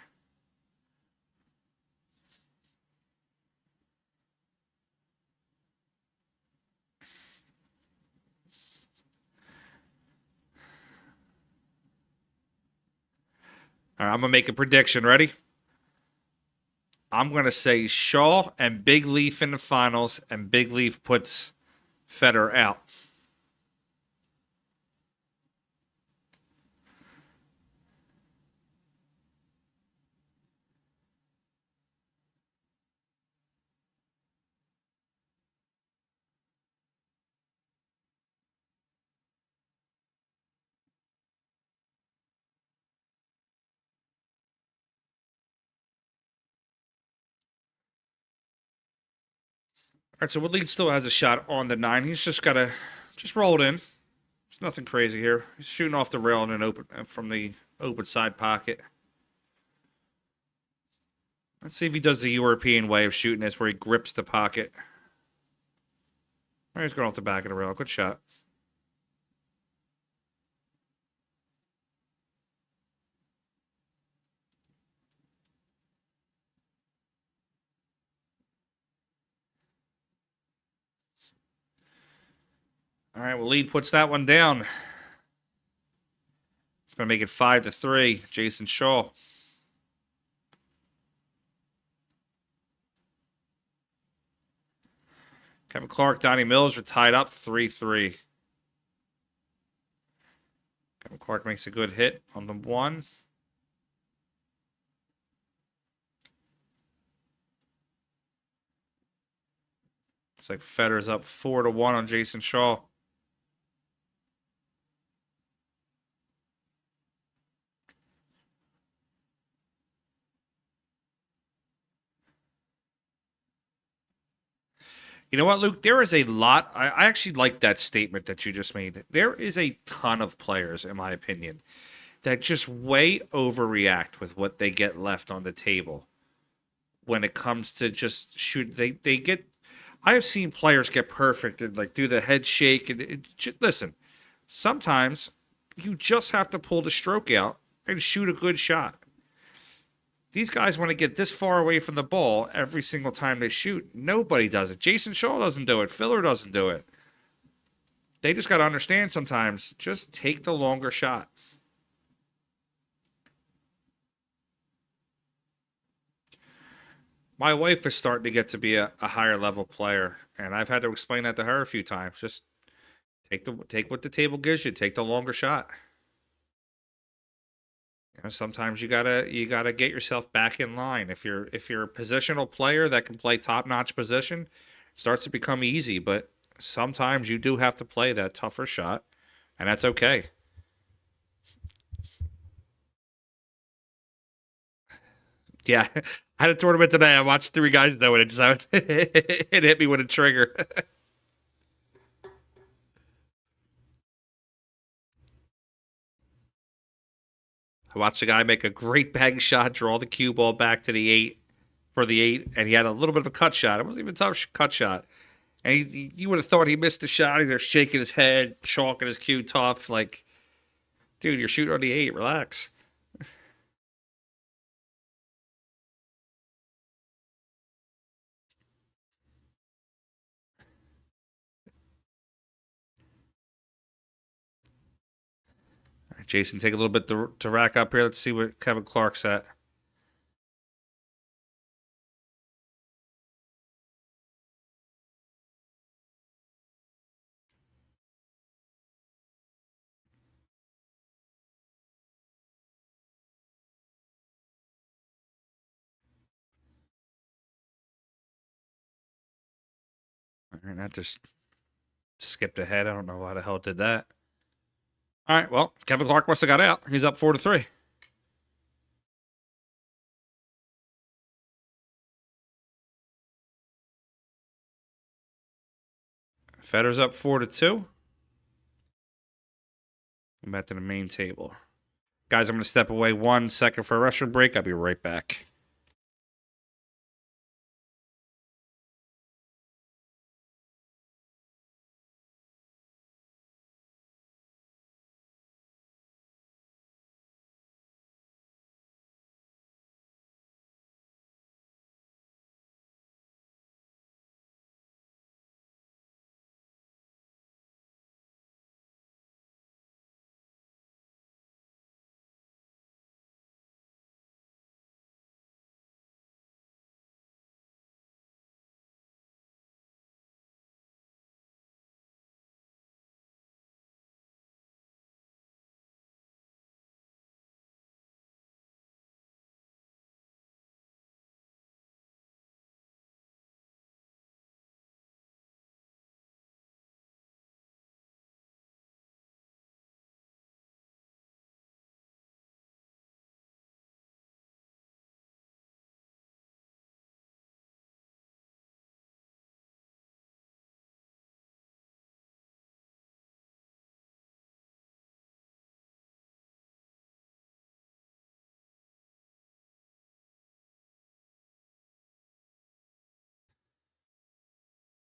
All right, I'm going to make a prediction. Ready? I'm going to say Shaw and Big Leaf in the finals, and Big Leaf puts Fedor out. right, so Woodley still has a shot on the 9. He's just got to just roll it in. There's nothing crazy here. He's shooting off the rail in an open from the open side pocket. Let's see if he does the European way of shooting this, where he grips the pocket. He's going off the back of the rail. Good shot. All right, well, lead puts that one down. It's going to make it 5-3. Jayson Shaw. Kevin Clark, Donnie Mills are tied up 3-3. Kevin Clark makes a good hit on the 1. Looks like Fedor's up 4-1 on Jayson Shaw. You know what, Luke? There is a lot. I actually like that statement that you just made. There is a ton of players, in my opinion, that just way overreact with what they get left on the table when it comes to just shoot. They get. I have seen players get perfect and like do the head shake and listen. Sometimes you just have to pull the stroke out and shoot a good shot. These guys want to get this far away from the ball every single time they shoot. Nobody does it. Jayson Shaw doesn't do it. Filler doesn't do it. They just got to understand sometimes, just take the longer shot. My wife is starting to get to be a higher level player, and I've had to explain that to her a few times. Just take what the table gives you. Take the longer shot. You know, sometimes you gotta get yourself back in line. If you're a positional player that can play top-notch position, it starts to become easy. But sometimes you do have to play that tougher shot, and that's okay. Yeah, I had a tournament today. I watched 3 guys do it. It hit me with a trigger. I watched a guy make a great bang shot, draw the cue ball back to the 8 for the 8, and he had a little bit of a cut shot. It wasn't even a tough cut shot. And you would have thought he missed the shot. He's there shaking his head, chalking his cue tough. Like, dude, you're shooting on the 8. Relax. All right, Jason, take a little bit to rack up here. Let's see what Kevin Clark's at. All right, that just skipped ahead. I don't know why the hell it did that. All right, well, Kevin Clark must have got out. He's up 4-3. Fedor's up 4-2. I'm back to the main table. Guys, I'm going to step away 1 second for a restroom break. I'll be right back.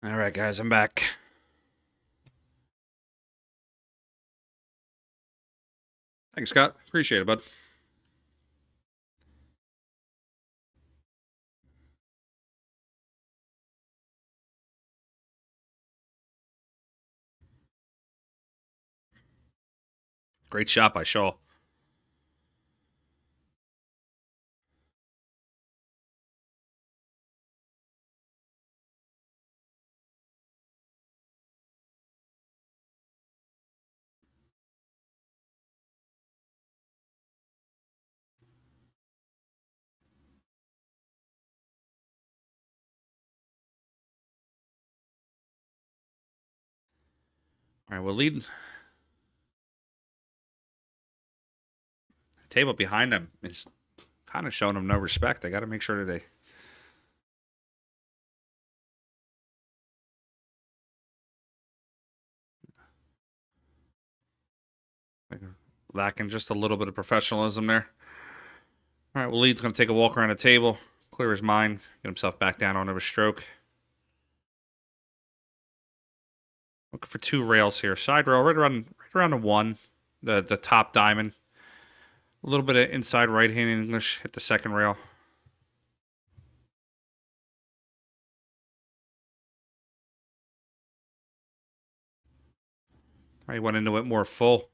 All right, guys, I'm back. Thanks, Scott. Appreciate it, bud. Great shot by Shaw. All right, we'll lead. The table behind them is kind of showing them no respect. I got to make sure that they. Lacking just a little bit of professionalism there. All right, well, Lead's going to take a walk around the table, clear his mind, get himself back down onto a stroke. Looking for two rails here. Side rail right around the one, the top diamond. A little bit of inside right hand English, hit the second rail. I went into it more full.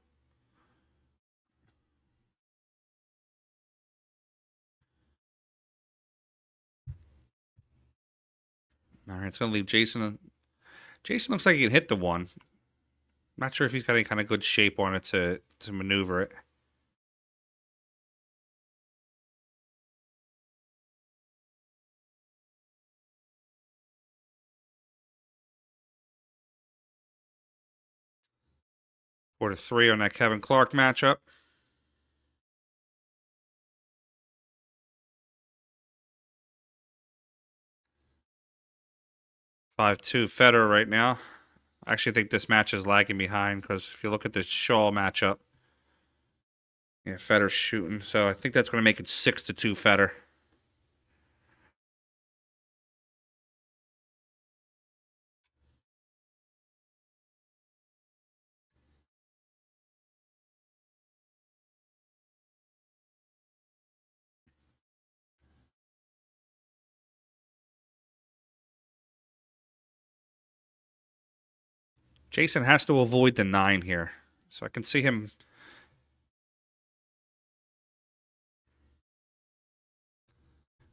All right, it's going to leave Jayson. Jayson looks like he can hit the one. Not sure if he's got any kind of good shape on it to maneuver it. Four to three on that Kevin Clark matchup. Five-two Fedor right now. I actually think this match is lagging behind because if you look at the Shaw matchup, yeah, Fedor's shooting. So I think that's going to make it 6-2 Fedor. Jayson has to avoid the 9 here. So I can see him.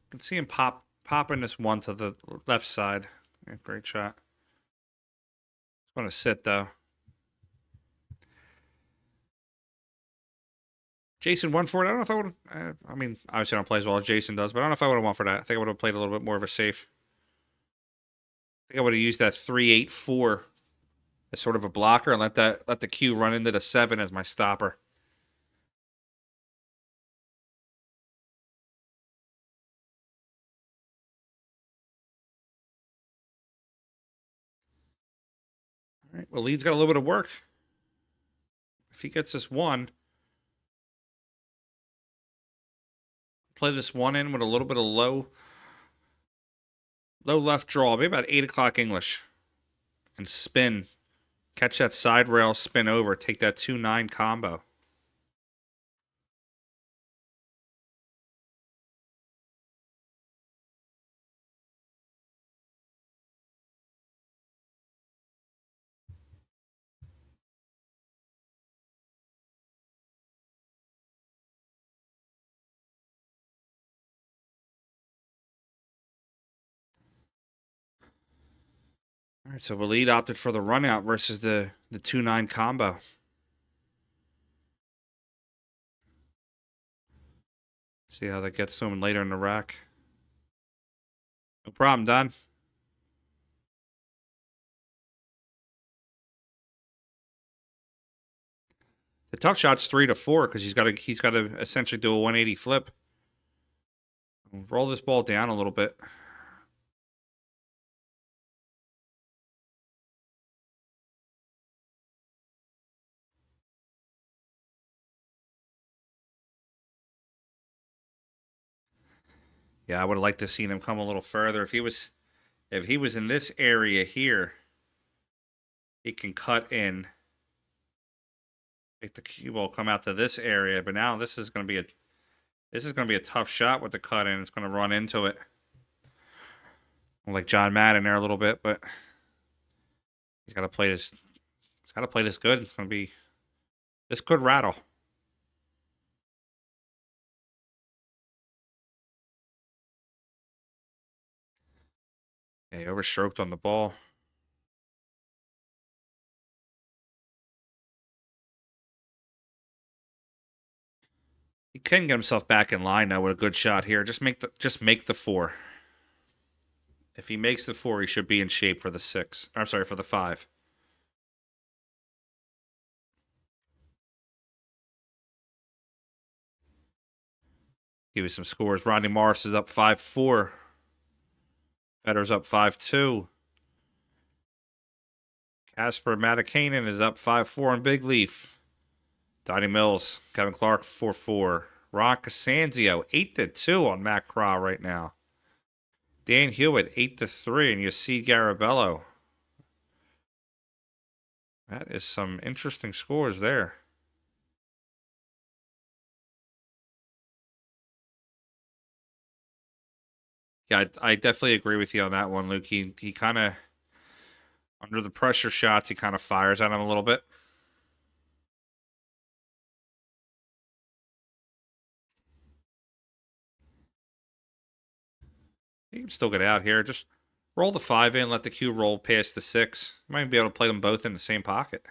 I can see him popping this one to the left side. Yeah, great shot. It's going to sit though. Jayson won for it. I don't know if I would have. I mean, obviously I don't play as well as Jayson does, but I don't know if I would have won for that. I think I would have played a little bit more of a safe. I think I would have used that 3-8-4 as sort of a blocker and let the cue run into the 7 as my stopper. All right. Well, Lead's got a little bit of work. If he gets this one, play this one in with a little bit of low left draw, maybe about 8 o'clock English, and spin. Catch that side rail, spin over, take that 2-9 combo. All right, so Walid opted for the run out versus the 2-9 combo. See how that gets to him later in the rack. No problem, Don. The tough shot's 3-4 because he's got to essentially do a 180 flip. Roll this ball down a little bit. Yeah, I would have liked to have seen him come a little further. If he was If he was in this area here, he can cut in. Make the cue ball come out to this area, but now this is going to be a tough shot with the cut in. It's going to run into it. Like John Madden there a little bit, but he's got to play this. He's got to play this good. It's going to be this could rattle. Yeah, he overstroked on the ball. He can get himself back in line now with a good shot here. Just make the 4. If he makes the 4, he should be in shape for the 6. I'm sorry, for the 5. Give you some scores. Rodney Morris is up 5-4. Fedor's up 5-2. Casper Matikainen is up 5-4 on Big Leaf. Donnie Mills, Kevin Clark 4-4. Ron Costanzo 8-2 on Matt Craw right now. Dan Hewitt 8-3, and you see Garabello. That is some interesting scores there. Yeah, I definitely agree with you on that one, Luke. He kind of, under the pressure shots, he kind of fires at him a little bit. You can still get out here. Just roll the 5 in, let the cue roll past the 6. You might be able to play them both in the same pocket.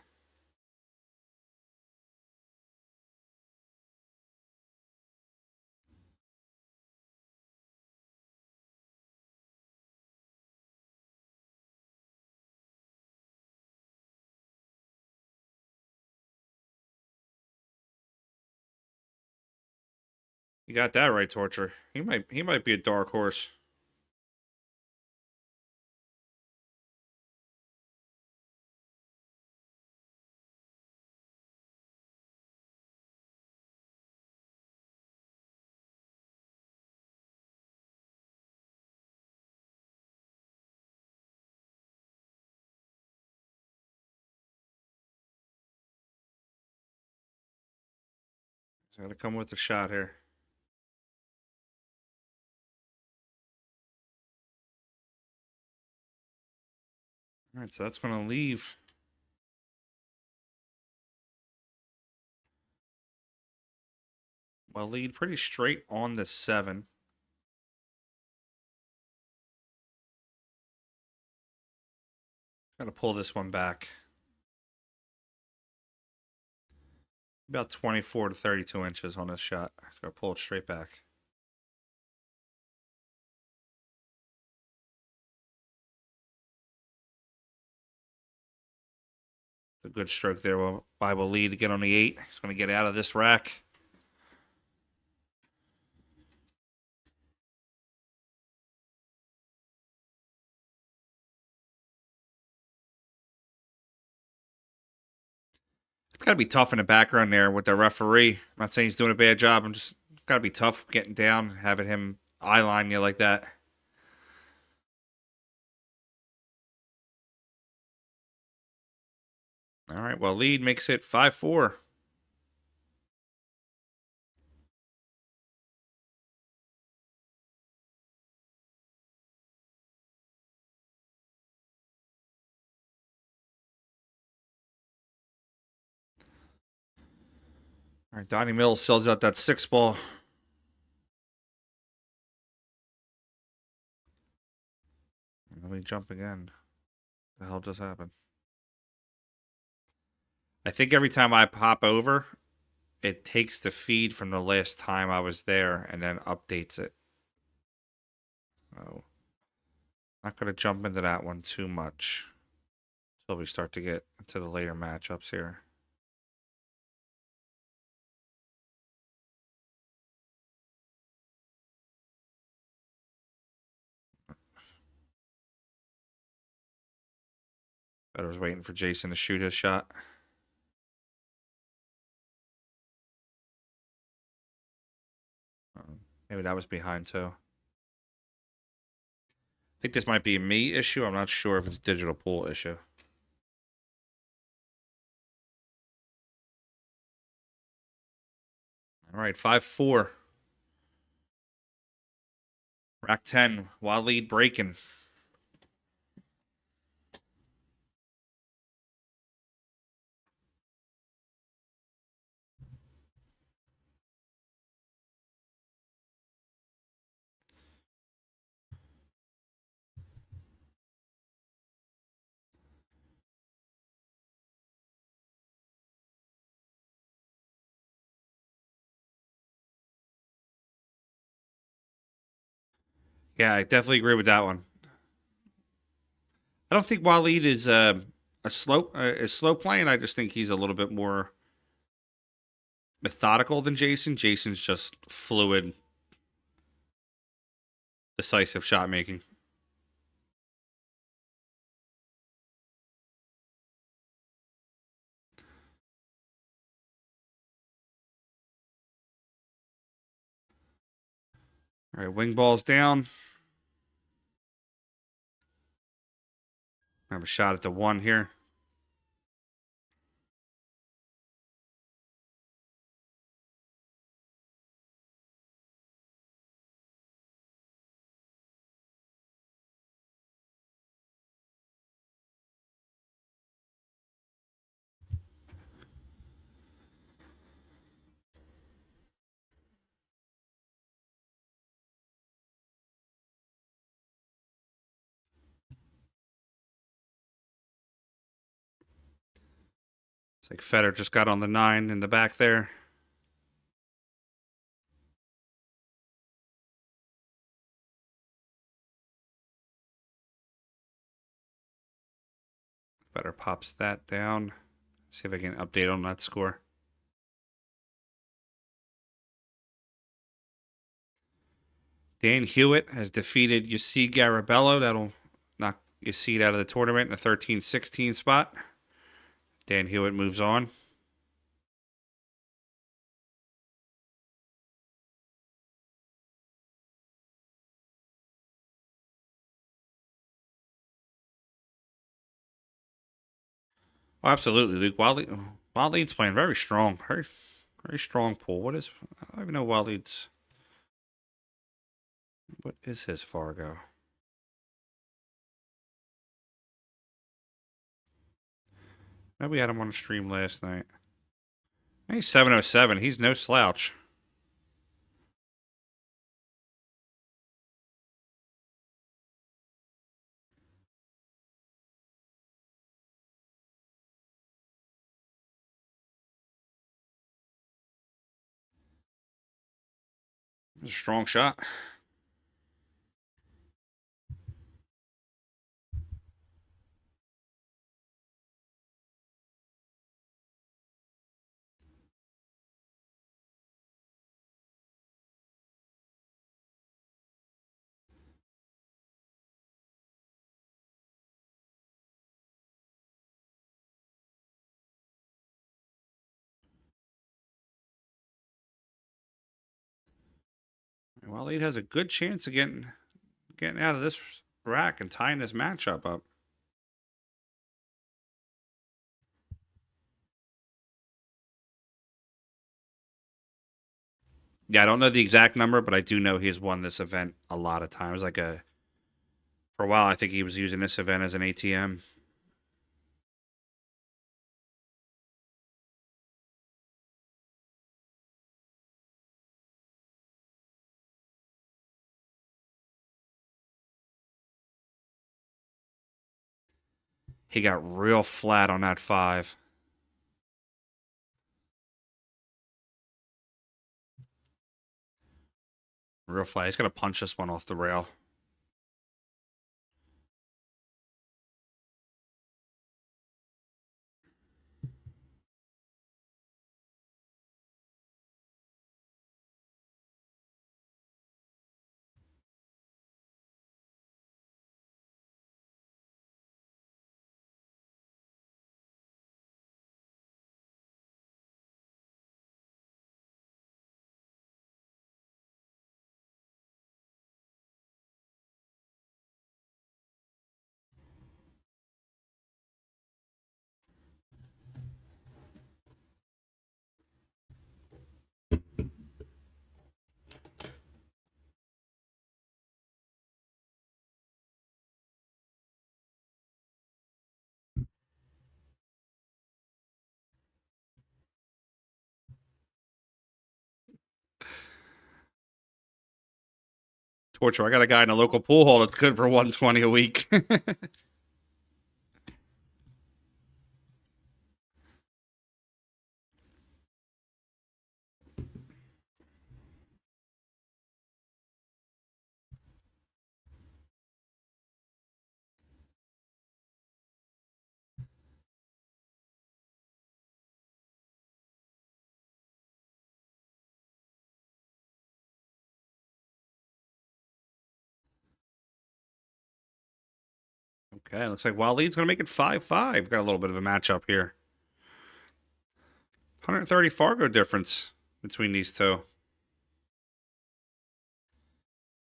You got that right, Torture. He might be a dark horse. He's got to come with a shot here. All right, so that's going to leave. Well, lead pretty straight on the 7. Got to pull this one back. About 24 to 32 inches on this shot. Got to pull it straight back. It's a good stroke there by Waleed to get on the 8. He's going to get out of this rack. It's got to be tough in the background there with the referee. I'm not saying he's doing a bad job. I'm just got to be tough getting down, having him eye line you like that. All right, well, lead makes it 5-4. All right, Donnie Mills sells out that 6 ball. Let me jump again. What the hell just happened? I think every time I pop over, it takes the feed from the last time I was there and then updates it. Oh, not going to jump into that one too much until we start to get into the later matchups here. I was waiting for Jayson to shoot his shot. Maybe that was behind too. I think this might be a me issue. I'm not sure if it's digital pool issue. All right, 5-4. Rack 10. Wild lead breaking. Yeah, I definitely agree with that one. I don't think Waleed is is slow playing. I just think he's a little bit more methodical than Jayson. Jason's just fluid, decisive shot making. All right, wing ball's down. I have a shot at the 1 here. It's like Fedor just got on the 9 in the back there. Fedor pops that down. See if I can update on that score. Dan Hewitt has defeated Yussi Garabello. That'll knock Yussi out of the tournament in a 13-16 spot. Dan Hewitt moves on. Oh, absolutely, Luke. Wildlead's playing very strong. Very strong pool. What is... I don't even know Wildlead's... What is his Fargo? Maybe we had him on the stream last night. He's 707. He's no slouch. It's a strong shot. Wildlead has a good chance of getting out of this rack and tying this matchup up. Yeah, I don't know the exact number, but I do know he has won this event a lot of times. For a while, I think he was using this event as an ATM. He got real flat on that 5. Real flat. He's going to punch this one off the rail. Torture. I got a guy in a local pool hall that's good for 120 a week. Okay, looks like Waleed's going to make it 5-5. Got a little bit of a matchup here. 130 Fargo difference between these two.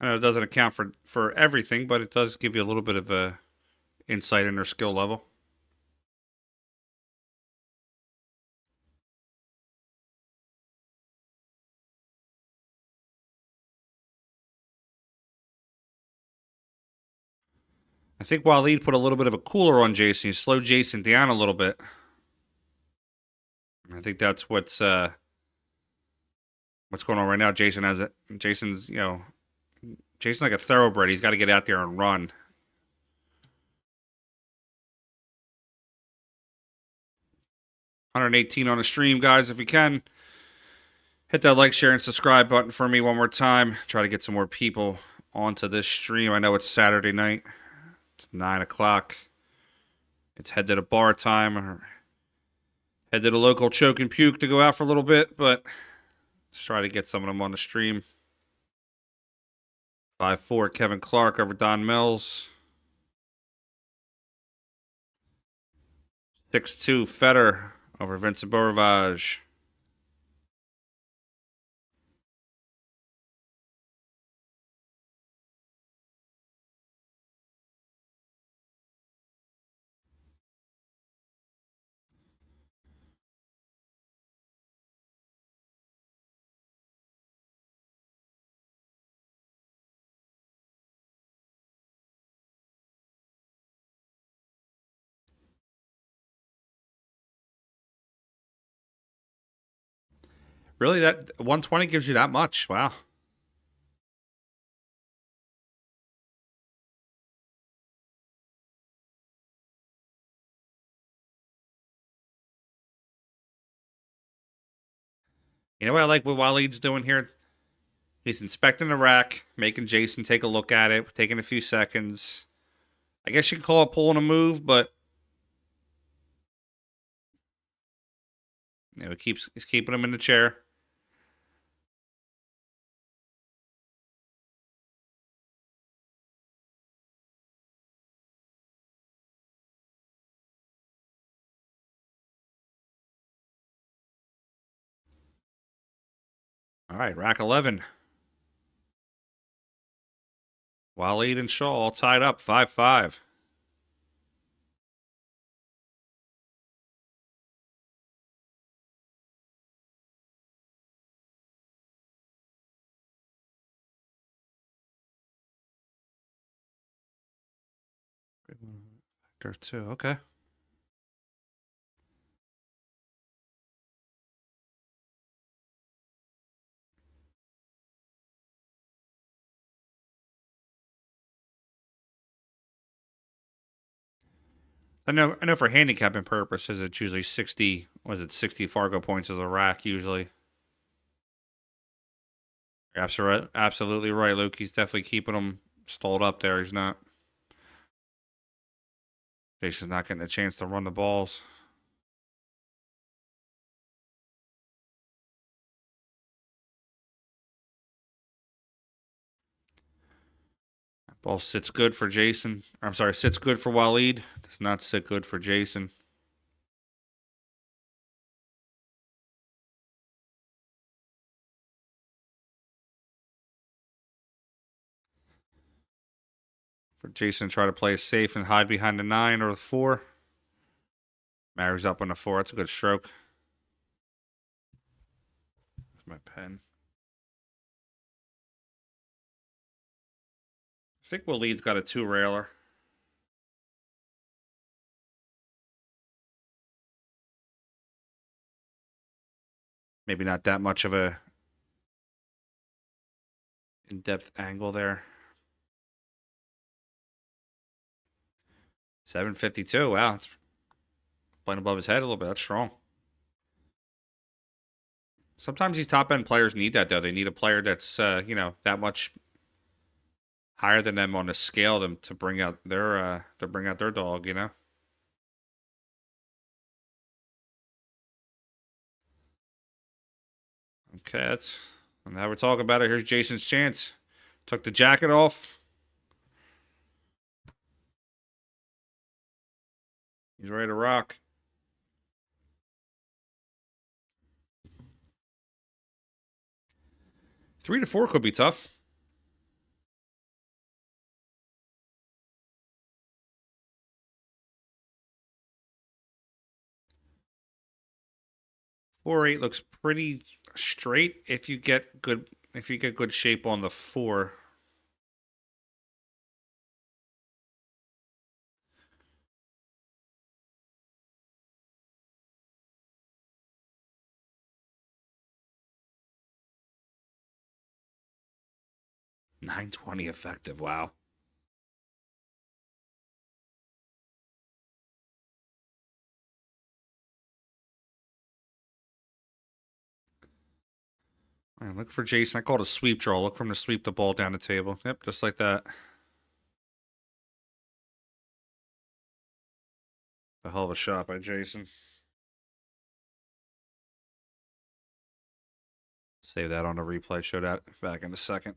I know it doesn't account for everything, but it does give you a little bit of a insight in their skill level. I think Waleed put a little bit of a cooler on Jayson. He slowed Jayson down a little bit. I think that's what's going on right now. Jason's like a thoroughbred. He's got to get out there and run. $118 on the stream, guys. If you can, hit that like, share, and subscribe button for me one more time. Try to get some more people onto this stream. I know it's Saturday night. It's 9 o'clock. It's head to the bar time. Or head to the local choke and puke to go out for a little bit, but let's try to get some of them on the stream. 5-4 Kevin Clark over Don Mills. 6-2 Fedor over Vincent Borage. Really, that 120 gives you that much? Wow. You know what I like what Waleed's doing here? He's inspecting the rack, making Jayson take a look at it, taking a few seconds. I guess you could call it pulling a move, but he's keeping him in the chair. All right, rack 11. Waleed and Shaw all tied up, 5-5. Factor 2, okay. I know for handicapping purposes, it's usually 60, 60 Fargo points as a rack, usually. You're absolutely right, Luke. He's definitely keeping him stalled up there. He's not. Jason's not getting a chance to run the balls. Ball sits good for Jayson. I'm sorry, sits good for Waleed. Does not sit good for Jayson. For Jayson to try to play it safe and hide behind the 9 or the 4. Marries up on the 4. That's a good stroke. That's my pen. I think Waleed's got a 2-railer. Maybe not that much of a in-depth angle there. 752. Wow, it's playing above his head a little bit. That's strong. Sometimes these top-end players need that, though. They need a player that's, that much higher than them on the scale to bring out their dog, Okay, and now we're talking about it. Here's Jayson's chance. Took the jacket off. He's ready to rock. Three to four could be tough. 4-8 looks pretty straight if you get good shape on the 4. .920 effective. Wow. All right, look for Jayson. I call it a sweep draw. Look for him to sweep the ball down the table. Yep, just like that. A hell of a shot by Jayson. Save that on the replay. Show that back in a second.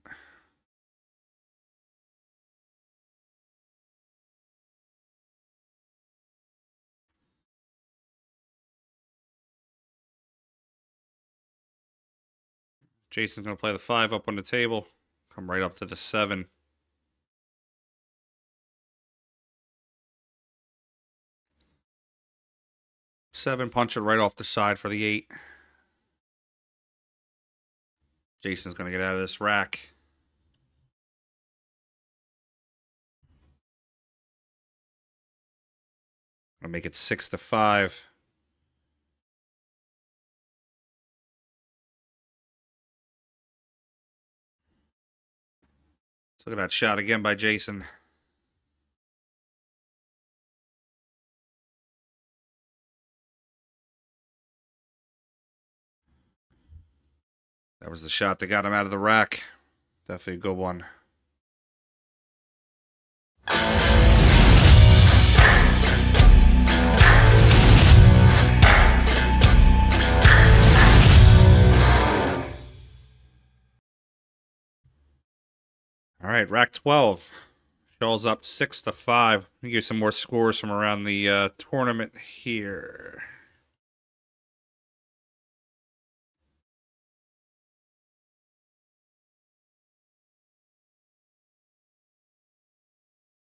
Jayson's going to play the 5 up on the table. Come right up to the 7. Punch it right off the side for the 8. Jayson's going to get out of this rack. Gonna make it 6-5. Let's look at that shot again by Jayson. That was the shot that got him out of the rack. Definitely a good one. All right, rack 12. Shaw's up 6-5. Let me give you some more scores from around the tournament here.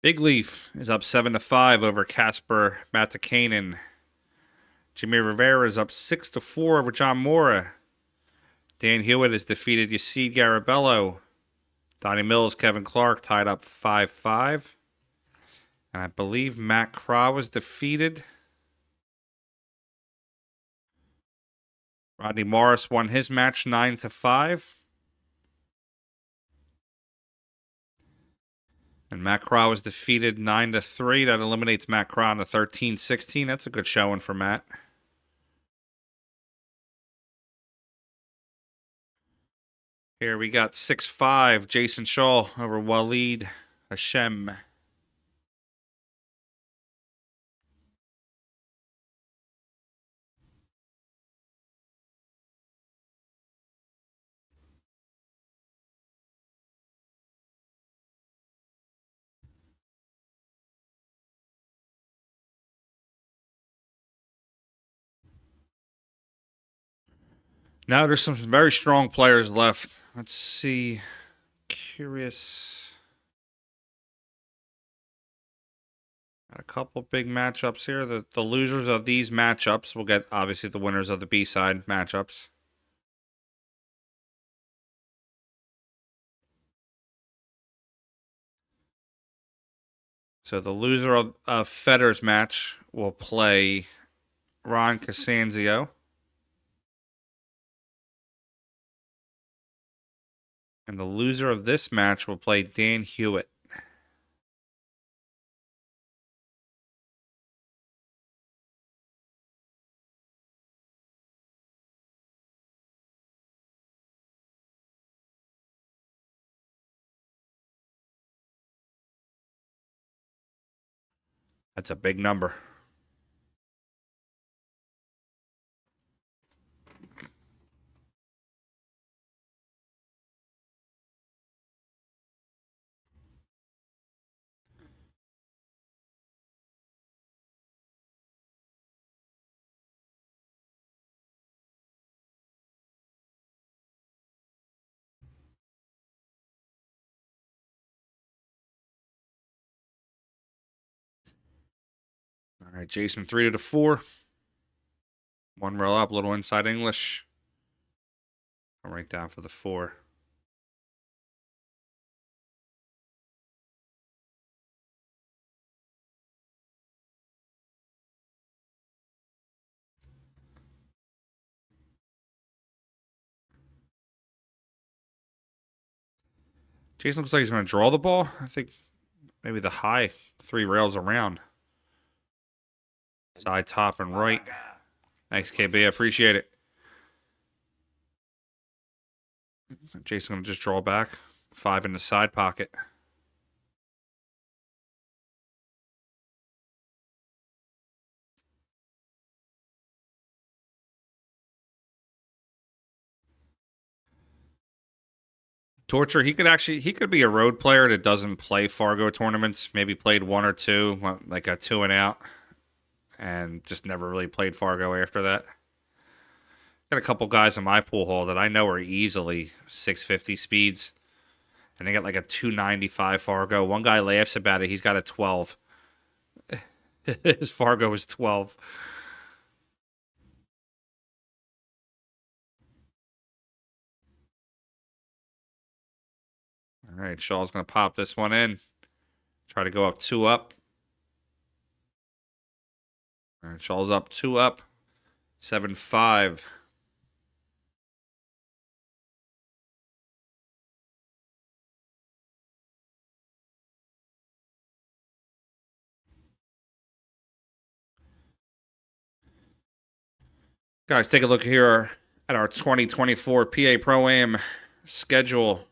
Big Leaf is up 7-5 over Casper Matakainen. Jimmy Rivera is up 6-4 over John Mora. Dan Hewitt has defeated Yacine Garabello. Donnie Mills, Kevin Clark tied up 5-5. And I believe Matt Craw was defeated. Rodney Morris won his match 9-5. And Matt Craw was defeated 9-3. That eliminates Matt Craw in the 13-16. That's a good showing for Matt. Here we got 6-5. Jayson Shaw over Waleed Hashem. Now there's some very strong players left. Let's see. Curious. Got a couple big matchups here. The losers of these matchups will get, obviously, the winners of the B-side matchups. So the loser of Fedor's match will play Ron Casanzio. And the loser of this match will play Dan Hewitt. That's a big number. All right, Jason, 3 to 4. 1 row up, little inside English. Come right down for the 4. Jason looks like he's going to draw the ball. I think maybe the high 3 rails around. Side, top, and right. Thanks, KB. I appreciate it. Jason going to just draw back. 5 in the side pocket. Torture, he could be a road player that doesn't play Fargo tournaments. Maybe played 1 or 2, like a 2 and out, and just never really played Fargo after that. Got a couple guys in my pool hall that I know are easily 650 speeds, and they got like a 295 Fargo. One guy laughs about it. He's got a 12. His Fargo is 12. All right, Shaw's going to pop this one in. Try to go up 2 up. All right, Shaw's up 2 up. 7-5. Guys, take a look here at our 2024 PA Pro-Am schedule.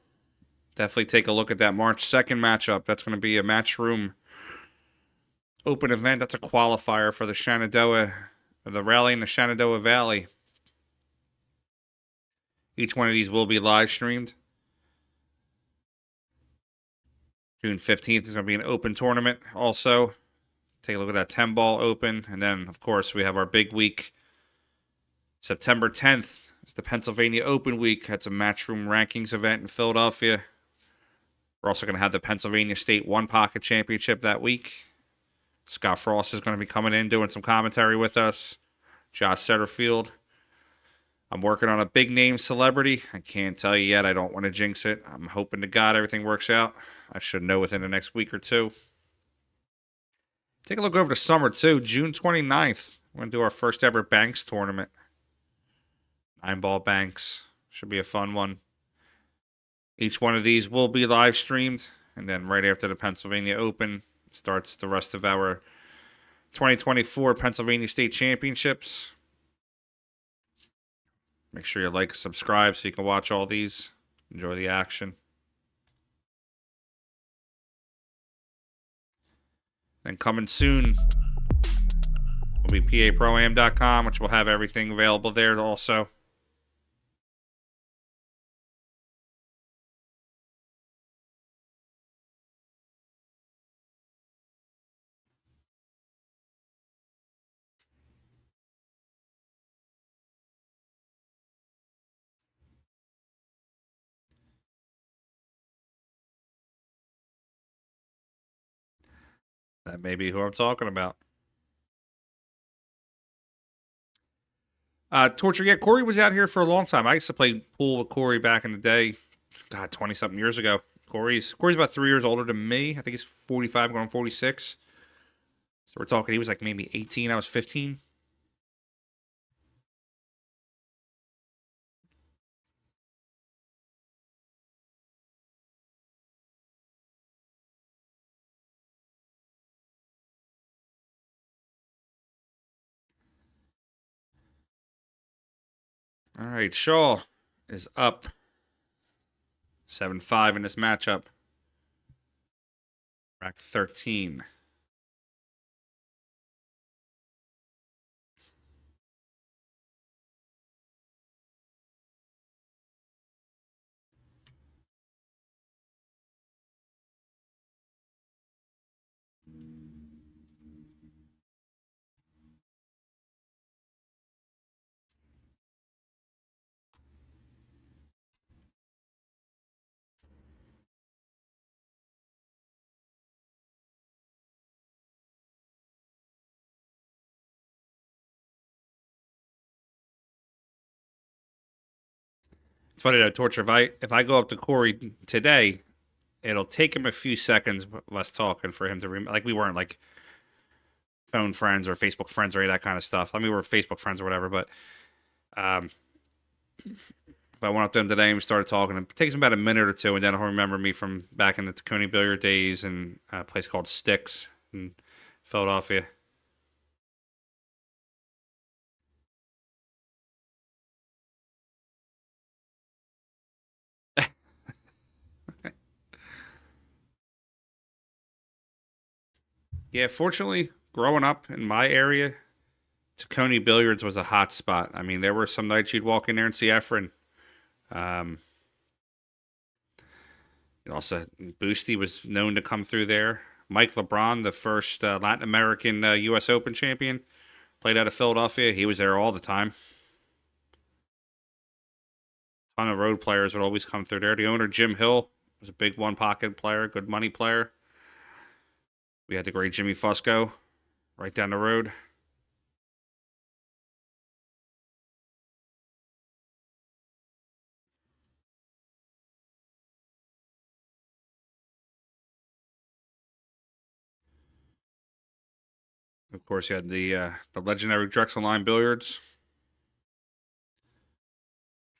Definitely take a look at that March 2nd matchup. That's going to be a Matchroom open event. That's a qualifier for the Shenandoah, the rally in the Shenandoah Valley. Each one of these will be live streamed. June 15th is going to be an open tournament also. Take a look at that 10-ball open. And then, of course, we have our big week. September 10th is the Pennsylvania Open Week. That's a Matchroom rankings event in Philadelphia. We're also going to have the Pennsylvania State One Pocket Championship that week. Scott Frost is going to be coming in, doing some commentary with us. Josh Setterfield. I'm working on a big name celebrity. I can't tell you yet. I don't want to jinx it. I'm hoping to God everything works out. I should know within the next week or 2. Take a look over the summer, too. June 29th. We're going to do our first ever Banks tournament. 9-ball Banks. Should be a fun one. Each one of these will be live streamed. And then right after the Pennsylvania Open starts the rest of our 2024 Pennsylvania State Championships. Make sure you like and subscribe so you can watch all these. Enjoy the action. And coming soon will be PAProAm.com, which will have everything available there also. That may be who I'm talking about. Torture, yeah, Corey was out here for a long time. I used to play pool with Corey back in the day. God, 20-something years ago. Corey's about 3 years older than me. I think he's 45 going on 46. So we're talking, he was like maybe 18. I was 15. All right, Shaw is up 7-5 in this matchup. Rack 13. It's funny though, Torture. If I go up to Corey today, it'll take him a few seconds less talking for him to like we weren't like phone friends or Facebook friends or any of that kind of stuff. I mean, we were Facebook friends or whatever, but if I went up to him today and we started talking, it takes him about a minute or two, and then he'll remember me from back in the Tacony Billiard days and a place called Sticks in Philadelphia. Yeah, fortunately, growing up in my area, Tacony Billiards was a hot spot. I mean, there were some nights you'd walk in there and see Efren. Um, also, Boosty was known to come through there. Mike LeBron, the first Latin American U.S. Open champion, played out of Philadelphia. He was there all the time. A ton of road players would always come through there. The owner, Jim Hill, was a big one-pocket player, good money player. We had the great Jimmy Fusco right down the road. Of course, you had the legendary Drexel Line Billiards.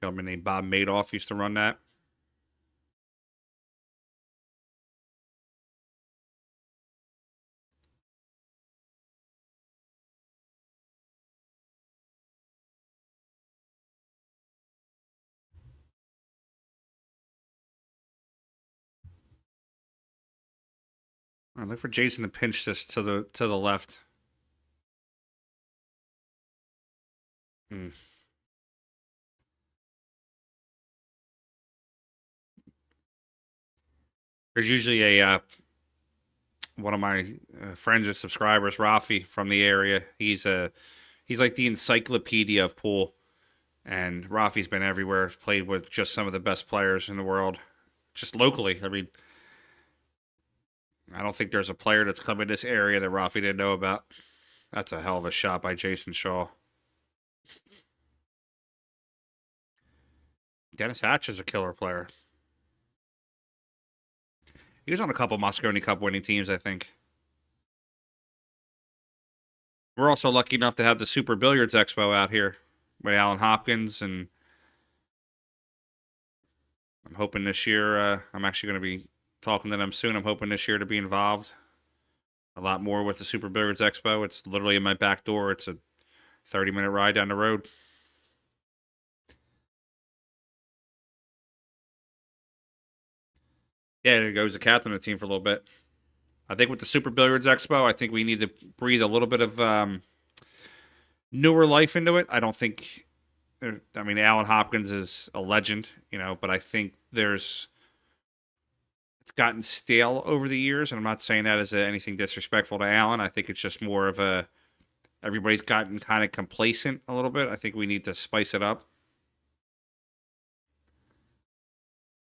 A gentleman named Bob Madoff used to run that. All right, look for Jason to pinch this to the left. Hmm. There's usually a one of my friends or subscribers, Rafi from the area. He's like the encyclopedia of pool, and Rafi's been everywhere. Played with just some of the best players in the world, just locally. I mean, I don't think there's a player that's come in this area that Rafi didn't know about. That's a hell of a shot by Jayson Shaw. Dennis Hatch is a killer player. He was on a couple Mosconi Cup winning teams, I think. We're also lucky enough to have the Super Billiards Expo out here with Alan Hopkins, and I'm hoping this year, I'm actually going to be talking to them soon. I'm hoping this year to be involved a lot more with the Super Billiards Expo. It's literally in my back door. It's a 30-minute ride down the road. Yeah, there goes the captain of the team for a little bit. I think with the Super Billiards Expo, I think we need to breathe a little bit of newer life into it. I don't think, I mean, Alan Hopkins is a legend, but I think it's gotten stale over the years, and I'm not saying that as anything disrespectful to Alan. I think it's just more of everybody's gotten kind of complacent a little bit. I think we need to spice it up.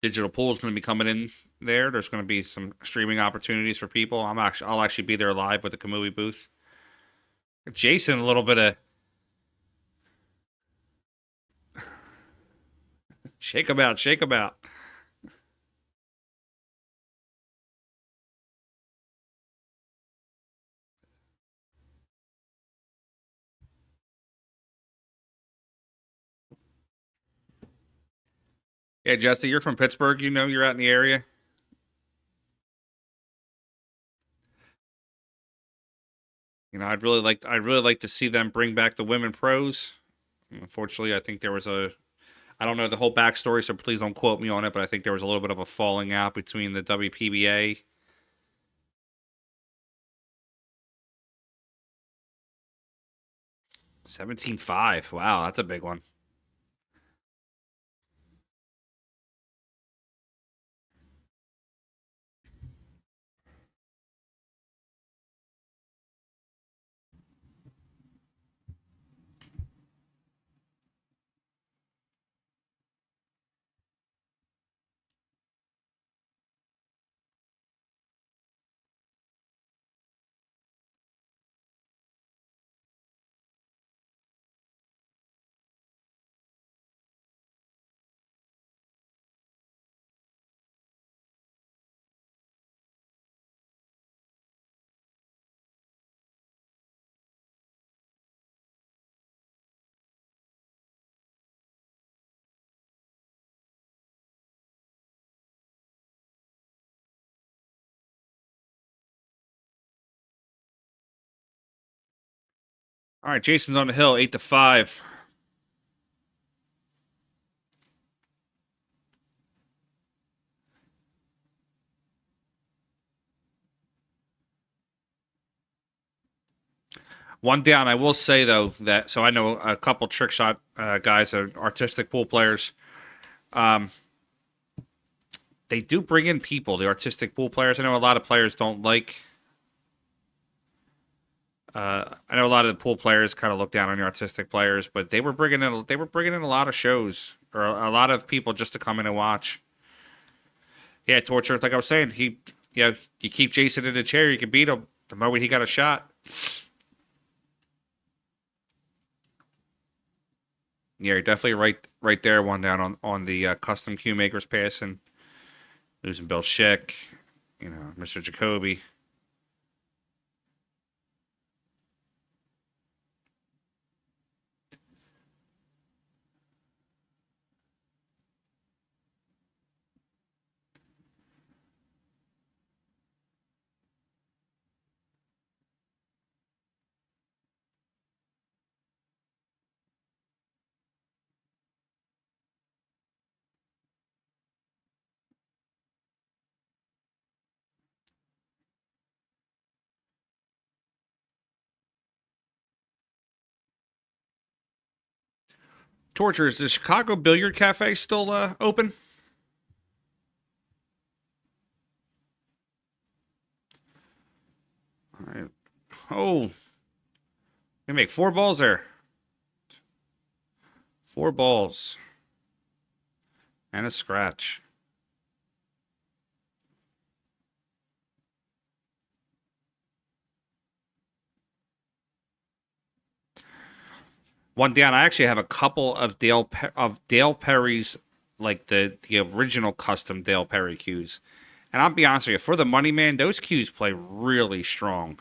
Digital pool is going to be coming in there. There's going to be some streaming opportunities for people. I'll actually be there live with the Kamui booth. Jason, a little bit of shake him out, shake him out. Yeah, Jesse, you're from Pittsburgh. You're out in the area. I'd really like to see them bring back the women pros. Unfortunately, I think there was I don't know the whole backstory, so please don't quote me on it, but I think there was a little bit of a falling out between the WPBA. 17-5. Wow, that's a big one. All right, Jason's on the hill, 8-5. One down. I will say though that I know a couple trick shot guys are artistic pool players. They do bring in people, the artistic pool players. I know a lot of players don't like. I know a lot of the pool players kind of look down on the artistic players, but they were bringing in a lot of shows or a lot of people just to come in and watch. Yeah, Torture. Like I was saying, you keep Jayson in the chair, you can beat him the moment he got a shot. Yeah, you're definitely right there. One down on the custom cue makers passing, losing Bill Schick, Mr. Jacoby. Torture, is the Chicago Billiard Cafe still open? All right. Oh, they make 4 balls there. 4 balls. And a scratch. One down. I actually have a couple of Dale Perry's, like the original custom Dale Perry cues. And I'll be honest with you, for the money man, those cues play really strong.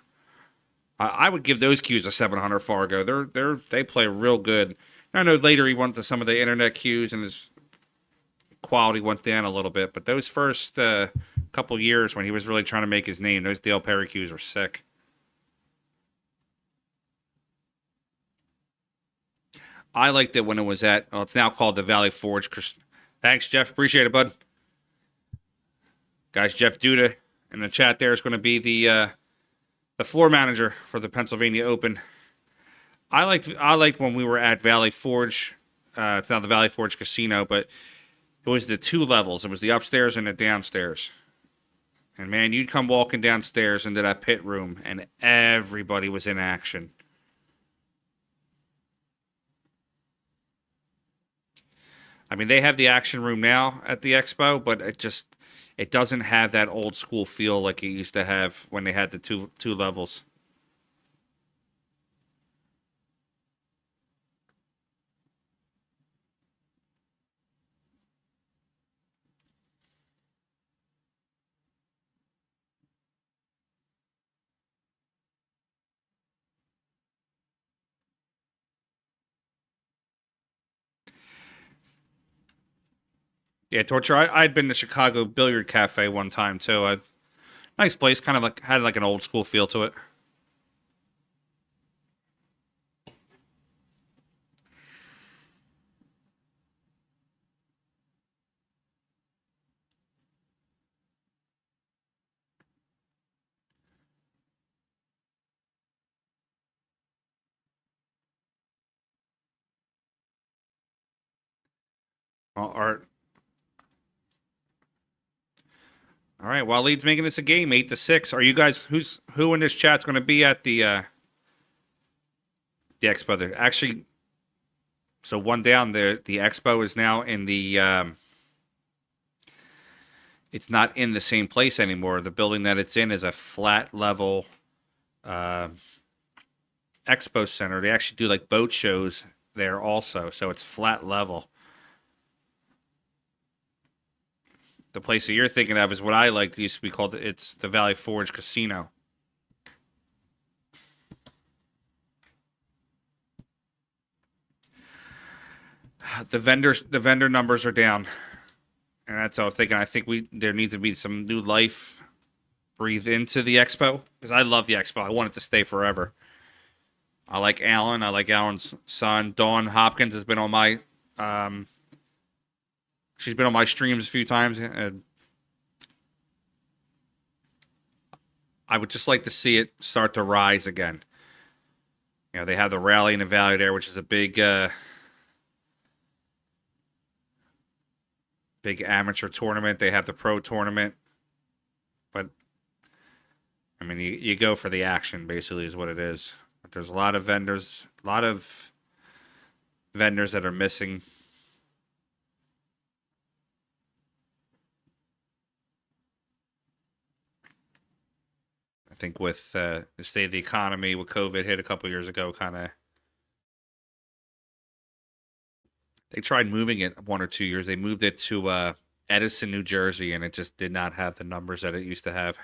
I would give those cues a 700 Fargo. They play real good. I know later he went to some of the internet cues and his quality went down a little bit, but those first couple years when he was really trying to make his name, those Dale Perry cues were sick. I liked it when it was it's now called the Valley Forge. Thanks, Jeff. Appreciate it, bud. Guys, Jeff Duda in the chat there is going to be the floor manager for the Pennsylvania Open. I liked when we were at Valley Forge. It's now the Valley Forge Casino, but it was the 2 levels. It was the upstairs and the downstairs. And man, you'd come walking downstairs into that pit room, and everybody was in action. I mean, they have the action room now at the Expo, but it doesn't have that old school feel like it used to have when they had the two levels. Yeah, Torture. I'd been to Chicago Billiard Cafe one time too. Nice place, kind of had like an old school feel to it. All right, Waleed's making this a game, 8-6. Are you guys who in this chat's going to be at the expo there? Actually, so one down there, the expo is now in the it's not in the same place anymore. The building that it's in is a flat level expo center. They actually do like boat shows there also, so it's flat level. The place that you're thinking of is what I like. It used to be called, it's the Valley Forge Casino. The vendor numbers are down, and that's all I'm thinking. I think there needs to be some new life breathed into the expo, because I love the expo. I want it to stay forever. I like Alan. I like Alan's son. Dawn Hopkins has been on my she's been on my streams a few times, and I would just like to see it start to rise again. You know, they have the Rally in the Valley there, which is a big big amateur tournament. They have the pro tournament. But, I mean, you go for the action, basically, is what it is. But there's a lot of vendors that are missing. I think with the state of the economy, with COVID hit a couple years ago, kind of, they tried moving it 1 or 2 years. They moved it to Edison, New Jersey, and it just did not have the numbers that it used to have.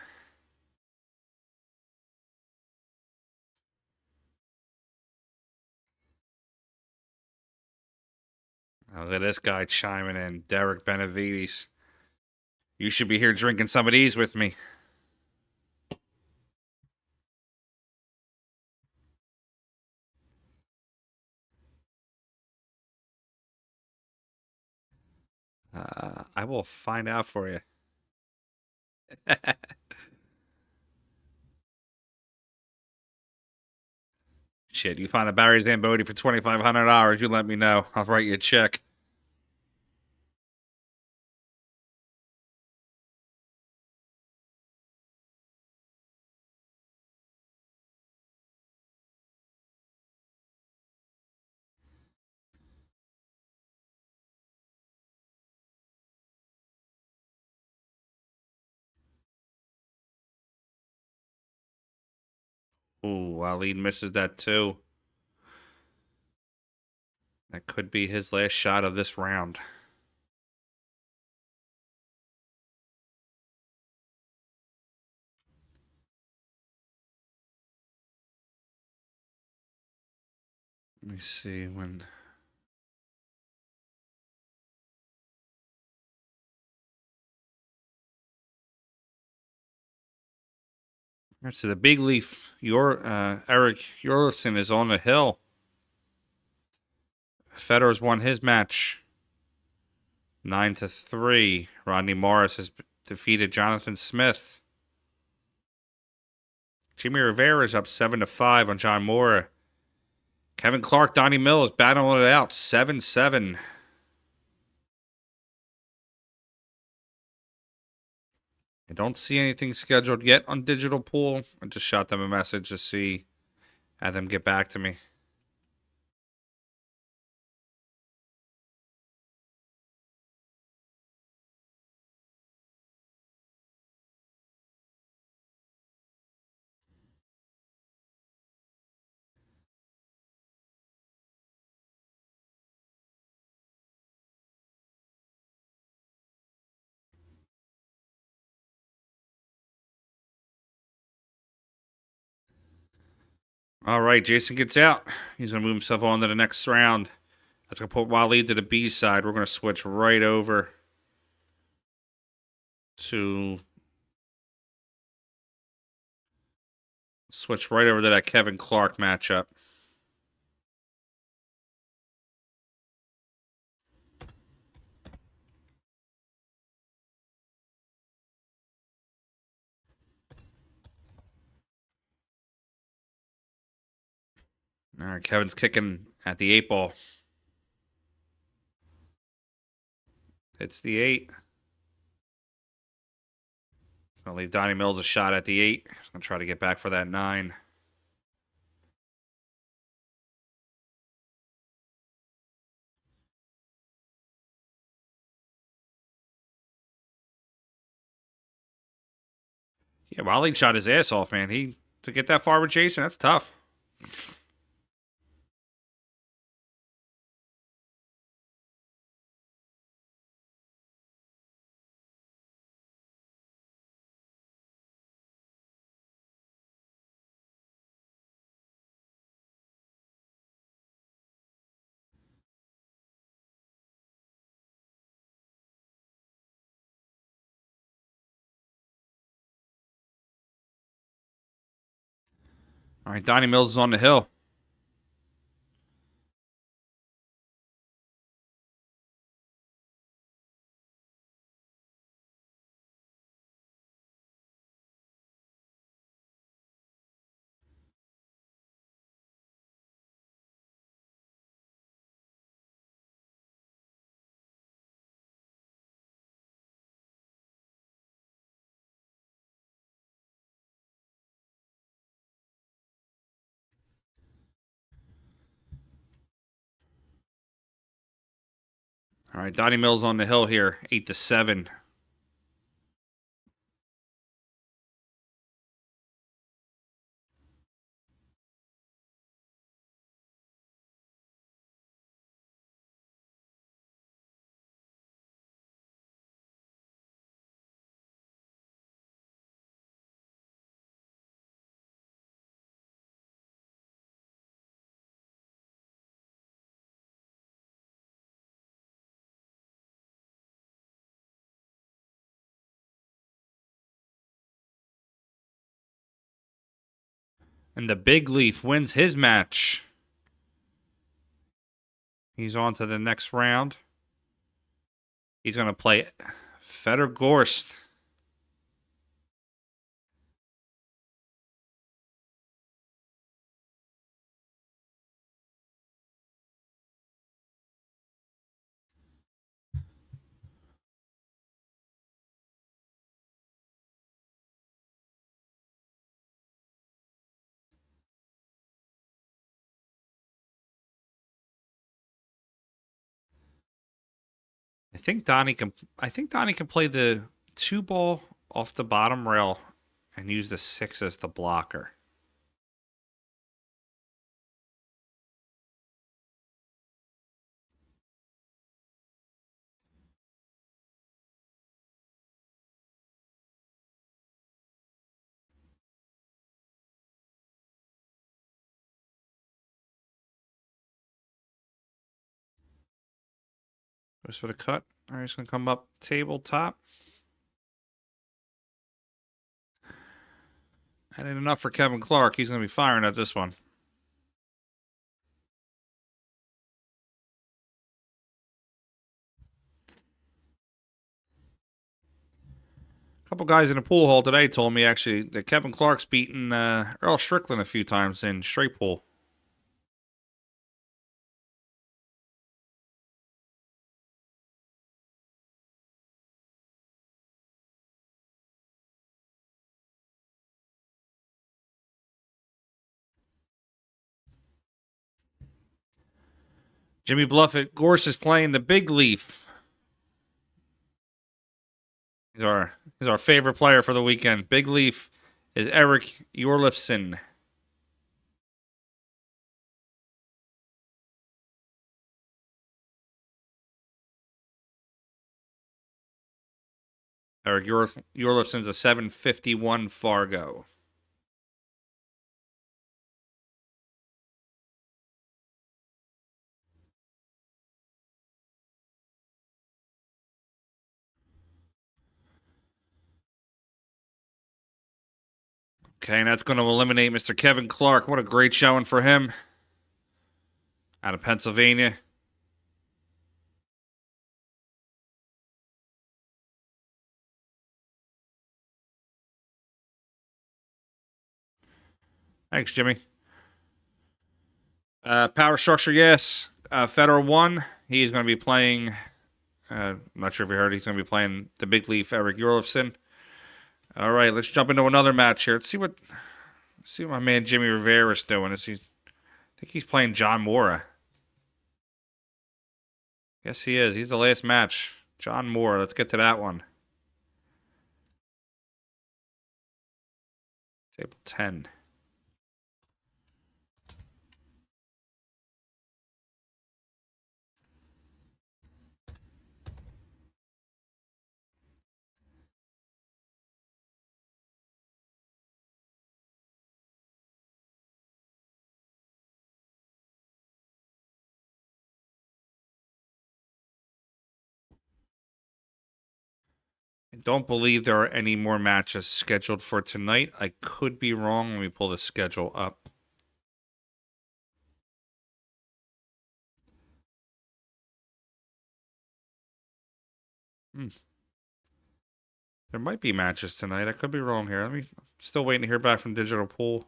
Oh, look at this guy chiming in, Derek Benavides. You should be here drinking some of these with me. I will find out for you. Shit, you find a Barry Zambodi for $2,500, you let me know. I'll write you a check. Ooh, Waleed misses that too. That could be his last shot of this round. Let me see when. So the big leaf, Eric Jorgensen is on the hill. Fedor's won his match 9-3. Rodney Morris has defeated Jonathan Smith. Jimmy Rivera is up 7-5 on John Moore. Kevin Clark, Donnie Mills battling it out 7-7. I don't see anything scheduled yet on Digital Pool. I just shot them a message to see, have them get back to me. All right, Jayson gets out. He's going to move himself on to the next round. That's going to put Waleed to the B side. We're going to switch right over to that Kevin Clark matchup. All right, Kevin's kicking at the 8 ball. Hits the 8. Gonna leave Donnie Mills a shot at the 8. He's gonna try to get back for that 9. Yeah, Wally shot his ass off, man. To get that far with Jayson, that's tough. All right, Donnie Mills is on the hill. All right, Donnie Mills on the hill here, 8-7. And the Big Leaf wins his match. He's on to the next round. He's going to play Fedor Gorst. I think Donnie can play the 2-ball off the bottom rail and use the 6 as the blocker. Goes for the cut. All right, he's going to come up tabletop. That ain't enough for Kevin Clark. He's going to be firing at this one. A couple guys in the pool hall today told me actually that Kevin Clark's beaten Earl Strickland a few times in straight pool. Jimmy Bluffett, Gorst is playing the Big Leaf. He's our favorite player for the weekend. Big Leaf is Eric Jorlifson. Eric Jorlifson's a 751 Fargo. Okay, and that's going to eliminate Mr. Kevin Clark. What a great showing for him. Out of Pennsylvania. Thanks, Jimmy. Power structure, yes. Fedor won. He's going to be playing I'm not sure if you heard he's going to be playing the big leaf Eric Jorlefson. All right, let's jump into another match here. Let's see what my man Jimmy Rivera is doing. I think he's playing John Mora. Yes, he is. He's the last match. John Mora. Let's get to that one. Table 10. I don't believe there are any more matches scheduled for tonight. I could be wrong. Let me pull the schedule up. There might be matches tonight. I could be wrong here. Still waiting to hear back from Digital Pool.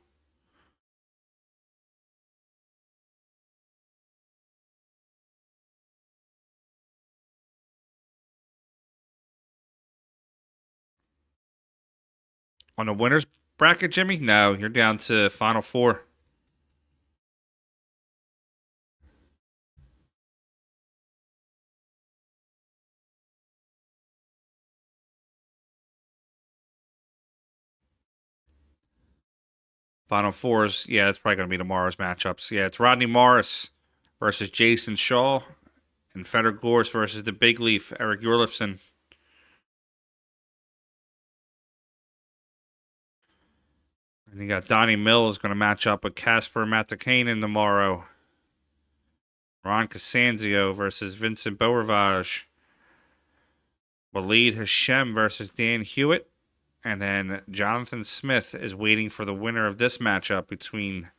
On the winners bracket, Jimmy? No, you're down to Final Four. Final Fours, yeah, it's probably going to be tomorrow's matchups. Yeah, it's Rodney Morris versus Jayson Shaw, and Fedor Gorst versus the big leaf, Eric Jorlefson. And you got Donnie Mills going to match up with Casper Matakainen tomorrow. Ron Casanzio versus Vincent Beaurivage. Walid Hashem versus Dan Hewitt. And then Jonathan Smith is waiting for the winner of this matchup between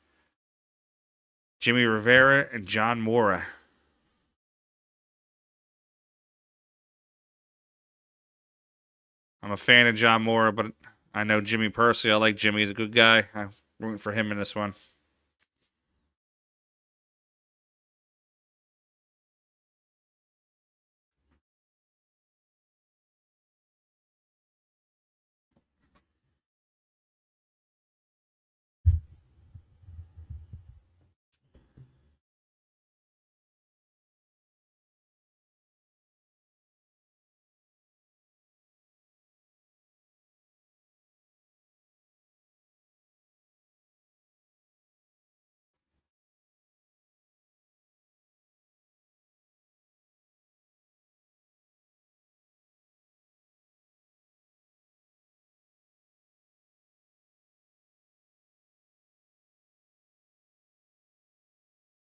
Jimmy Rivera and John Mora. I'm a fan of John Mora, but I know Jimmy personally. I like Jimmy. He's a good guy. I'm rooting for him in this one.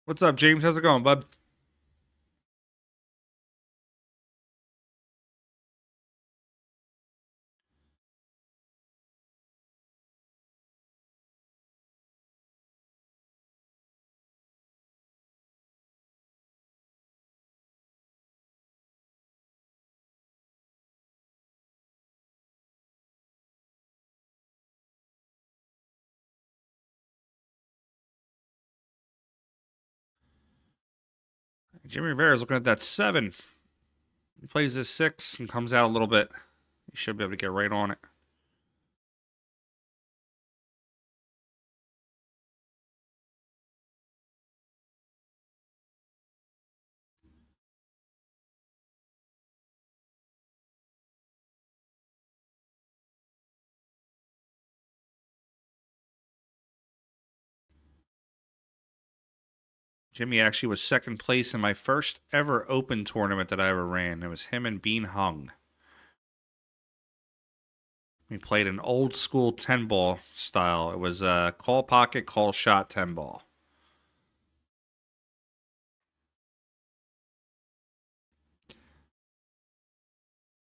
What's up, James? How's it going, bud? Jimmy Rivera's looking at that 7. He plays this 6 and comes out a little bit. He should be able to get right on it. Jimmy actually was second place in my first ever open tournament that I ever ran. It was him and Bean Hung. We played an old school 10-ball style. It was call pocket, call shot 10-ball.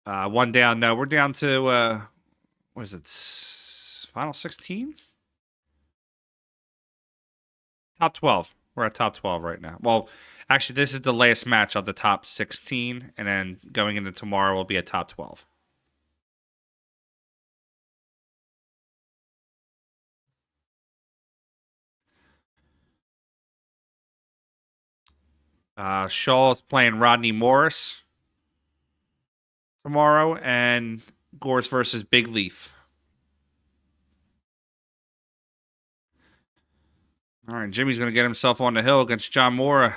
One down. No, we're down to, what is it? Final 16? Top 12. We're at top 12 right now. Well, actually, this is the last match of the top 16, and then going into tomorrow will be a top 12. Shaw is playing Rodney Morris. tomorrow, and Gorst versus Big Leaf. All right, Jimmy's going to get himself on the hill against John Mora.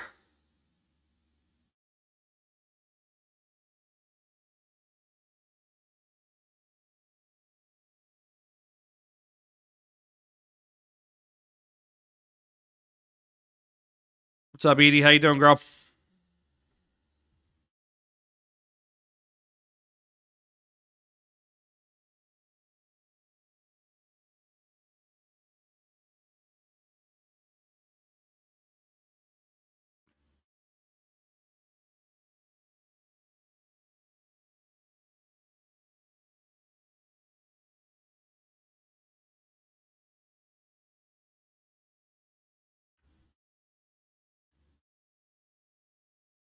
What's up, Edie? How you doing, girl?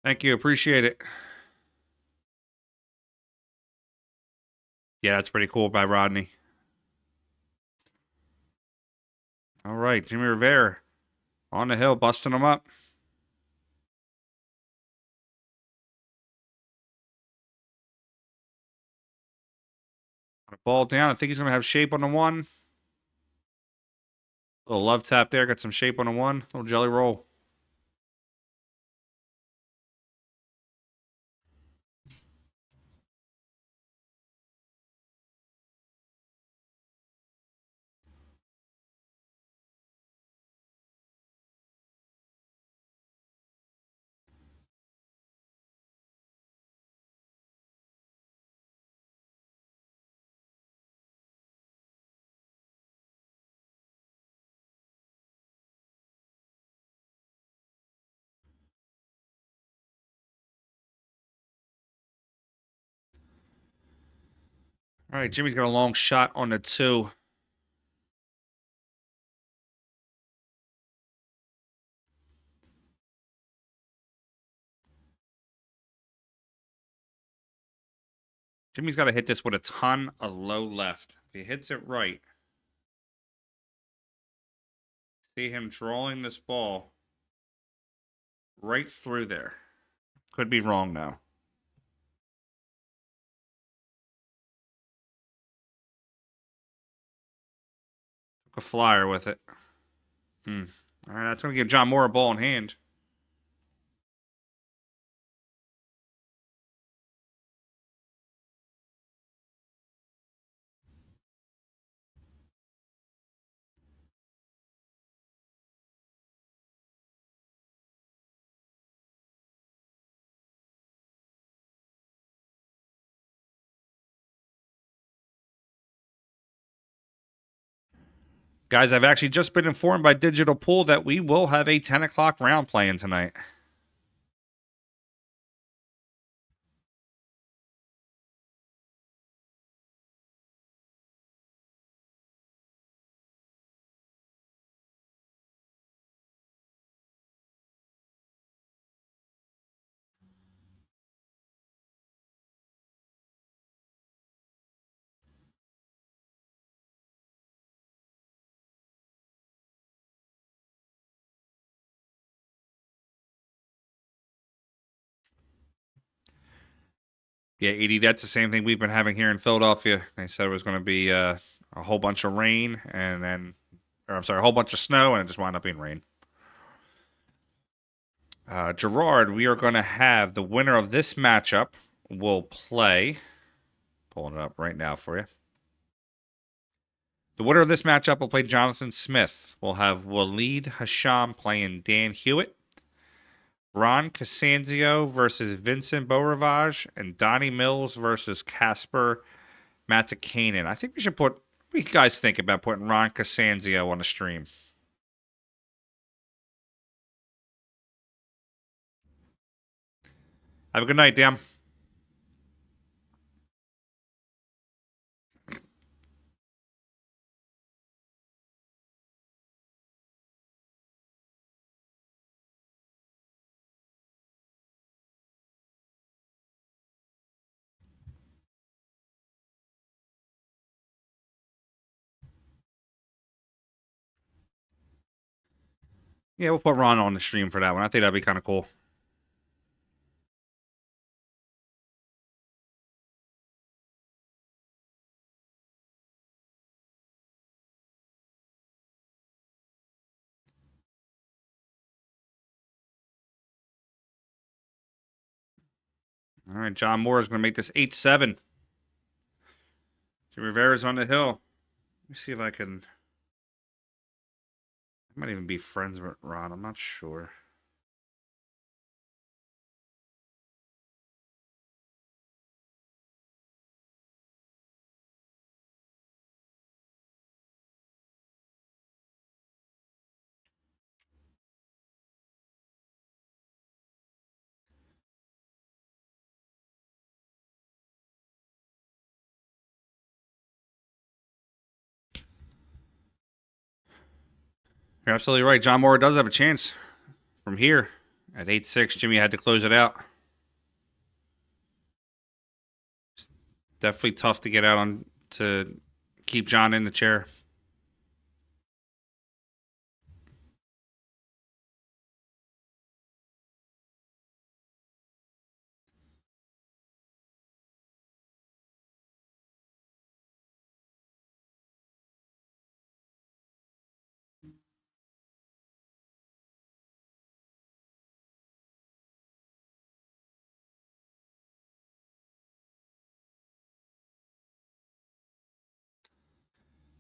Thank you. Appreciate it. Yeah, that's pretty cool by Rodney. All right, Jimmy Rivera on the hill, busting him up. Ball down. I think he's going to have shape on the one. Little love tap there. Got some shape on the one. Little jelly roll. All right, Jimmy's got a long shot on the two. Jimmy's got to hit this with a ton of low left. If he hits it right, see him drawing this ball right through there. Could be wrong now. Took a flyer with it. All right, that's going to give John Moore a ball in hand. Guys, I've actually just been informed by Digital Pool that we will have a 10 o'clock round playing tonight. Yeah, Edie, that's the same thing we've been having here in Philadelphia. They said it was going to be a whole bunch of rain and then, or I'm sorry, a whole bunch of snow, and it just wound up being rain. Gerard, we are going to have the winner of this matchup will play. Pulling it up right now for you. The winner of this matchup will play Jonathan Smith. We'll have Waleed Hashem playing Dan Hewitt. Ron Casanzio versus Vincent Beauravage, and Donnie Mills versus Casper Matikainen. I think we should put. What do you guys think about putting Ron Casanzio on the stream? Have a good night, Dan. Yeah, we'll put Ron on the stream for that one. I think that'd be kind of cool. All right, John Moore is going to make this 8-7. Jimmy Rivera's on the hill. Let me see if I can... I might even be friends with Ron. I'm not sure. You're absolutely right. John Moore does have a chance from here at 8-6. Jimmy had to close it out. It's definitely tough to get out on to keep John in the chair.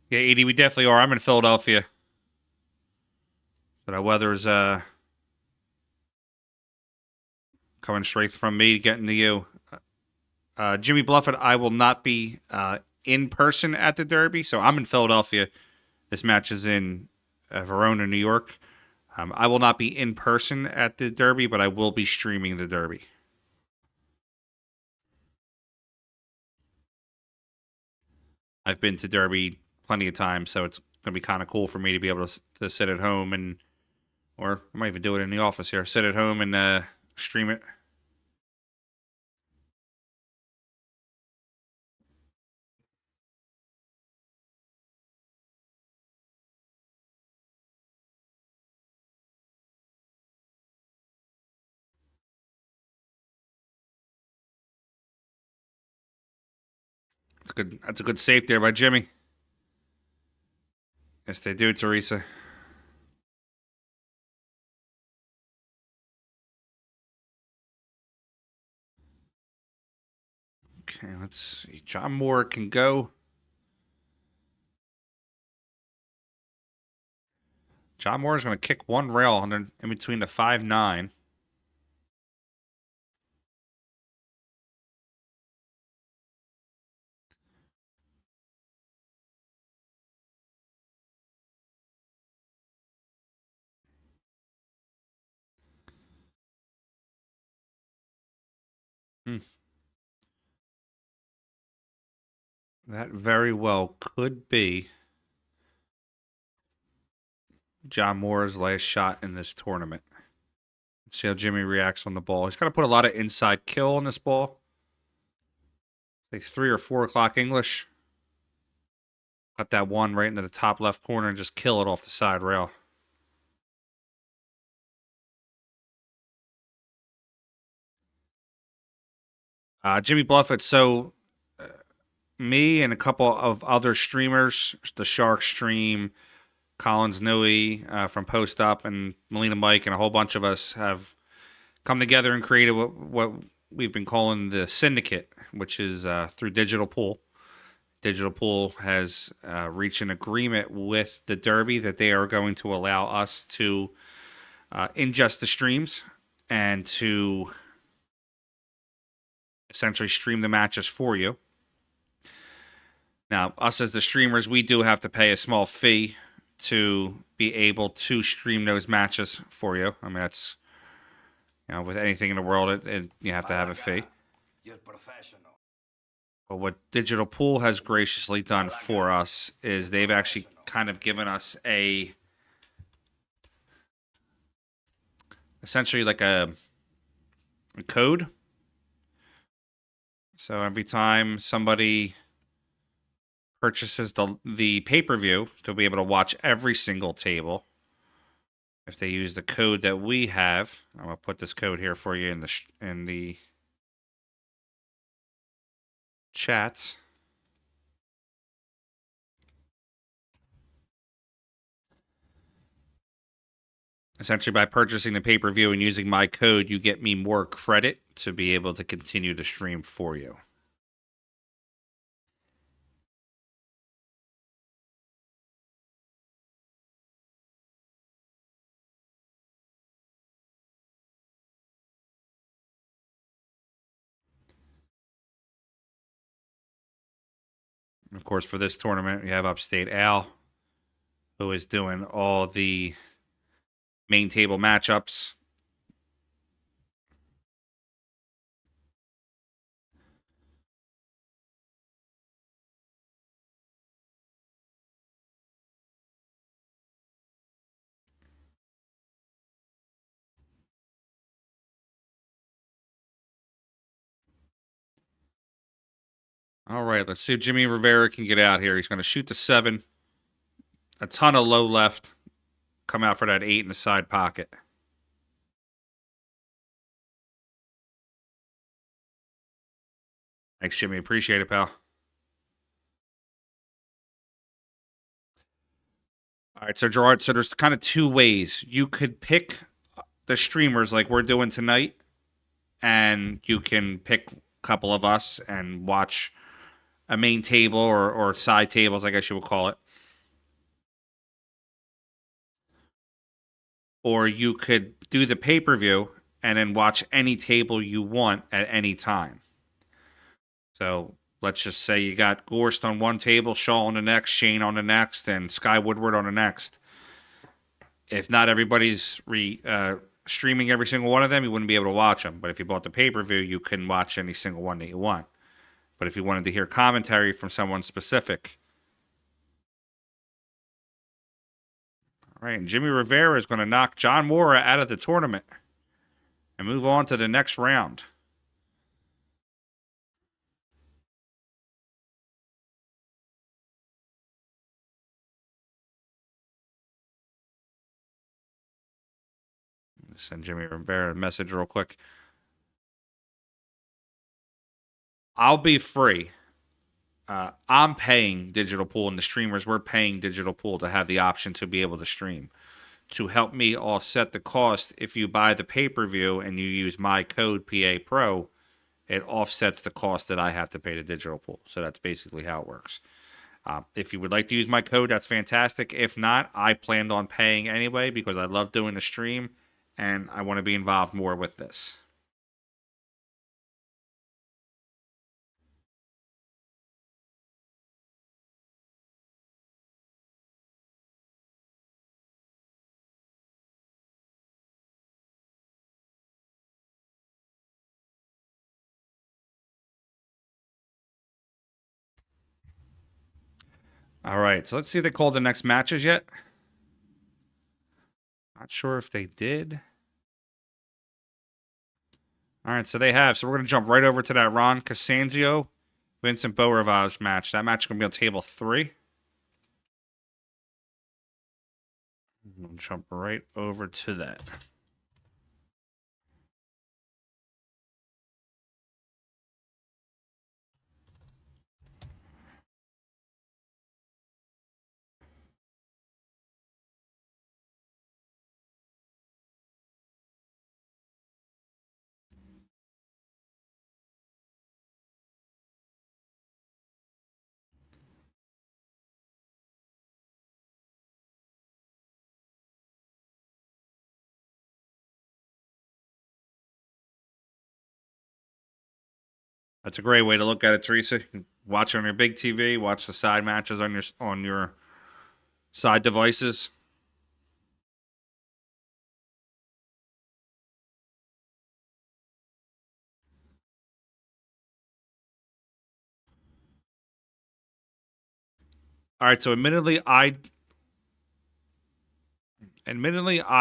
Yeah, Edie, we definitely are. I'm in Philadelphia. So that weather's coming straight from me, getting to you. Jimmy Bluffett, I will not be in person at the Derby. So I'm in Philadelphia. This match is in Verona, New York. I will not be in person at the Derby, but I will be streaming the Derby. I've been to Derby plenty of times, so it's going to be kind of cool for me to be able to sit at home and, or I might even do it in the office here, sit at home and stream it. That's good. That's a good save there by Jimmy. Yes, they do, Teresa. Okay, let's see. John Moore can go. John Moore is going to kick one rail in between the 5-9. That very well could be John Moore's last shot in this tournament. Let's see how Jimmy reacts on the ball. He's got to put a lot of inside kill on this ball. Like 3 or 4 o'clock English. Got that one right into the top left corner and just kill it off the side rail. Jimmy Bluffett, so me and a couple of other streamers, the Shark Stream, Collins Nui from Post Up, and Melina Mike, and a whole bunch of us have come together and created what we've been calling the Syndicate, which is through Digital Pool. Digital Pool has reached an agreement with the Derby that they are going to allow us to ingest the streams and to essentially stream the matches for you. Now, us as the streamers, we do have to pay a small fee to be able to stream those matches for you. I mean, that's, with anything in the world, you have to have a fee. You're professional. But what Digital Pool has graciously done for us is they've actually kind of given us essentially like a code. So every time somebody purchases the pay-per-view, they'll be able to watch every single table. If they use the code that we have, I'm gonna put this code here for you in the chat. Essentially, by purchasing the pay-per-view and using my code, you get me more credit to be able to continue to stream for you. Of course, for this tournament, we have Upstate Al, who is doing all the main table matchups. All right, let's see if Jimmy Rivera can get out here. He's going to shoot the 7. A ton of low left. Come out for that 8 in the side pocket. Thanks, Jimmy. Appreciate it, pal. All right, so Gerard, so there's kind of 2 ways. You could pick the streamers like we're doing tonight, and you can pick a couple of us and watch a main table or side tables, I guess you would call it. Or you could do the pay-per-view and then watch any table you want at any time. So let's just say you got Gorst on one table, Shaw on the next, Shane on the next, and Sky Woodward on the next. If not everybody's streaming every single one of them, you wouldn't be able to watch them. But if you bought the pay-per-view, you can watch any single one that you want. But if you wanted to hear commentary from someone specific. All right, and Jimmy Rivera is going to knock John Mora out of the tournament and move on to the next round. Send Jimmy Rivera a message real quick. I'll be free. I'm paying Digital Pool, and the streamers, we're paying Digital Pool to have the option to be able to stream. To help me offset the cost, if you buy the pay-per-view and you use my code PA Pro, it offsets the cost that I have to pay to Digital Pool. So that's basically how it works. If you would like to use my code, that's fantastic. If not, I planned on paying anyway because I love doing the stream and I want to be involved more with this. All right, so let's see if they called the next matches yet. Not sure if they did. All right, so they have. So we're going to jump right over to that Ron Cassano, Vincent Beaurivage match. That match is going to be on table 3. We'll jump right over to that. That's a great way to look at it, Teresa. You can watch it on your big TV, watch the side matches on your side devices. All right, so admittedly I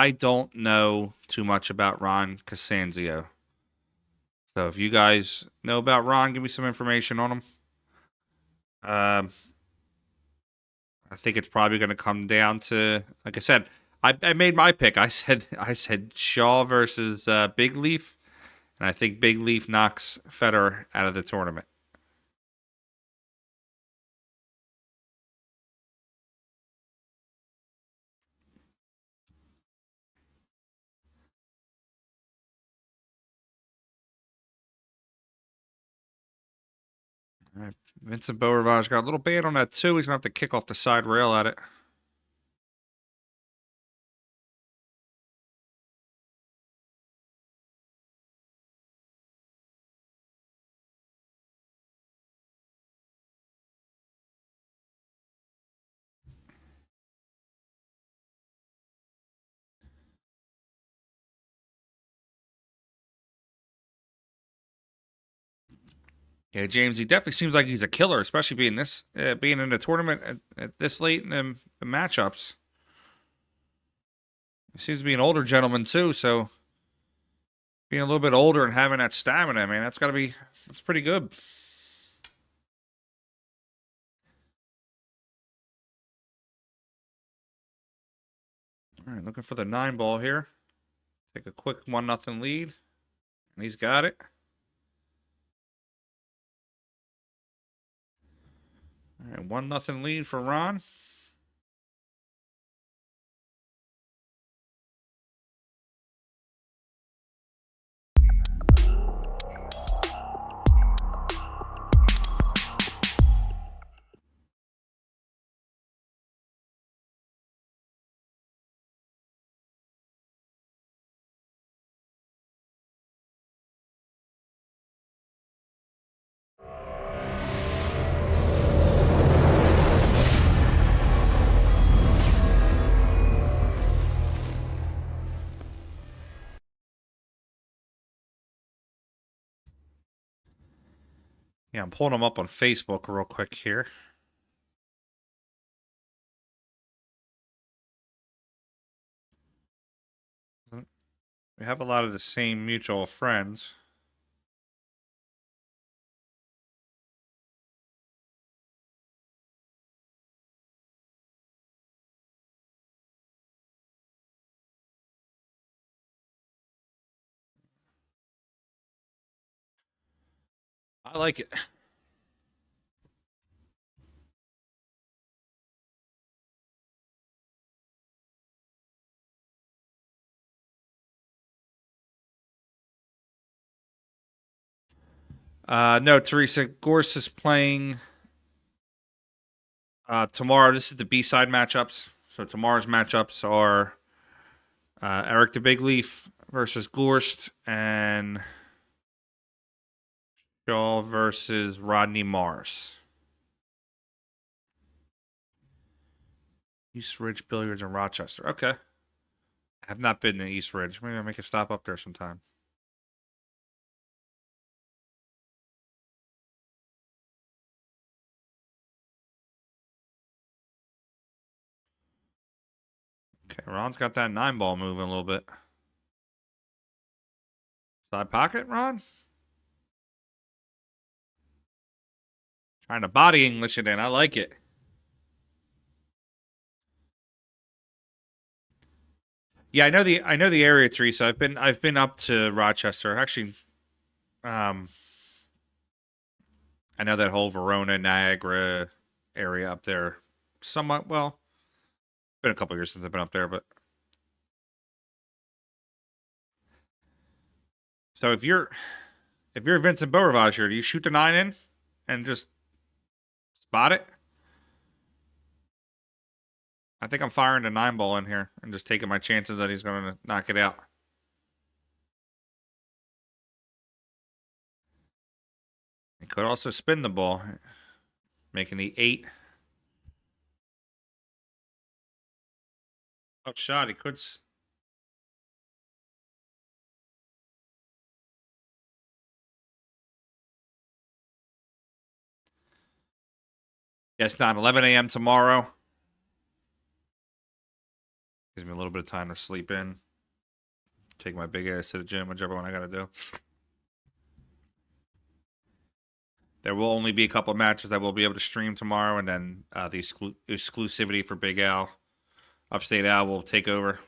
don't know too much about Ron Cassano. So if you guys know about Ron, give me some information on him. I think it's probably going to come down to, like I said, I made my pick. I said Shaw versus Big Leaf, and I think Big Leaf knocks Fedor out of the tournament. All right. Vincent Borage got a little bad on that too. He's going to have to kick off the side rail at it. Yeah, James, he definitely seems like he's a killer, especially being being in the tournament at this late in the matchups. He seems to be an older gentleman too, so being a little bit older and having that stamina, man, that's pretty good. All right, looking for the 9-ball here. Take a quick 1-0 lead, and he's got it. All right, 1-0 lead for Ron. Yeah, I'm pulling him up on Facebook real quick here. We have a lot of the same mutual friends. I like it. No, Teresa, Gorst is playing tomorrow. This is the B-side matchups. So tomorrow's matchups are Eric the Big Leaf versus Gorst and Shaw versus Rodney Morris. East Ridge Billiards in Rochester. Okay. I have not been to East Ridge. Maybe I'll make a stop up there sometime. Okay, Ron's got that 9-ball moving a little bit. Side pocket, Ron? Trying to body English it in. I like it. Yeah, I know the area, Teresa. I've been up to Rochester. Actually, I know that whole Verona, Niagara area up there. Somewhat well. Been a couple years since I've been up there, but so if you're Vincent Borage here, do you shoot the 9 in and just spot it? I think I'm firing the 9-ball in here and just taking my chances that he's going to knock it out. He could also spin the ball, making the 8. Oh, shot. He could. Yes, not 11 a.m. tomorrow. Gives me a little bit of time to sleep in. Take my big ass to the gym, whichever one I got to do. There will only be a couple of matches that we'll be able to stream tomorrow, and then the exclusivity for Big Al. Upstate Al will take over.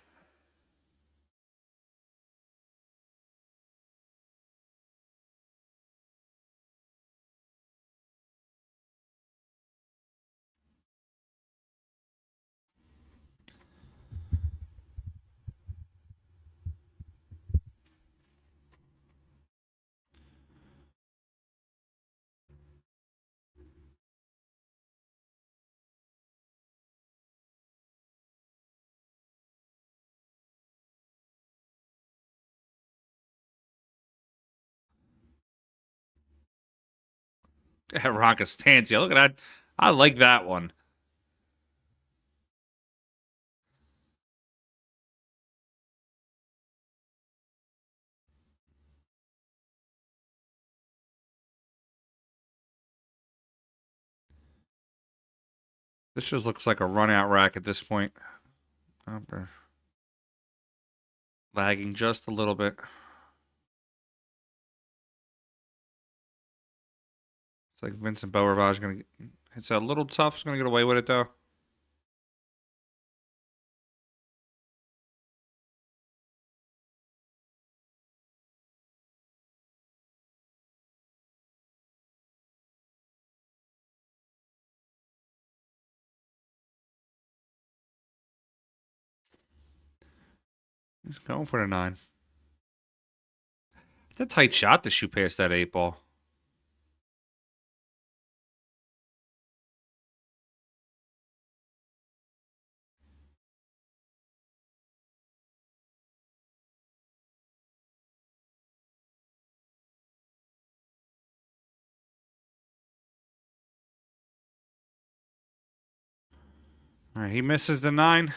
Rock Estancia. Look at that. I like that one. This just looks like a run-out rack at this point. Lagging just a little bit. It's like Vincent Beaurivage going to... It's a little tough. He's going to get away with it, though. He's going for the 9. It's a tight shot to shoot past that 8 ball. All right, he misses the 9.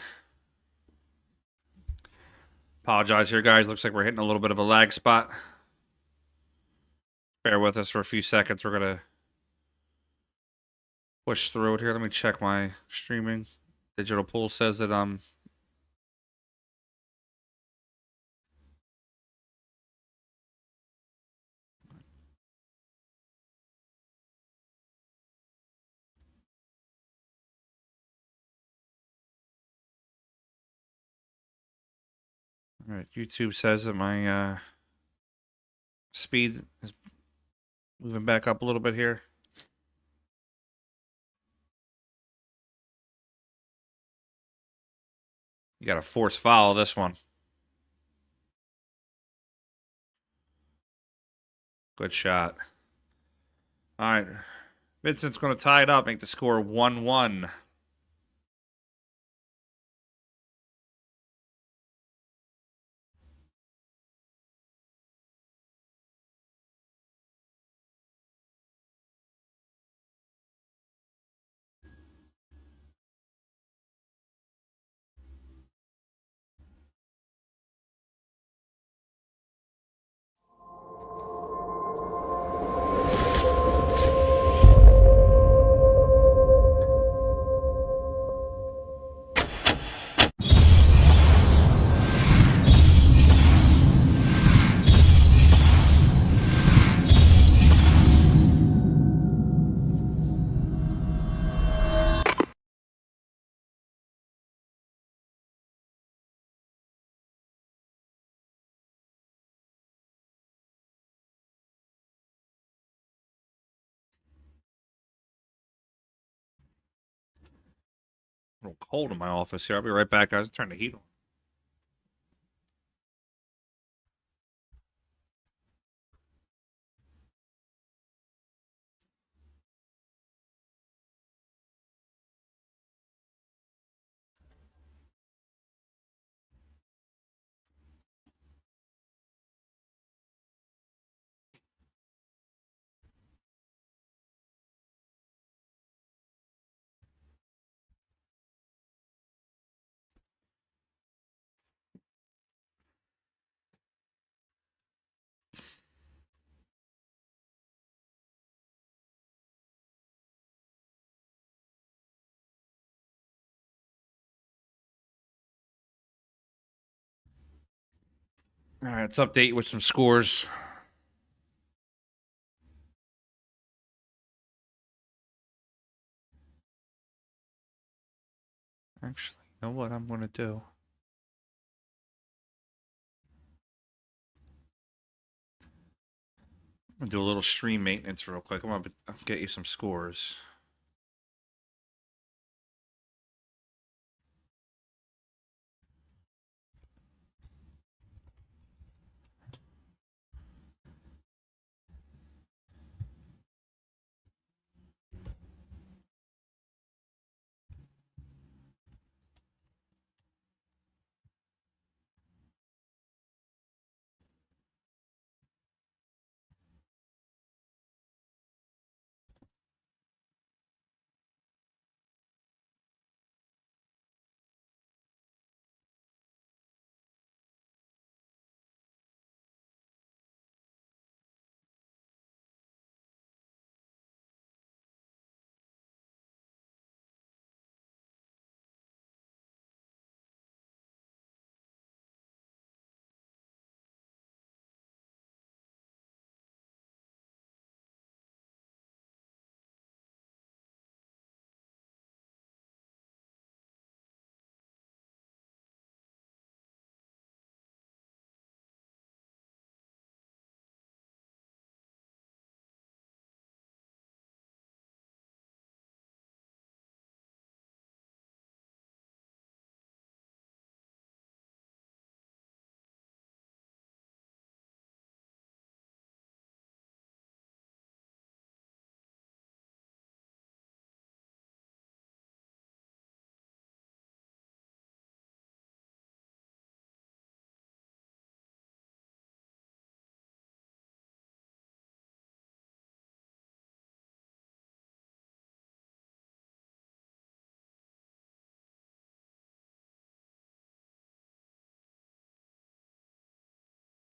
Apologize here, guys. Looks like we're hitting a little bit of a lag spot. Bear with us for a few seconds. We're going to push through it here. Let me check my streaming. Digital pool says that All right, YouTube says that my speed is moving back up a little bit here. You got to force foul this one. Good shot. All right. Vincent's going to tie it up, make the score 1-1. A little cold in my office here. I'll be right back, guys. Turn the heat on. All right, let's update with some scores. Actually, you know what I'm going to do? I'm going to do a little stream maintenance real quick. I'm going to get you some scores.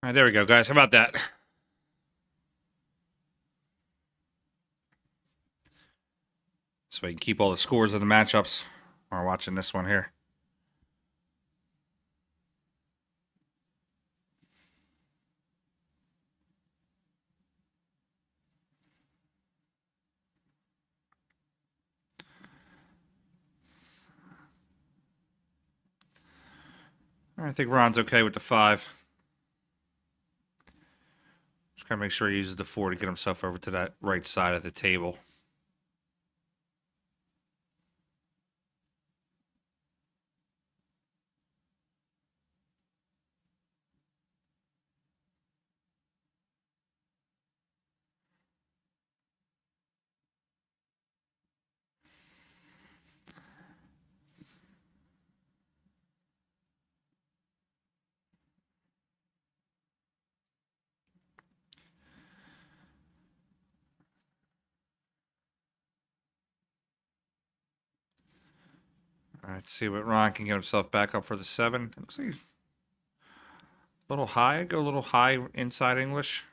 All right, there we go, guys. How about that? So we can keep all the scores of the matchups while we're watching this one here. I think Ron's okay with the 5. Just gotta make sure he uses the 4 to get himself over to that right side of the table. All right, see what Ron can get himself back up for the 7. Looks like a little high. Go a little high inside English.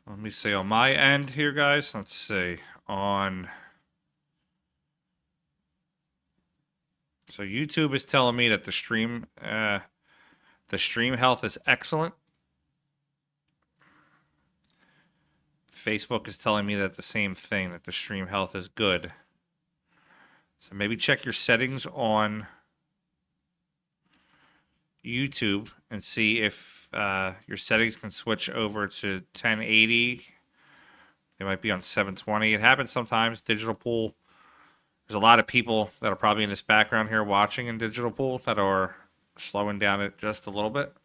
Let me see on my end here, guys. Let's see. So YouTube is telling me that the stream health is excellent. Facebook is telling me that the same thing, that the stream health is good. So maybe check your settings on YouTube and see if your settings can switch over to 1080. They might be on 720. It happens sometimes. Digital pool. There's a lot of people that are probably in this background here watching in digital pool that are slowing down it just a little bit.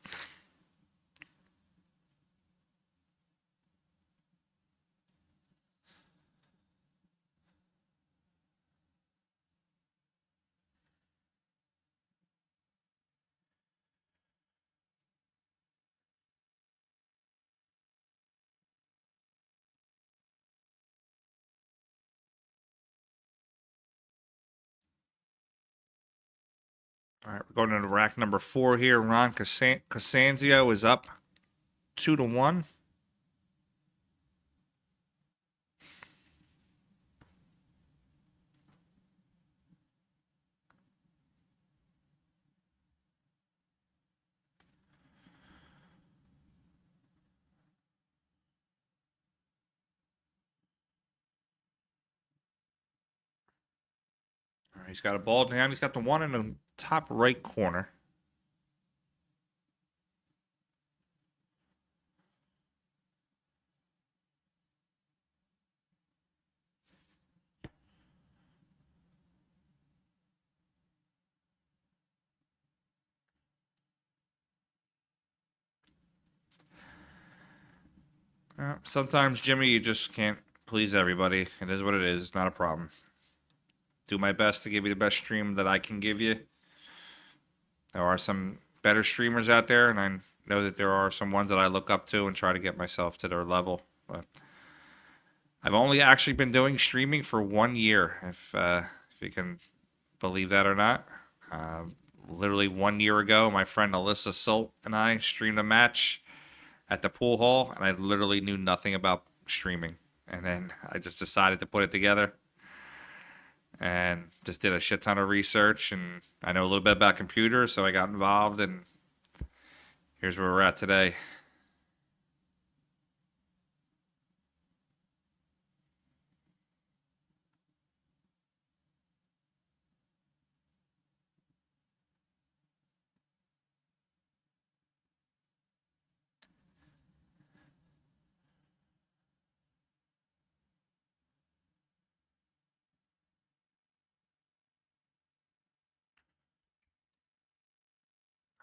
All right, we're going into rack number 4 here. Ron Costanzo is up 2-1. All right, he's got a ball down. He's got the 1 in the top right corner. Sometimes, Jimmy, you just can't please everybody. It is what it is. It's not a problem. Do my best to give you the best stream that I can give you. There are some better streamers out there, and I know that there are some ones that I look up to and try to get myself to their level. But I've only actually been doing streaming for 1 year, if you can believe that or not. Literally 1 year ago, my friend Alyssa Solt and I streamed a match at the pool hall, and I literally knew nothing about streaming. And then I just decided to put it together and just did a shit ton of research. And I know a little bit about computers, so I got involved, and here's where we're at today.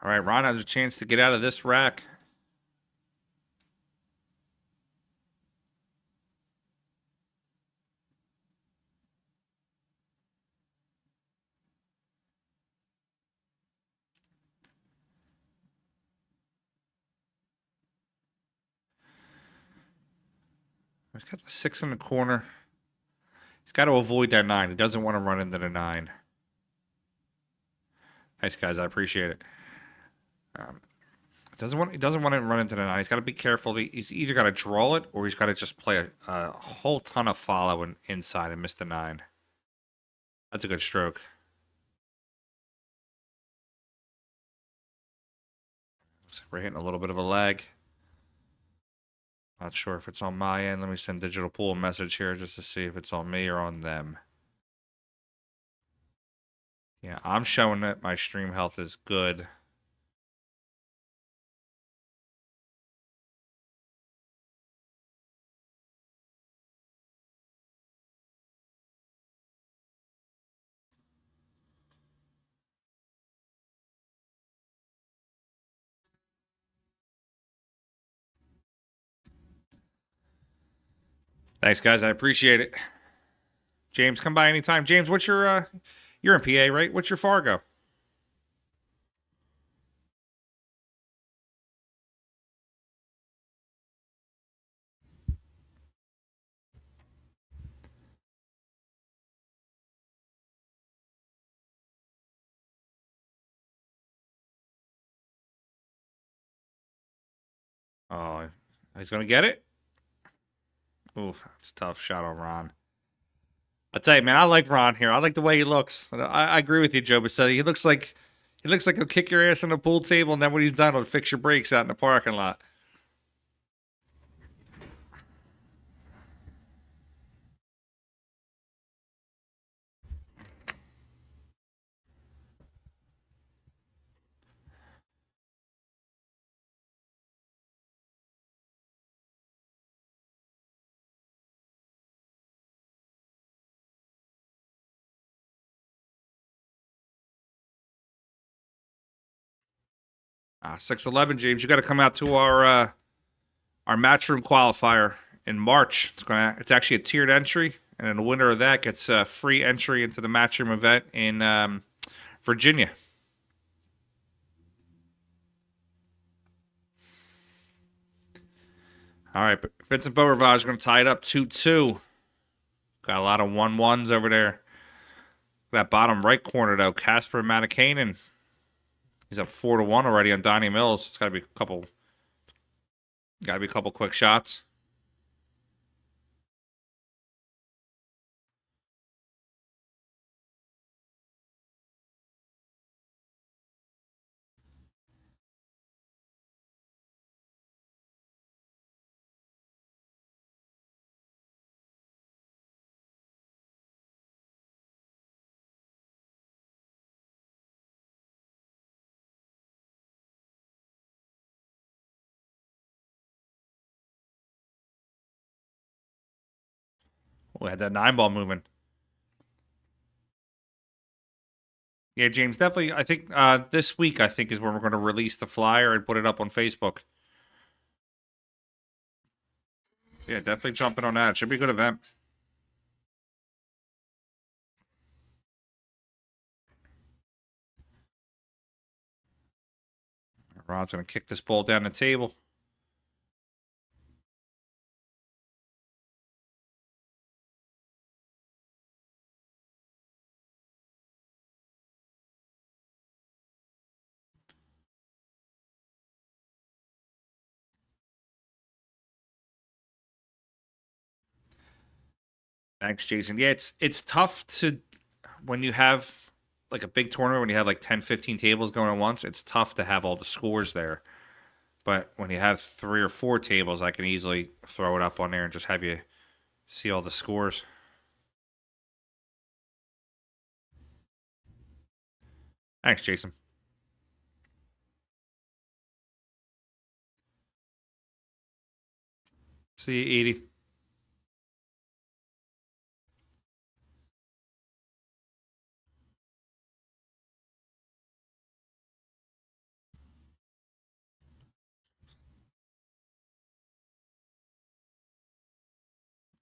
All right, Ron has a chance to get out of this rack. He's got the 6 in the corner. He's got to avoid that 9. He doesn't want to run into the 9. Nice, guys. I appreciate it. He doesn't want to run into the 9. He's got to be careful. He's either got to draw it or he's got to just play a whole ton of follow inside and miss the 9. That's a good stroke. Looks like we're hitting a little bit of a lag. Not sure if it's on my end. Let me send Digital Pool a message here just to see if it's on me or on them. Yeah, I'm showing that my stream health is good. Thanks, guys. I appreciate it. James, come by anytime. James, what's your you're in PA, right? What's your Fargo? Oh, he's gonna get it. Ooh, it's a tough shot on Ron. I tell you, man, I like Ron here. I like the way he looks. I agree with you, Joe Baselli. He looks like he'll kick your ass on the pool table, and then when he's done, he'll fix your brakes out in the parking lot. Ah, 6-11, James. You got to come out to our matchroom qualifier in March. It's actually a tiered entry, and then the winner of that gets a free entry into the matchroom event in Virginia. All right, but Vincent Beauregard is going to tie it up 2-2. Got a lot of 1-1s over there. That bottom right corner, though, Casper Matakainen. He's up 4-1 already on Donnie Mills. It's got to be a couple quick shots. We had that 9-ball moving. Yeah, James, definitely. I think this week, is when we're going to release the flyer and put it up on Facebook. Yeah, definitely jumping on that. It should be a good event. Ron's going to kick this ball down the table. Thanks, Jason. Yeah, it's tough to when you have like a big tournament when you have like 10, 15 tables going at once. It's tough to have all the scores there. But when you have 3 or 4 tables, I can easily throw it up on there and just have you see all the scores. Thanks, Jason. See you, Edie.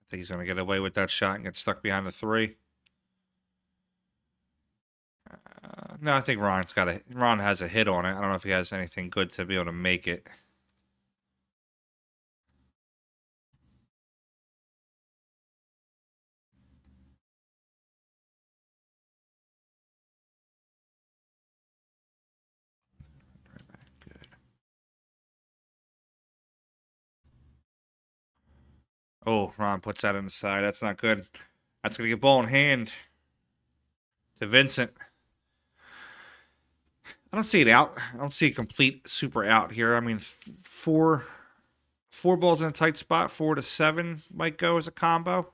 I think he's going to get away with that shot and get stuck behind the 3. No, I think Ron has a hit on it. I don't know if he has anything good to be able to make it. Oh, Ron puts that on the side. That's not good. That's going to get ball in hand to Vincent. I don't see it out. I don't see a complete super out here. I mean, four balls in a tight spot. 4 to 7 might go as a combo.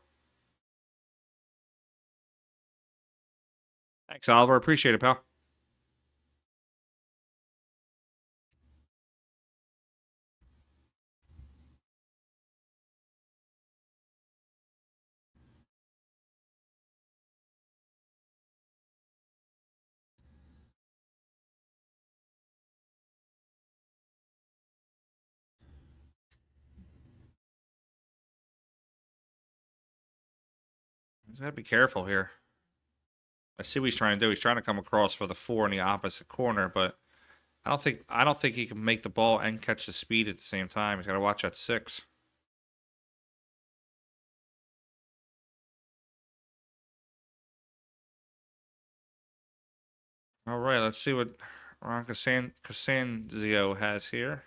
Thanks, Oliver. Appreciate it, pal. He's got to be careful here. I see what he's trying to do. He's trying to come across for the 4 in the opposite corner, but I don't think he can make the ball and catch the speed at the same time. He's got to watch that 6. All right, let's see what Ron Casanzio has here.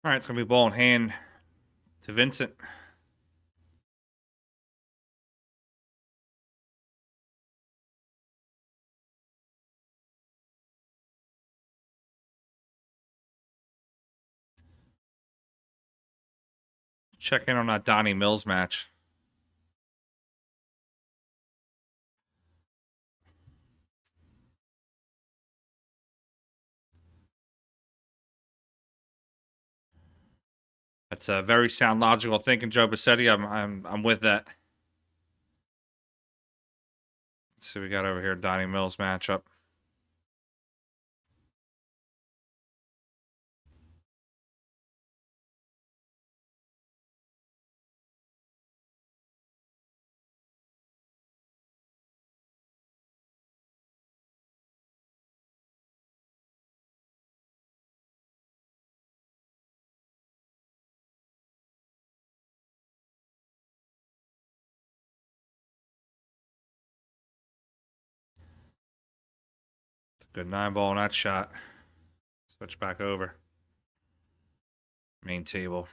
All right, it's going to be ball in hand to Vincent. Check in on that Donnie Mills match. That's a very sound, logical thinking, Joe Bassetti. I'm with that. Let's see what we got over here. Donnie Mills matchup. It's a good 9-ball on that shot. Switch back over. Main table.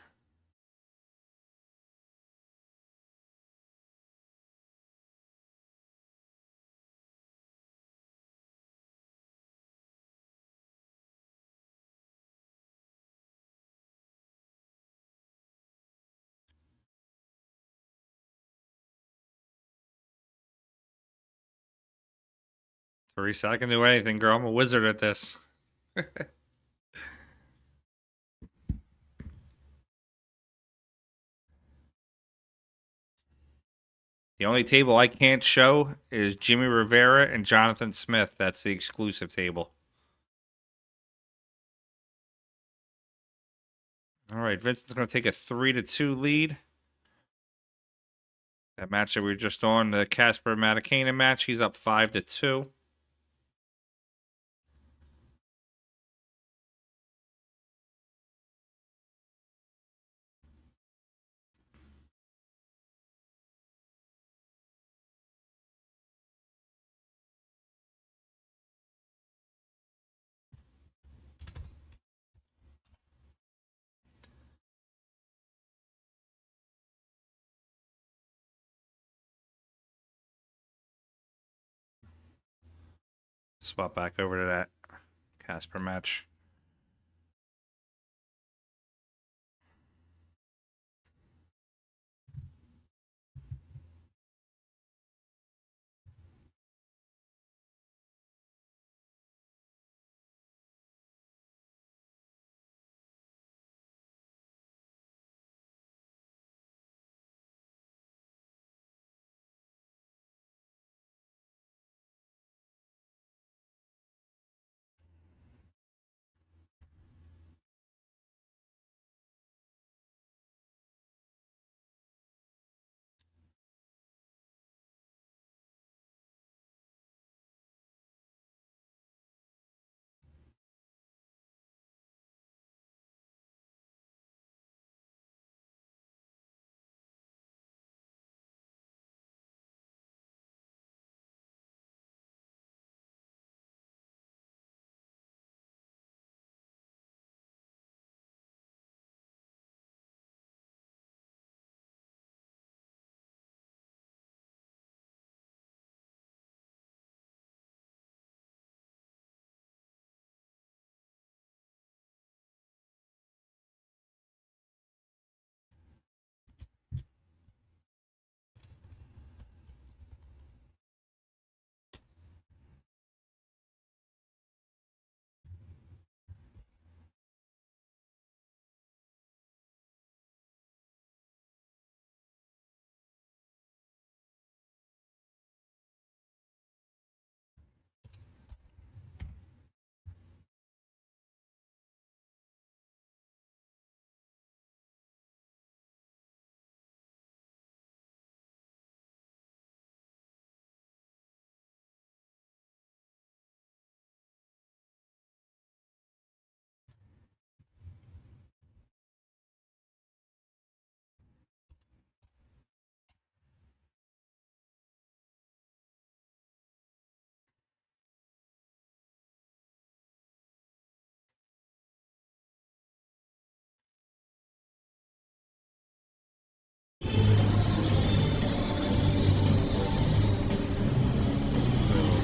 Teresa, I can do anything, girl. I'm a wizard at this. The only table I can't show is Jimmy Rivera and Jonathan Smith. That's the exclusive table. All right, Vincent's going to take a 3-2 lead. That match that we were just on, the Casper Matakainen match, he's up 5-2. Swap back over to that Casper match.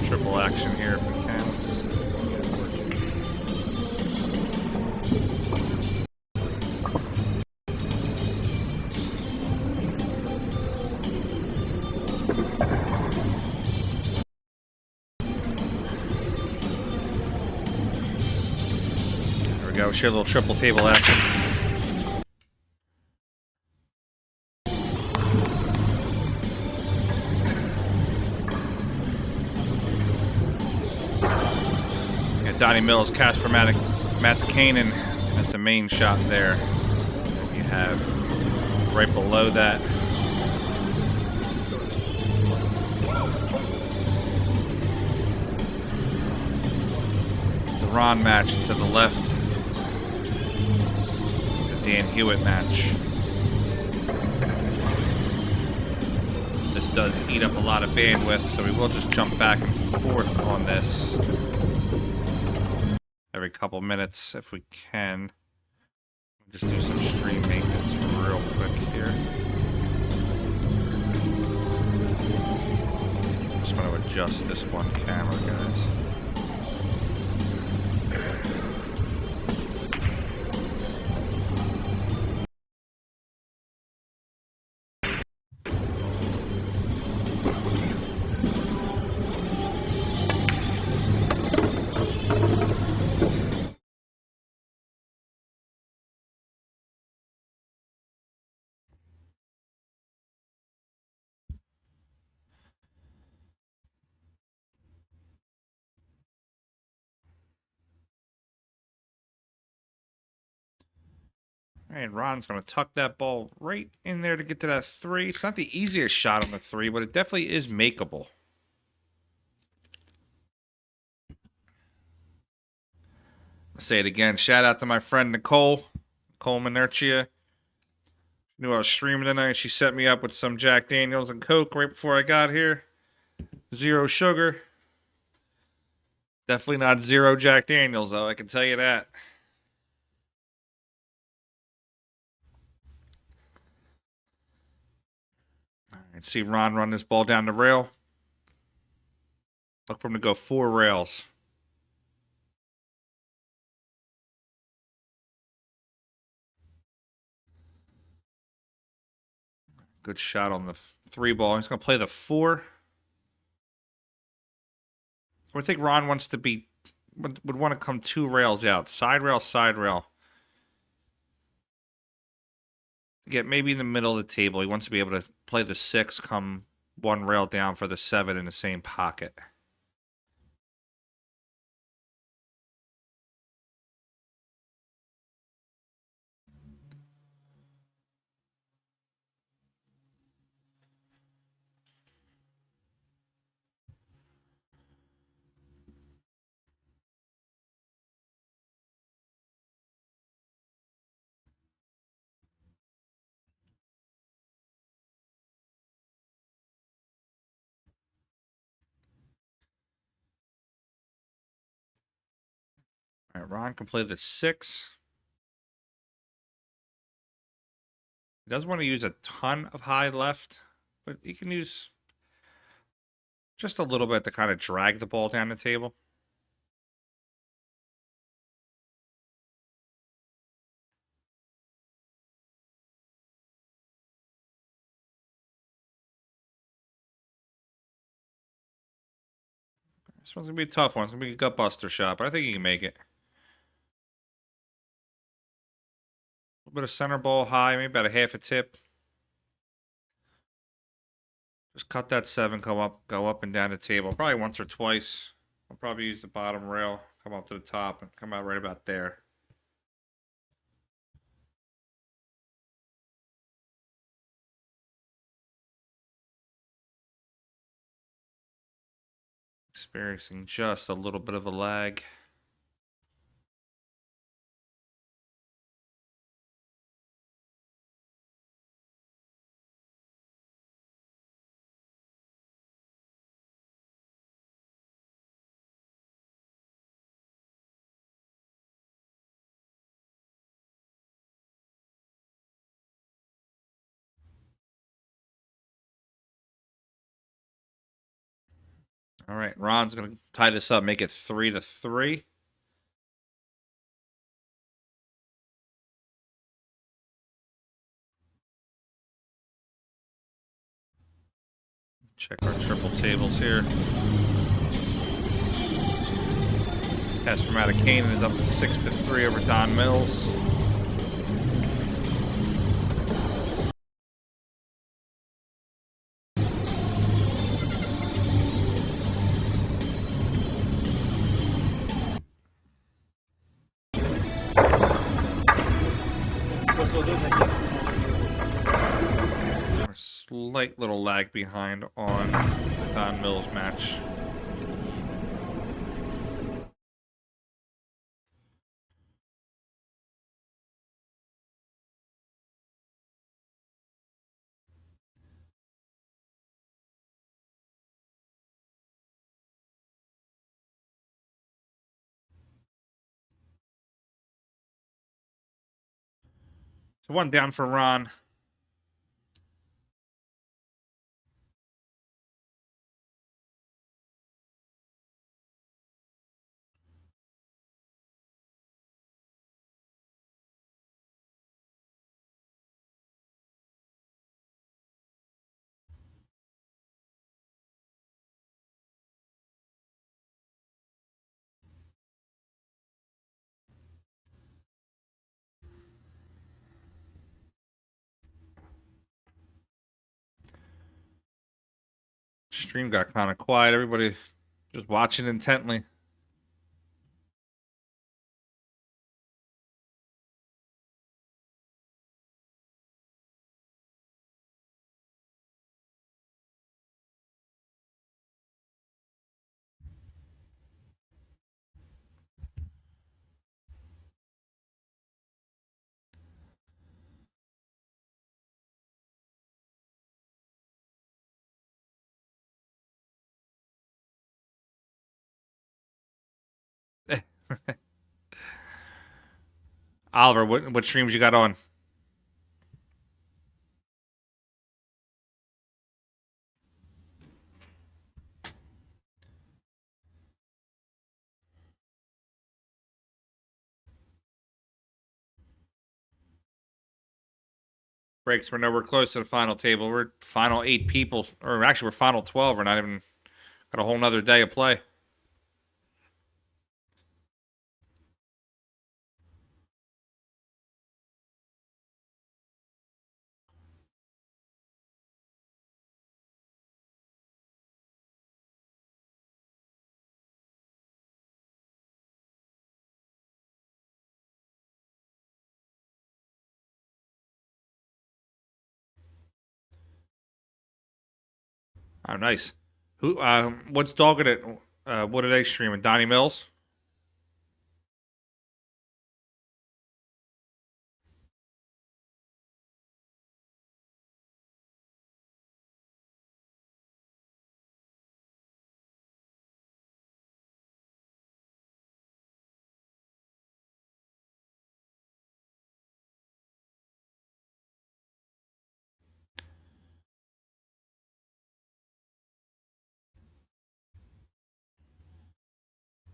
Triple action here if we can. Let's get it working. There we go. Share a little triple table action. Donnie Mills, Casper Matikainen as the main shot there. And you have right below that it's the Ron match to the left. The Dan Hewitt match. This does eat up a lot of bandwidth, so we will just jump back and forth on this every couple minutes if we can. Just do some stream maintenance real quick here. Just want to adjust this one camera, guys. All right, Ron's going to tuck that ball right in there to get to that 3. It's not the easiest shot on the 3, but it definitely is makeable. I'll say it again. Shout out to my friend Nicole Manerchia. Knew I was streaming tonight. She set me up with some Jack Daniels and Coke right before I got here. 0 sugar. Definitely not 0 Jack Daniels, though. I can tell you that. All right, see Ron run this ball down the rail. Look for him to go 4 rails. Good shot on the 3 ball. He's going to play the 4. I think Ron wants to be, would want to come 2 rails out. Side rail, side rail. Get maybe in the middle of the table. He wants to be able to play the 6, come 1 rail down for the 7 in the same pocket. All right, Ron can play the 6. He doesn't want to use a ton of high left, but he can use just a little bit to kind of drag the ball down the table. This one's going to be a tough one. It's going to be a gut buster shot, but I think he can make it. A little bit of center ball high, maybe about a half a tip. Just cut that 7, go up and down the table. Probably once or twice. I'll probably use the bottom rail, come up to the top, and come out right about there. Experiencing just a little bit of a lag. All right, Ron's going to tie this up, make it 3-3. Check our triple tables here. Pass from out of Canaan is up to 6-3 over Don Mills. A slight little lag behind on the Don Mills match. So 1 down for Ron. Stream got kind of quiet. Everybody just watching intently. Oliver, what streams you got on? breaks. We're nowhere close to the final table. We're final 8 people, or actually we're final 12. We're not even got a whole nother day of play. Oh, nice. Who? What's dogging it? What are they streaming? Donnie Mills.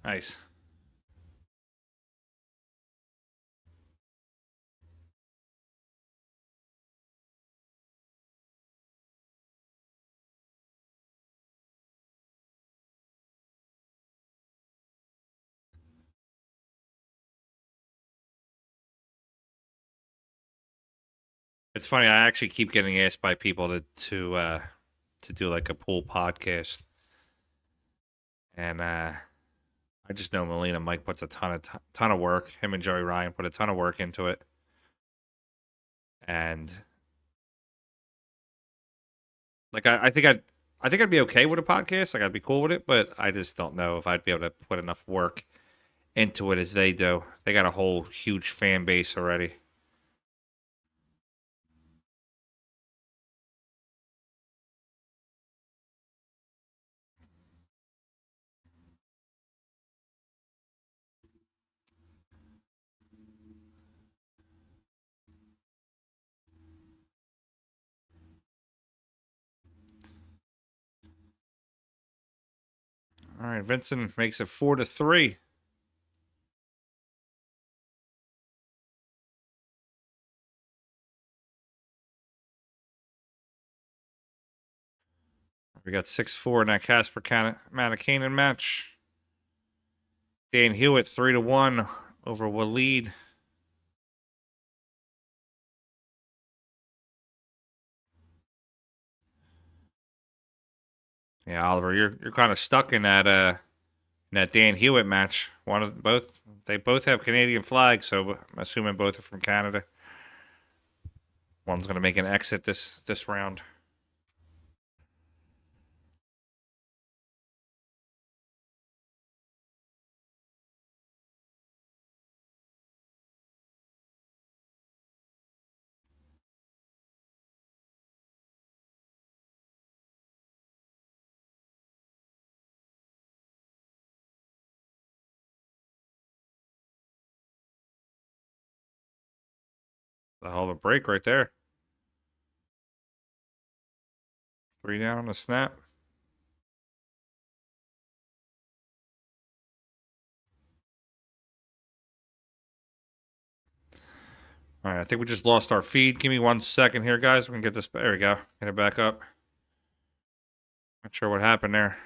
Nice. It's funny. I actually keep getting asked by people to do like a pool podcast, and I just know Melina Mike puts a ton of work. Him and Joey Ryan put a ton of work into it, and like I think I'd be okay with a podcast. Like I'd be cool with it, but I just don't know if I'd be able to put enough work into it as they do. They got a whole huge fan base already. All right, Vincent makes it 4-3. We got 6-4 in that Casper Matakanen match. Dan Hewitt 3-1 over Waleed. Yeah, Oliver, you're kind of stuck in that Dan Hewitt match. One of both they both have Canadian flags, so I'm assuming both are from Canada. One's gonna make an exit this round. The hell of a break right there. 3 down on the snap. All right, I think we just lost our feed. Give me 1 second here, guys. We can get this. There we go. Get it back up. Not sure what happened there.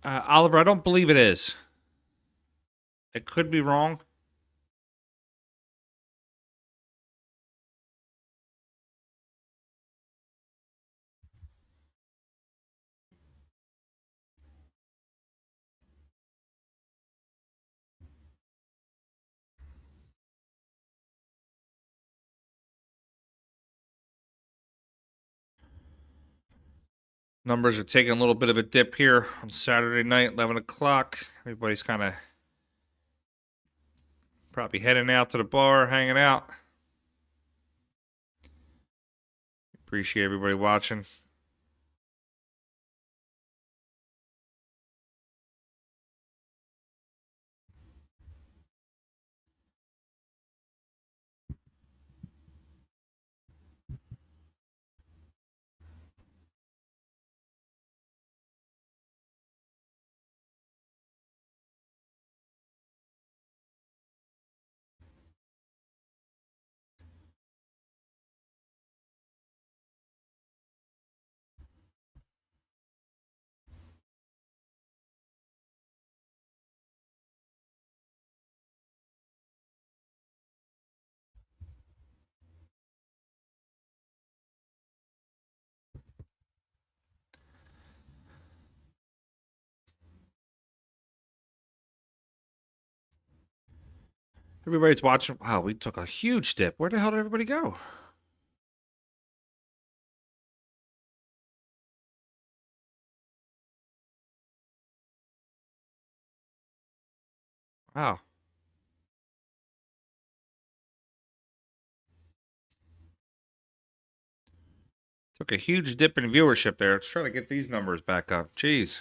Oliver, I don't believe it is. It could be wrong. Numbers are taking a little bit of a dip here on Saturday night, 11 o'clock. Everybody's kind of probably heading out to the bar, hanging out. Appreciate everybody watching. Everybody's watching. Wow, we took a huge dip. Where the hell did everybody go? Wow. Took a huge dip in viewership there. Let's try to get these numbers back up. Jeez.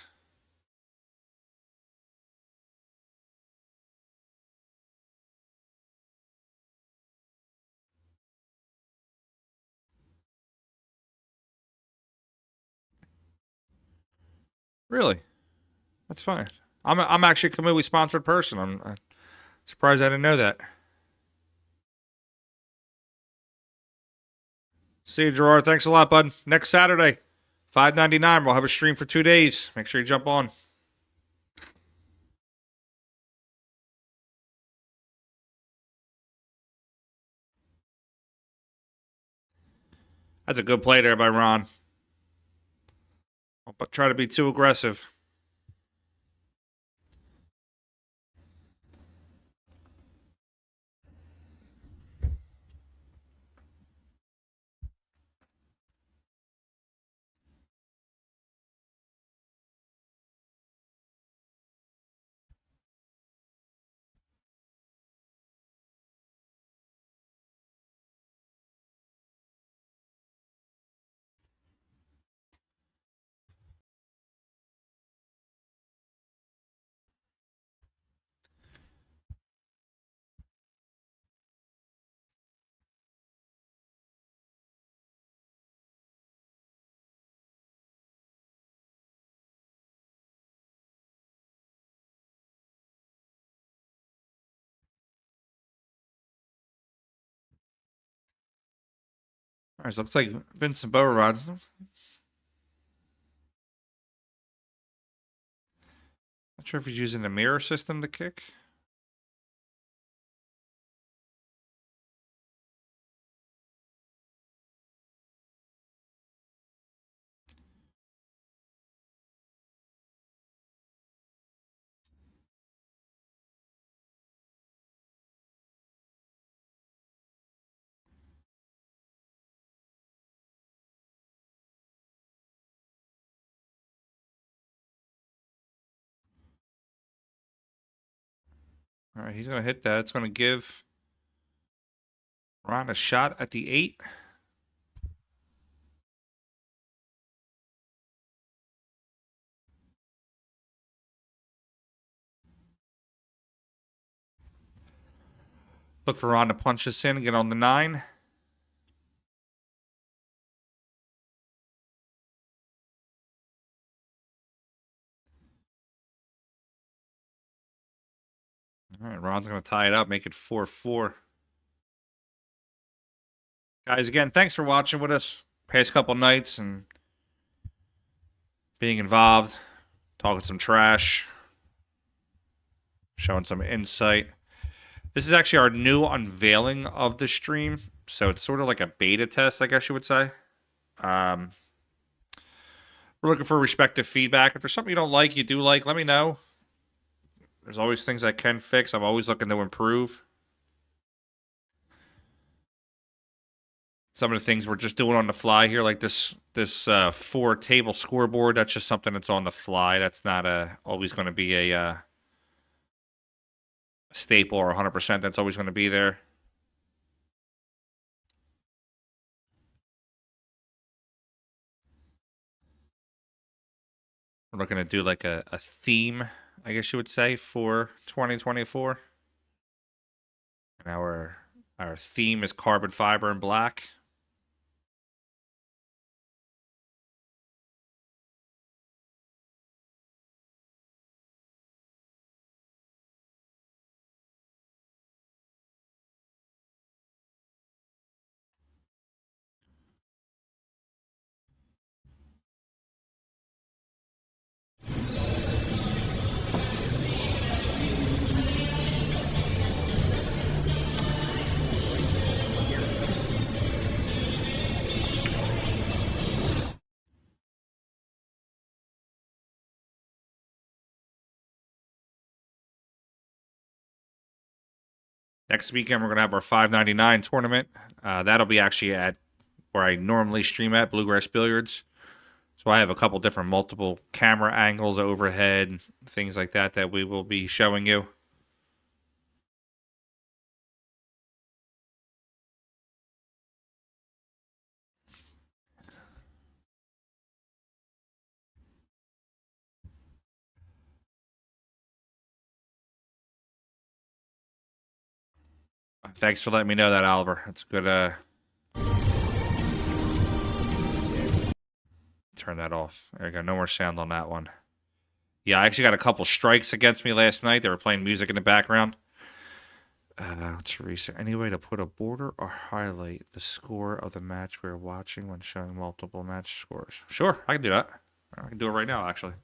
Really? That's fine. I'm actually a Kamui sponsored person. I'm surprised I didn't know that. See you, Gerard. Thanks a lot, bud. Next Saturday, $5.99. We'll have a stream for 2 days. Make sure you jump on. That's a good play there by Ron. But try to be too aggressive. All right, so looks like Vincent Bowerod's. Not sure if he's using the mirror system to kick. All right, he's going to hit that. It's going to give Ron a shot at the 8. Look for Ron to punch this in and get on the 9. All right, Ron's going to tie it up, make it 4-4. Guys, again, thanks for watching with us past couple nights and being involved. talking some trash, showing some insight. This is actually our new unveiling of the stream, so it's sort of like a beta test, I guess you would say. We're looking for respective feedback. If there's something you don't like, you do like, let me know. There's always things I can fix. I'm always looking to improve. Some of the things we're just doing on the fly here, like this 4-table scoreboard, that's just something that's on the fly. That's not always going to be a staple or 100% that's always going to be there. We're looking to do like a theme, I guess you would say, for 2024. And our theme is carbon fiber and black. Next weekend, we're going to have our $5.99 tournament. That'll be actually at where I normally stream at, Bluegrass Billiards. So I have a couple different multiple camera angles, overhead, things like that that we will be showing you. Thanks for letting me know that, Oliver. That's good. Turn that off. There you go. No more sound on that one. Yeah, I actually got a couple strikes against me last night. They were playing music in the background. Teresa, any way to put a border or highlight the score of the match we're watching when showing multiple match scores? Sure, I can do that. I can do it right now, actually.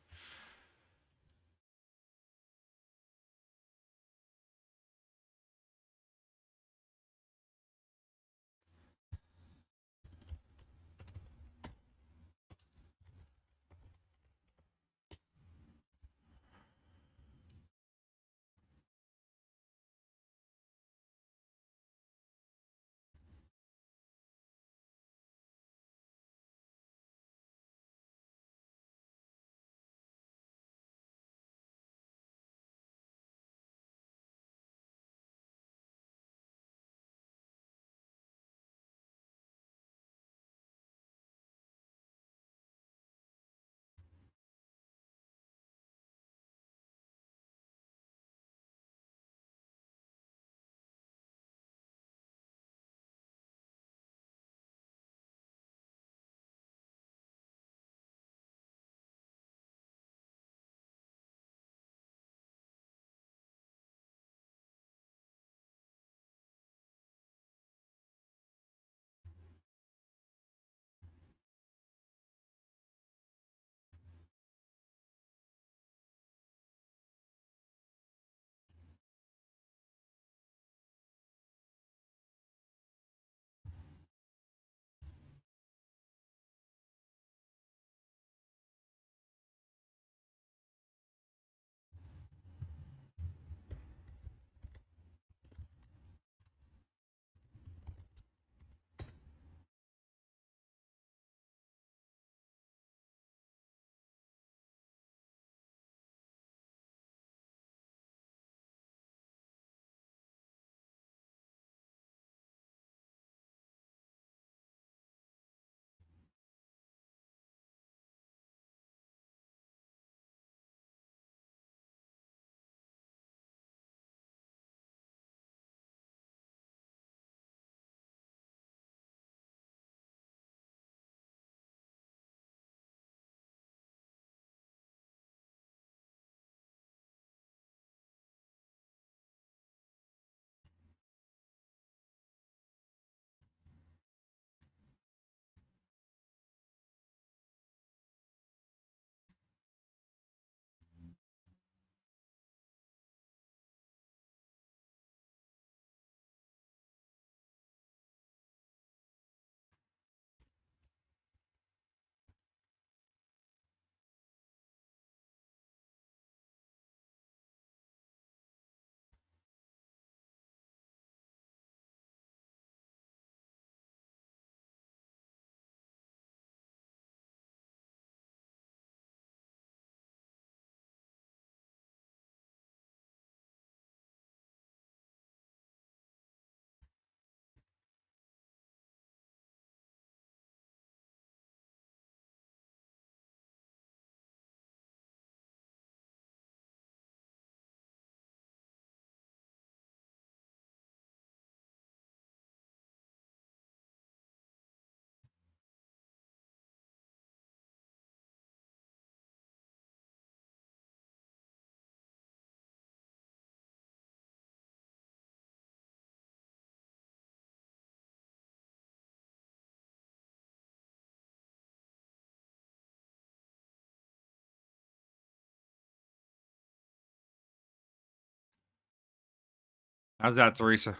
How's that, Teresa?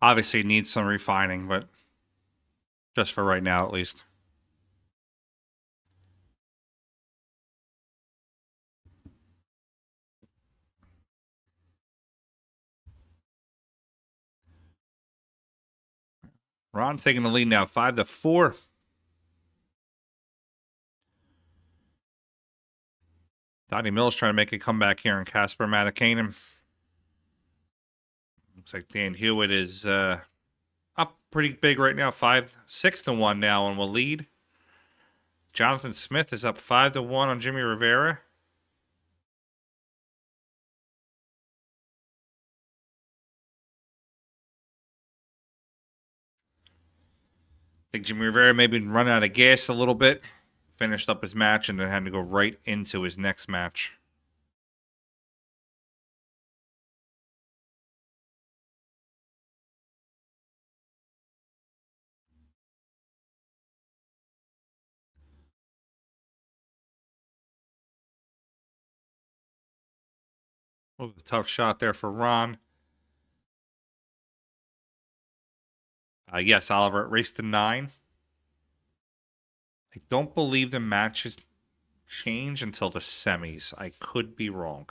Obviously, it needs some refining, but just for right now, at least. Ron's taking the lead now, 5-4. Donnie Mills trying to make a comeback here in Casper Matakainen. Looks like Dan Hewitt is up pretty big right now, 6-1 now, and will lead. Jonathan Smith is up 5-1 on Jimmy Rivera. I think Jimmy Rivera maybe run out of gas a little bit. Finished up his match and then had to go right into his next match. Oh, tough shot there for Ron. Yes, Oliver, it raced to 9. I don't believe the matches change until the semis. I could be wrong.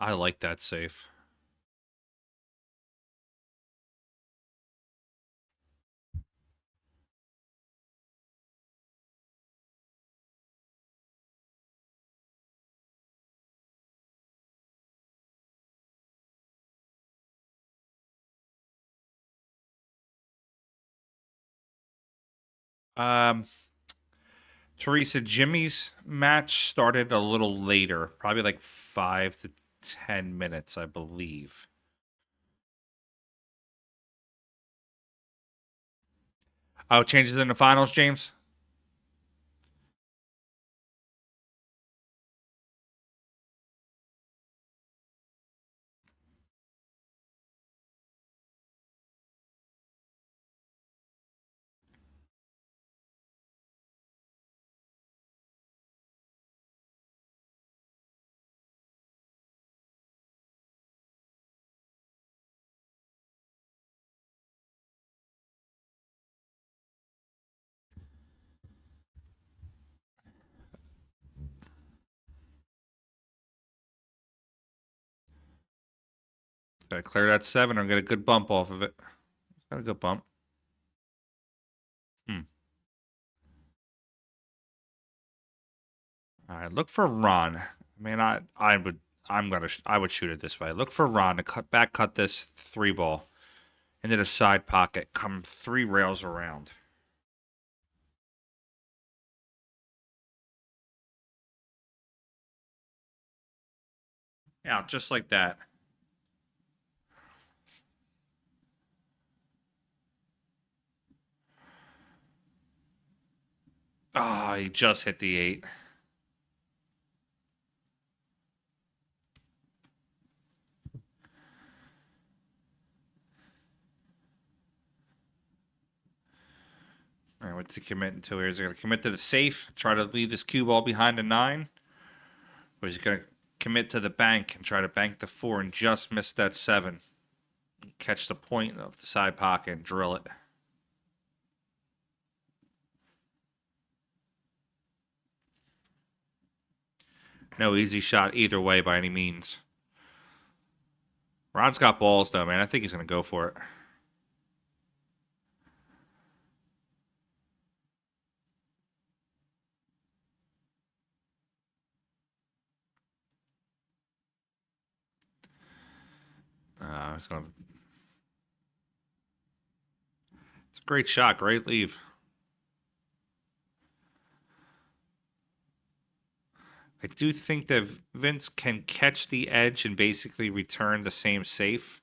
I like that safe. Teresa, Jimmy's match started a little later, probably like 5 to 10 minutes, I believe. Oh, changes in the finals, James? Gotta clear that 7 or get a good bump off of it. Got a good bump. All right, look for Ron. I mean, I would shoot it this way. Look for Ron to cut this 3 ball into the side pocket, come 3 rails around. Yeah, just like that. Oh, he just hit the 8. All right, what's he committing to here? Is he going to commit to the safe, try to leave this cue ball behind the 9? Or is he going to commit to the bank and try to bank the 4 and just miss that 7? Catch the point of the side pocket and drill it. No easy shot either way by any means. Ron's got balls, though, man. I think he's going to go for it. It's a great shot. Great leave. I do think that Vince can catch the edge and basically return the same safe.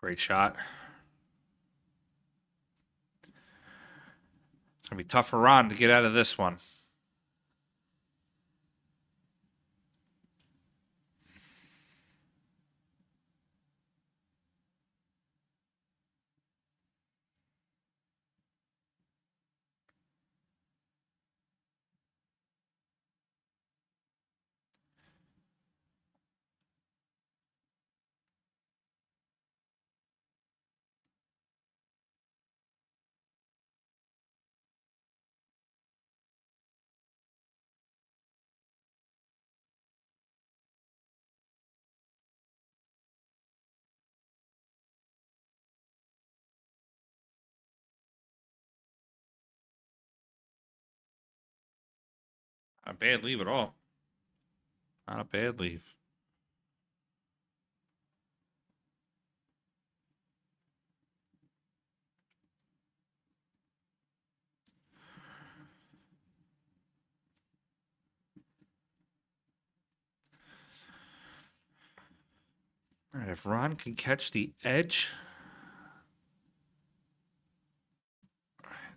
Great shot. It's going to be tough for Ron to get out of this one. Not a bad leave at all. Not a bad leave. All right, if Ron can catch the edge.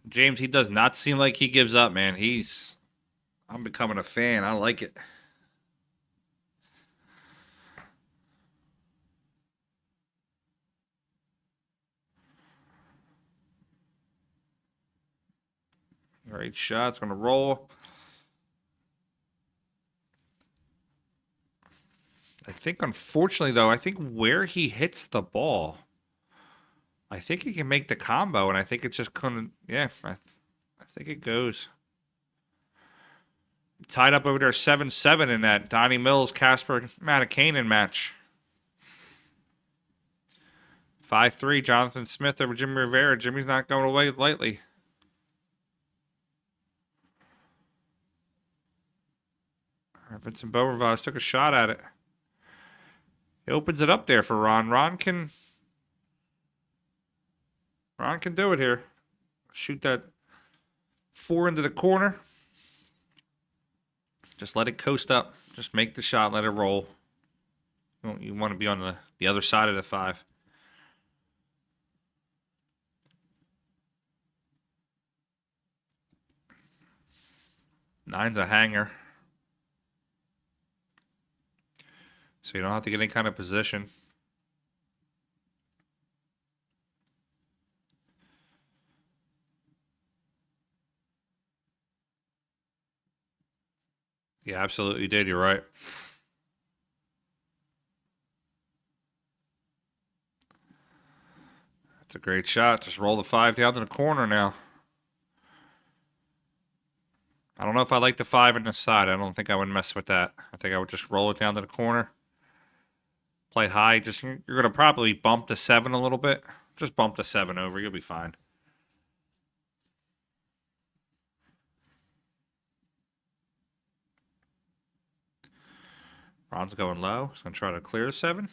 James, he does not seem like he gives up, man. I'm becoming a fan. I like it. Great shot. It's going to roll. I think, unfortunately, though, I think where he hits the ball, I think he can make the combo, and I think it's just going to, yeah, I think it goes. Tied up over there 7-7 in that Donnie Mills-Casper Matakainen match. 5-3, Jonathan Smith over Jimmy Rivera. Jimmy's not going away lightly. Vincent Beaurevaz took a shot at it. He opens it up there for Ron. Ron can do it here. Shoot that 4 into the corner. Just let it coast up. Just make the shot. Let it roll. You want to be on the other side of the 5. Nine's a hanger. So you don't have to get any kind of position. Yeah, absolutely did. You're right. That's a great shot. Just roll the 5 down to the corner now. I don't know if I like the 5 in the side. I don't think I would mess with that. I think I would just roll it down to the corner. Play high. You're going to probably bump the 7 a little bit. Just bump the 7 over. You'll be fine. Ron's going low. He's going to try to clear the 7.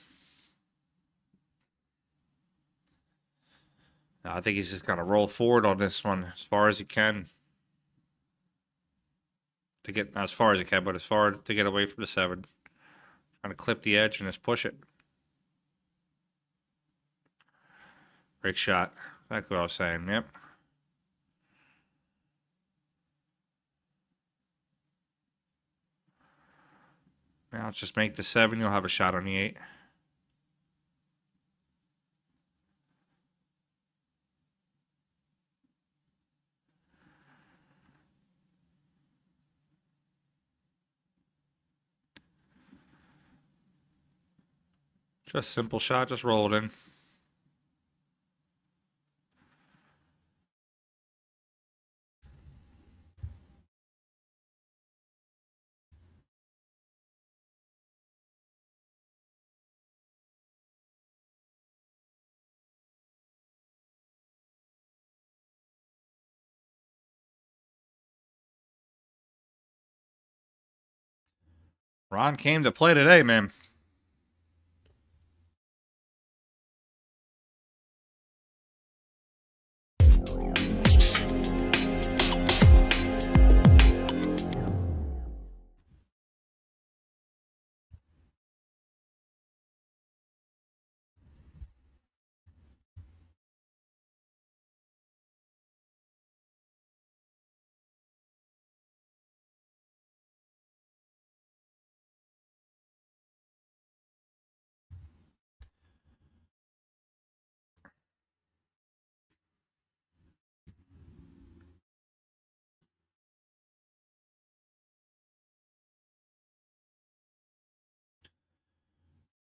I think he's just going to roll forward on this one as far as he can. To get, not as far as he can, but as far to get away from the 7. Trying to clip the edge and just push it. Great shot. Exactly what I was saying. Yep. Now let's just make the 7. You'll have a shot on the 8. Just simple shot. Just roll it in. Ron came to play today, man.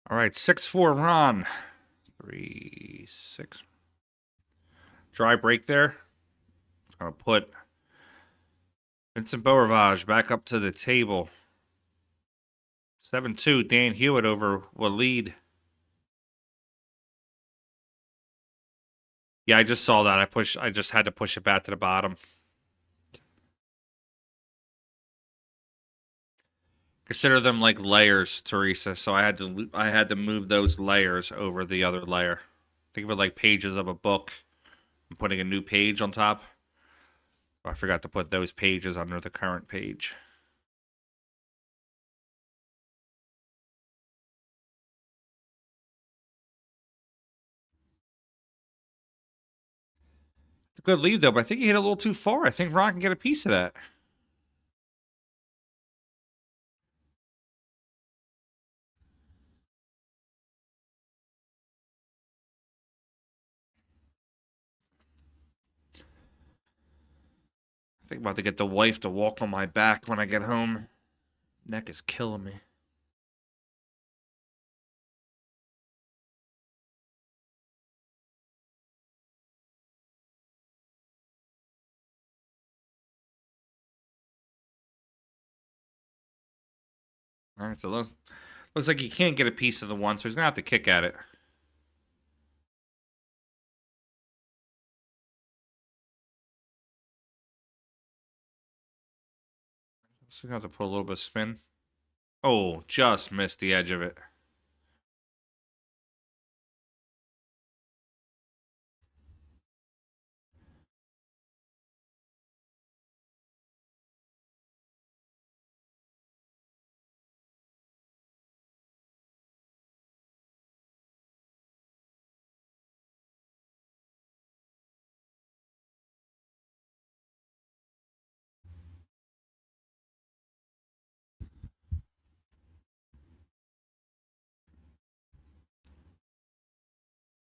All right, 6-4 Ron. 3-6. Dry break there. Gonna put Vincent Borage back up to the table. 7-2, Dan Hewitt over Waleed. Yeah, I just saw that. I just had to push it back to the bottom. Consider them like layers, Teresa. So I had to move those layers over the other layer. Think of it like pages of a book. I'm putting a new page on top. I forgot to put those pages under the current page. It's a good lead, though, but I think he hit a little too far. I think Ron can get a piece of that. I think I'm about to get the wife to walk on my back when I get home. Neck is killing me. All right, so looks like he can't get a piece of the one, so he's going to have to kick at it. So he's going to have to put a little bit of spin. Oh, just missed the edge of it.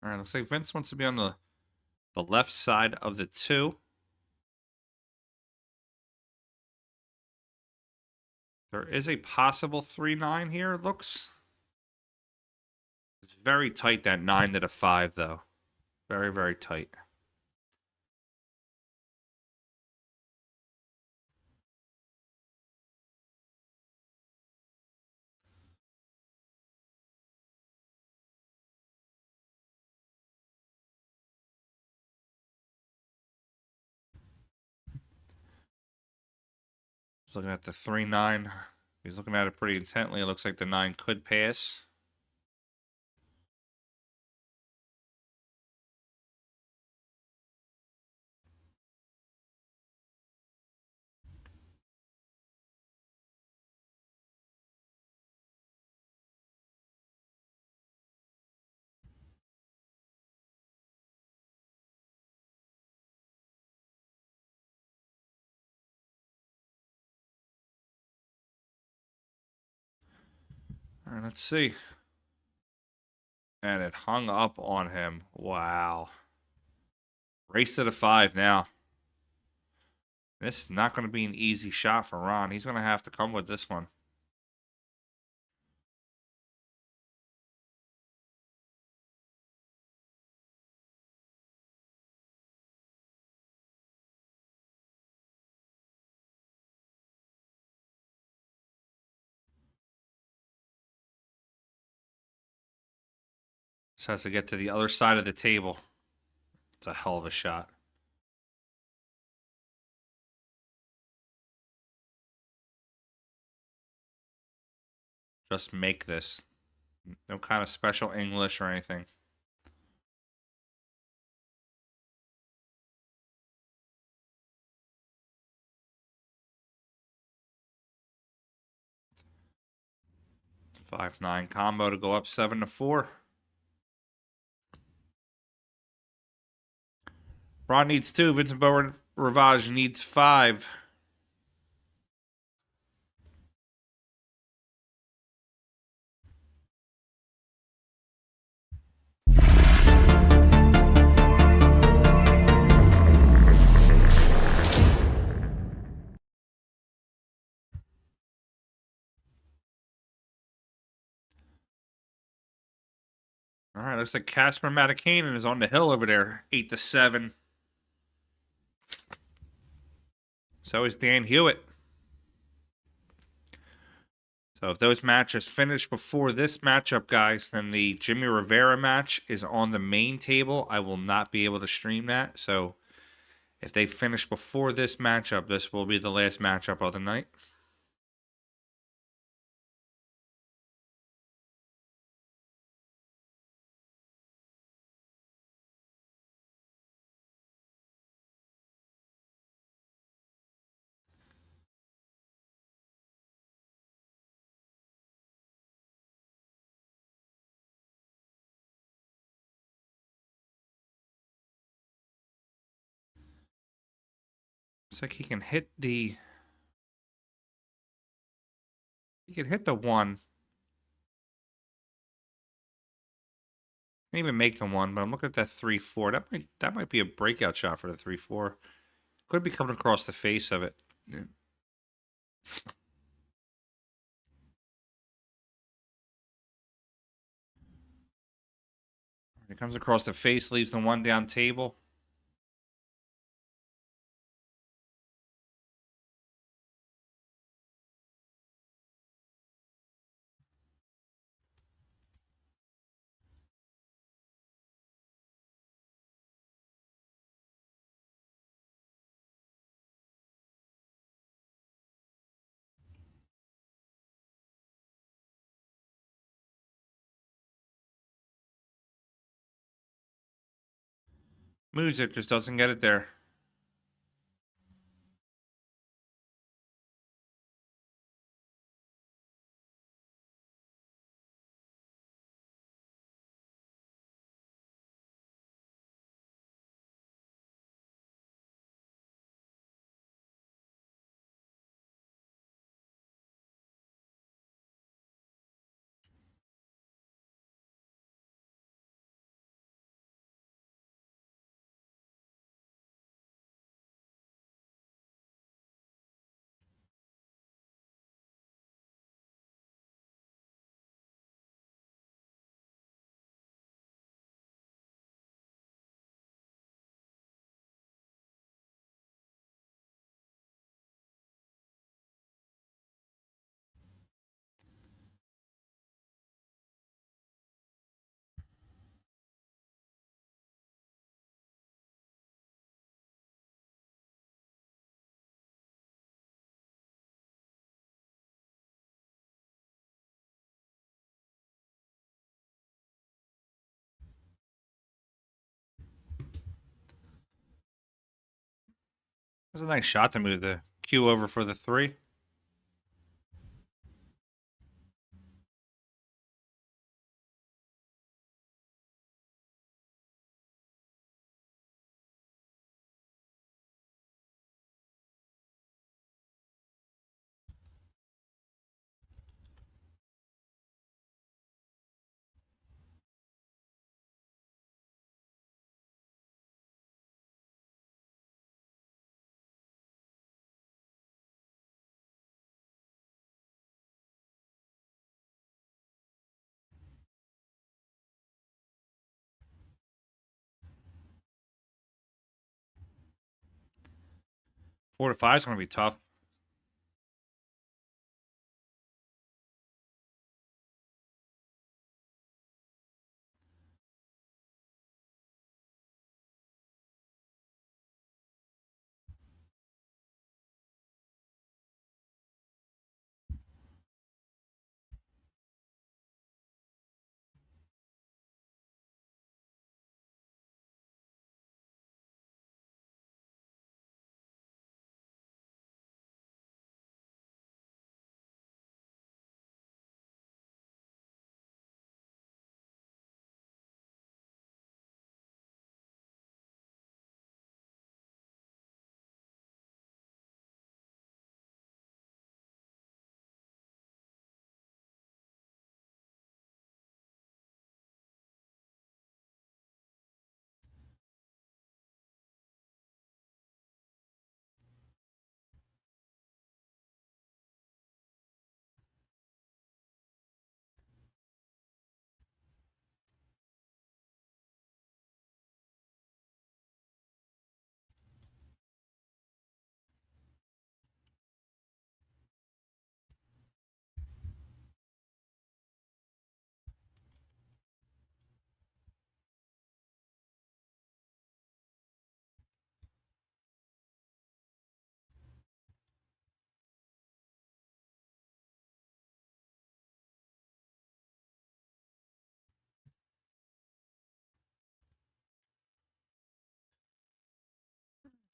All right, looks like Vince wants to be on the left side of the 2. There is a possible 3-9 here, it looks. It's very tight, that 9 to the 5, though. Very, very tight. He's looking at the 3-9. He's looking at it pretty intently. It looks like the 9 could pass. All right, let's see. And it hung up on him. Wow. Race to the 5 now. This is not going to be an easy shot for Ron. He's going to have to come with this one. Just has to get to the other side of the table. It's a hell of a shot. Just make this. No kind of special English or anything. Five nine combo to go up 7-4. Ron needs 2. Vincent Borage needs 5. All right, looks like Casper Matakainen is on the hill over there, 8-7. So is Dan Hewitt. So if those matches finish before this matchup, guys, then the Jimmy Rivera match is on the main table. I will not be able to stream that. So if they finish before this matchup, this will be the last matchup of the night. Looks like he can hit the... He can hit the 1. Can't even make the 1, but I'm looking at that 3-4. That might be a breakout shot for the 3-4. Could be coming across the face of it. Yeah. It comes across the face, leaves the 1 down table. Music just doesn't get it there. It was a nice shot to move the cue over for the 3. Four to five is going to be tough.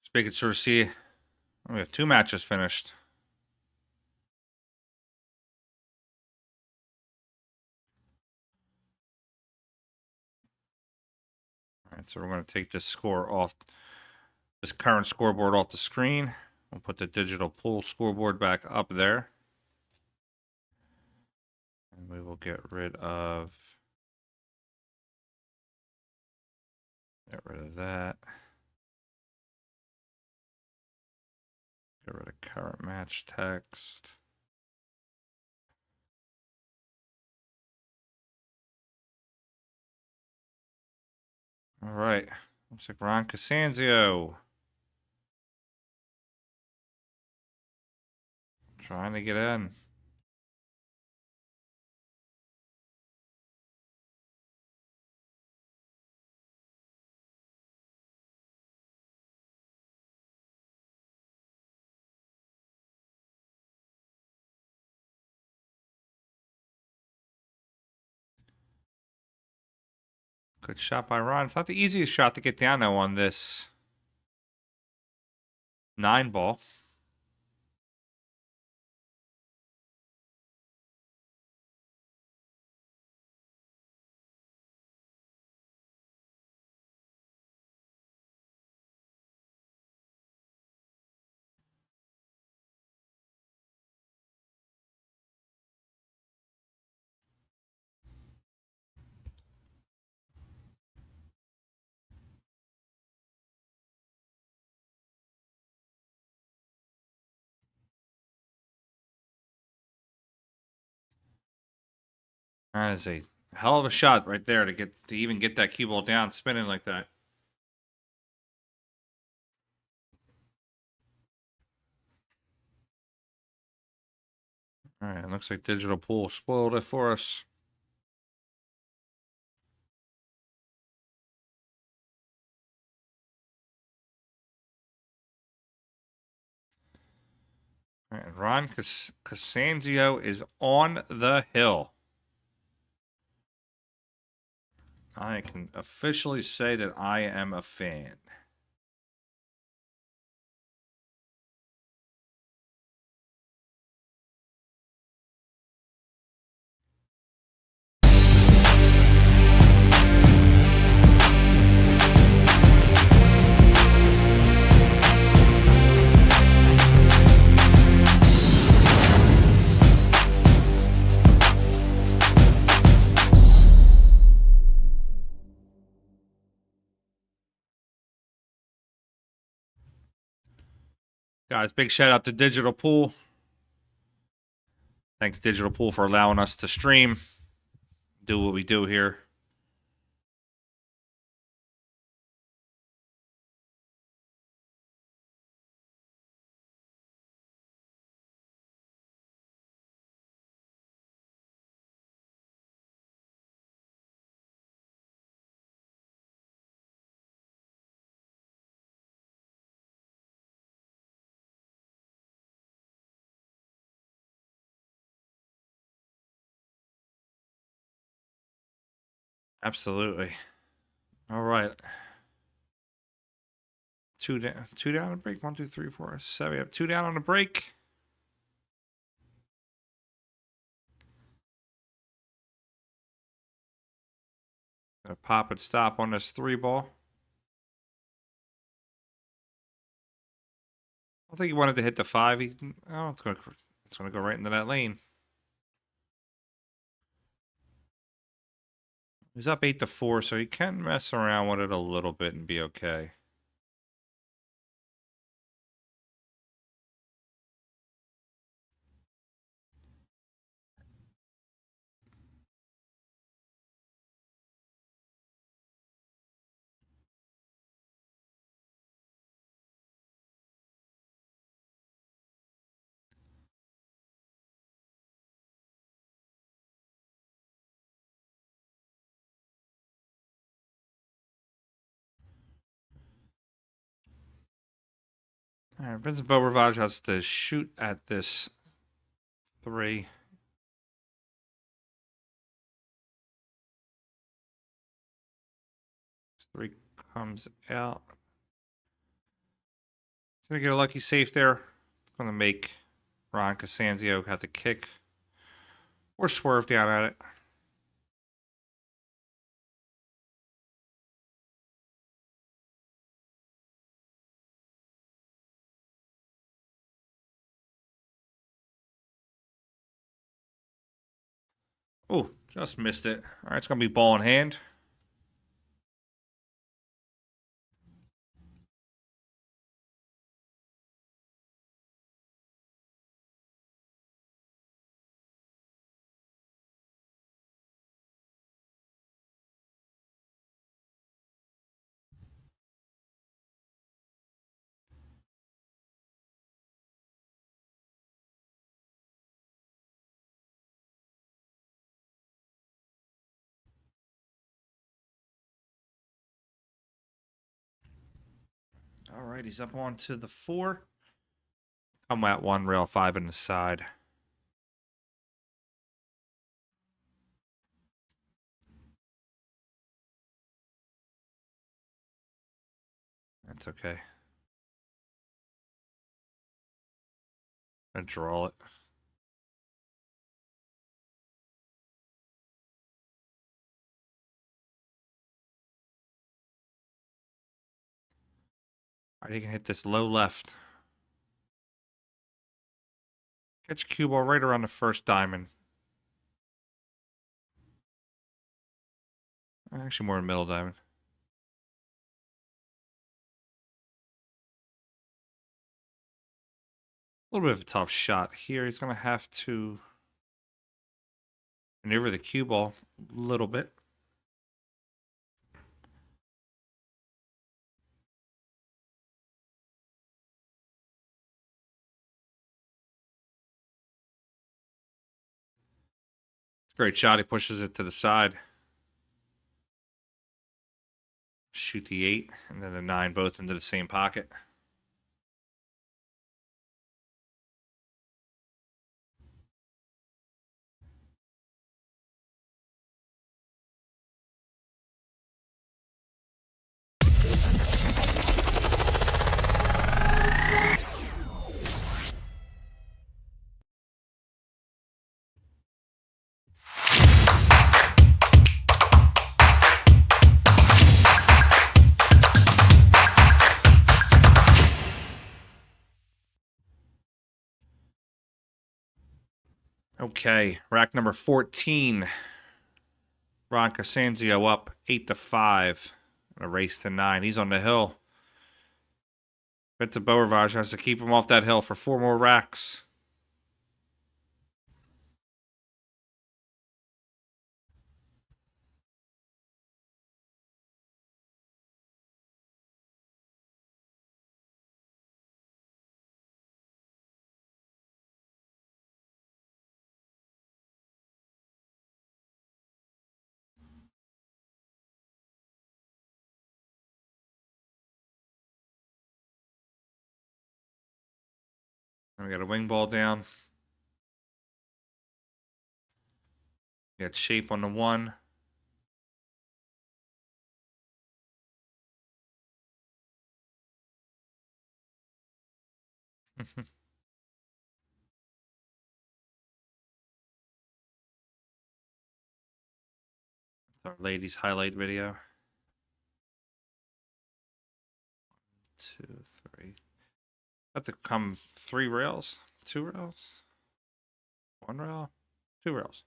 Just making sure to see. We have 2 matches finished. All right, so we're going to take this score off, this current scoreboard off the screen. We'll put the digital pool scoreboard back up there. And we will get rid of that. Get rid of current match text. All right. Looks like Ron Cassano trying to get in. Good shot by Ron. It's not the easiest shot to get down though on this 9 ball. That is a hell of a shot right there to even get that cue ball down spinning like that. All right, looks like digital pool spoiled it for us. All right, Ron Cassano is on the hill. I can officially say that I am a fan. Guys, big shout out to Digital Pool. Thanks, Digital Pool, for allowing us to stream, do what we do here. Absolutely. All right. Two down on the break. 1, 2, 3, 4, 7. We have 2 down on the break. Gonna pop and stop on this 3 ball. I think he wanted to hit the 5. It's gonna go right into that lane. He's up 8-4, so he can mess around with it a little bit and be okay. All right, Vincent Borage has to shoot at this 3. 3 comes out. Gonna get a lucky safe there. Gonna make Ron Cassano have to kick or swerve down at it. Oh, just missed it. All right, it's going to be ball in hand. All right, he's up onto the 4. Come at 1, rail 5 in the side. That's okay. I draw it. All right, he can hit this low left. Catch cue ball right around the first diamond. Actually, more middle diamond. A little bit of a tough shot here. He's going to have to maneuver the cue ball a little bit. It's a great shot. He pushes it to the side. Shoot the 8 and then the 9 both into the same pocket. Okay, rack number 14. Ron Cassano up 8-5. A race to 9. He's on the hill. Borage has to keep him off that hill for 4 more racks. We got a wing ball down. We got shape on the 1. Our ladies highlight video. 2, 3. Have to come 3 rails, 2 rails, 1 rail, 2 rails.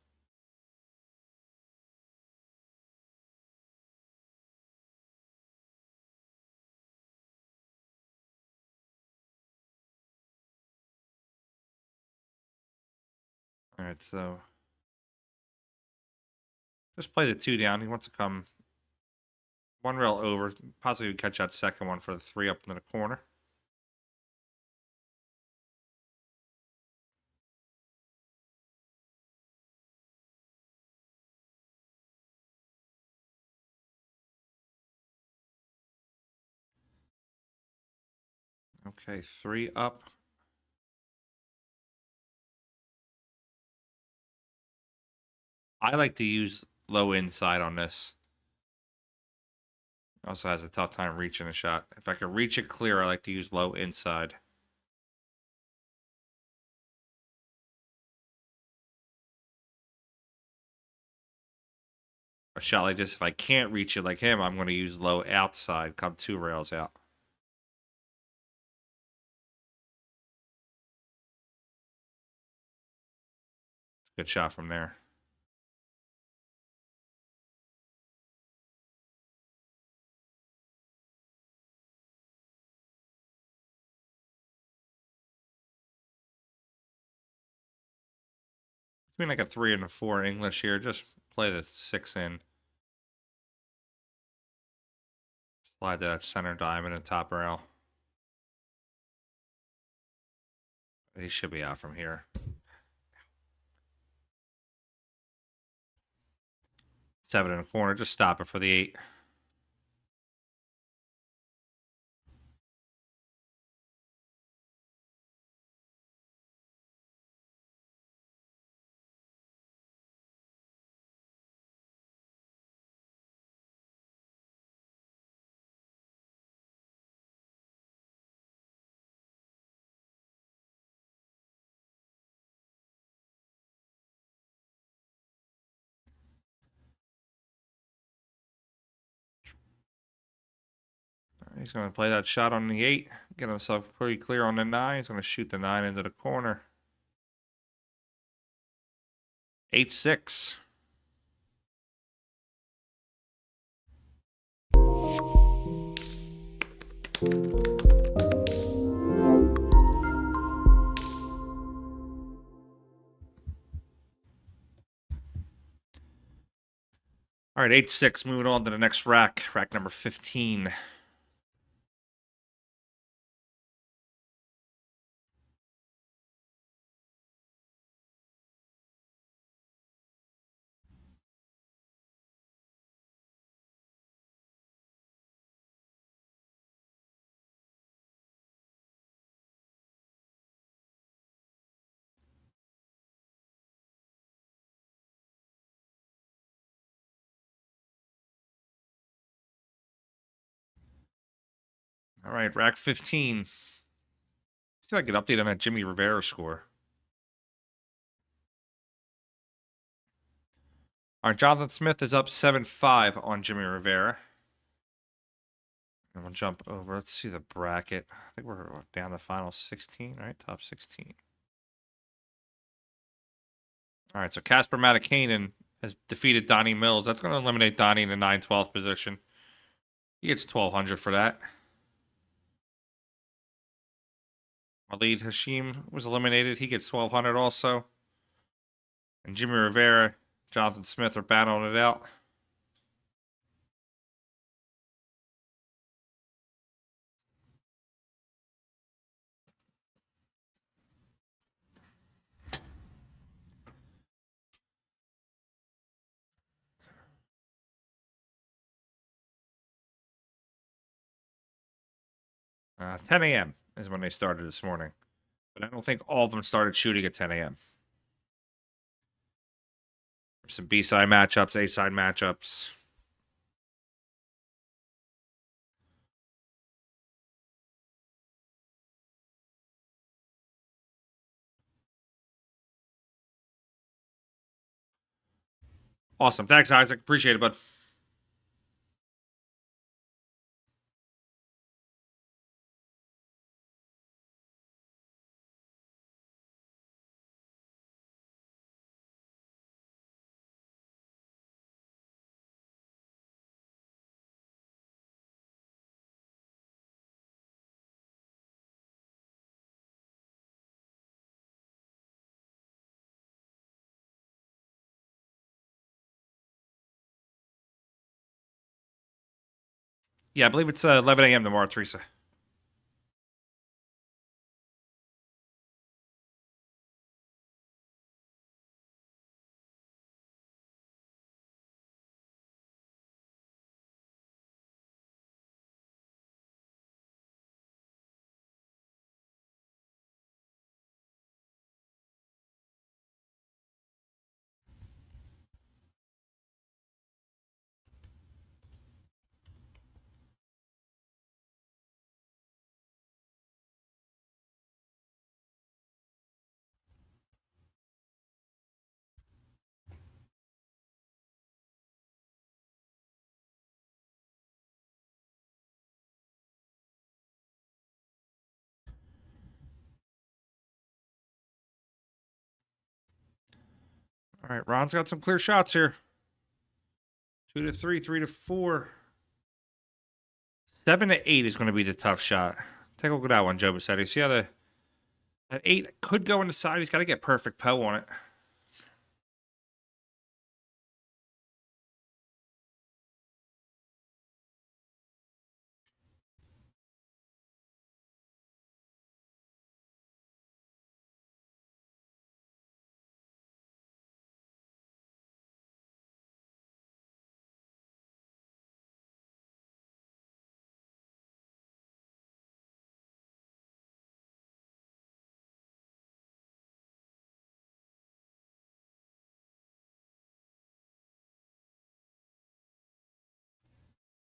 All right, so just play the 2 down. He wants to come 1 rail over, possibly catch that second one for the 3 up into the corner. Okay, 3 up. I like to use low inside on this. Also has a tough time reaching a shot. If I can reach it clear, I like to use low inside. A shot like this, if I can't reach it like him, I'm going to use low outside, come 2 rails out. Good shot from there. Between like a 3 and a 4 English here. Just play the 6 in. Slide to that center diamond and top rail. He should be out from here. 7 in the corner. Just stop it for the 8. He's going to play that shot on the 8. Get himself pretty clear on the 9. He's going to shoot the 9 into the corner. 8-6. All right, 8-6. Moving on to the next rack. Rack number 15. All right, rack 15. See if I can update on that Jimmy Rivera score. All right, Jonathan Smith is up 7-5 on Jimmy Rivera. And we'll jump over. Let's see the bracket. I think we're down to final 16, right? Top 16. All right, so Casper Matikainen has defeated Donnie Mills. That's going to eliminate Donnie in the 9-12 position. He gets 1,200 for that. Walid Hashem was eliminated. He gets 1,200 also. And Jimmy Rivera, Jonathan Smith are battling it out. Uh, 10 a.m. is when they started this morning. But I don't think all of them started shooting at 10 a.m. Some B-side matchups, A-side matchups. Awesome. Thanks, Isaac. Appreciate it, bud. Yeah, I believe it's 11 a.m. tomorrow, Teresa. All right, Ron's got some clear shots here. 2 to 3, 3 to 4. 7 to 8 is going to be the tough shot. Take a look at that one, Joe Bassetti. See how that 8 could go in the side. He's got to get perfect Poe on it.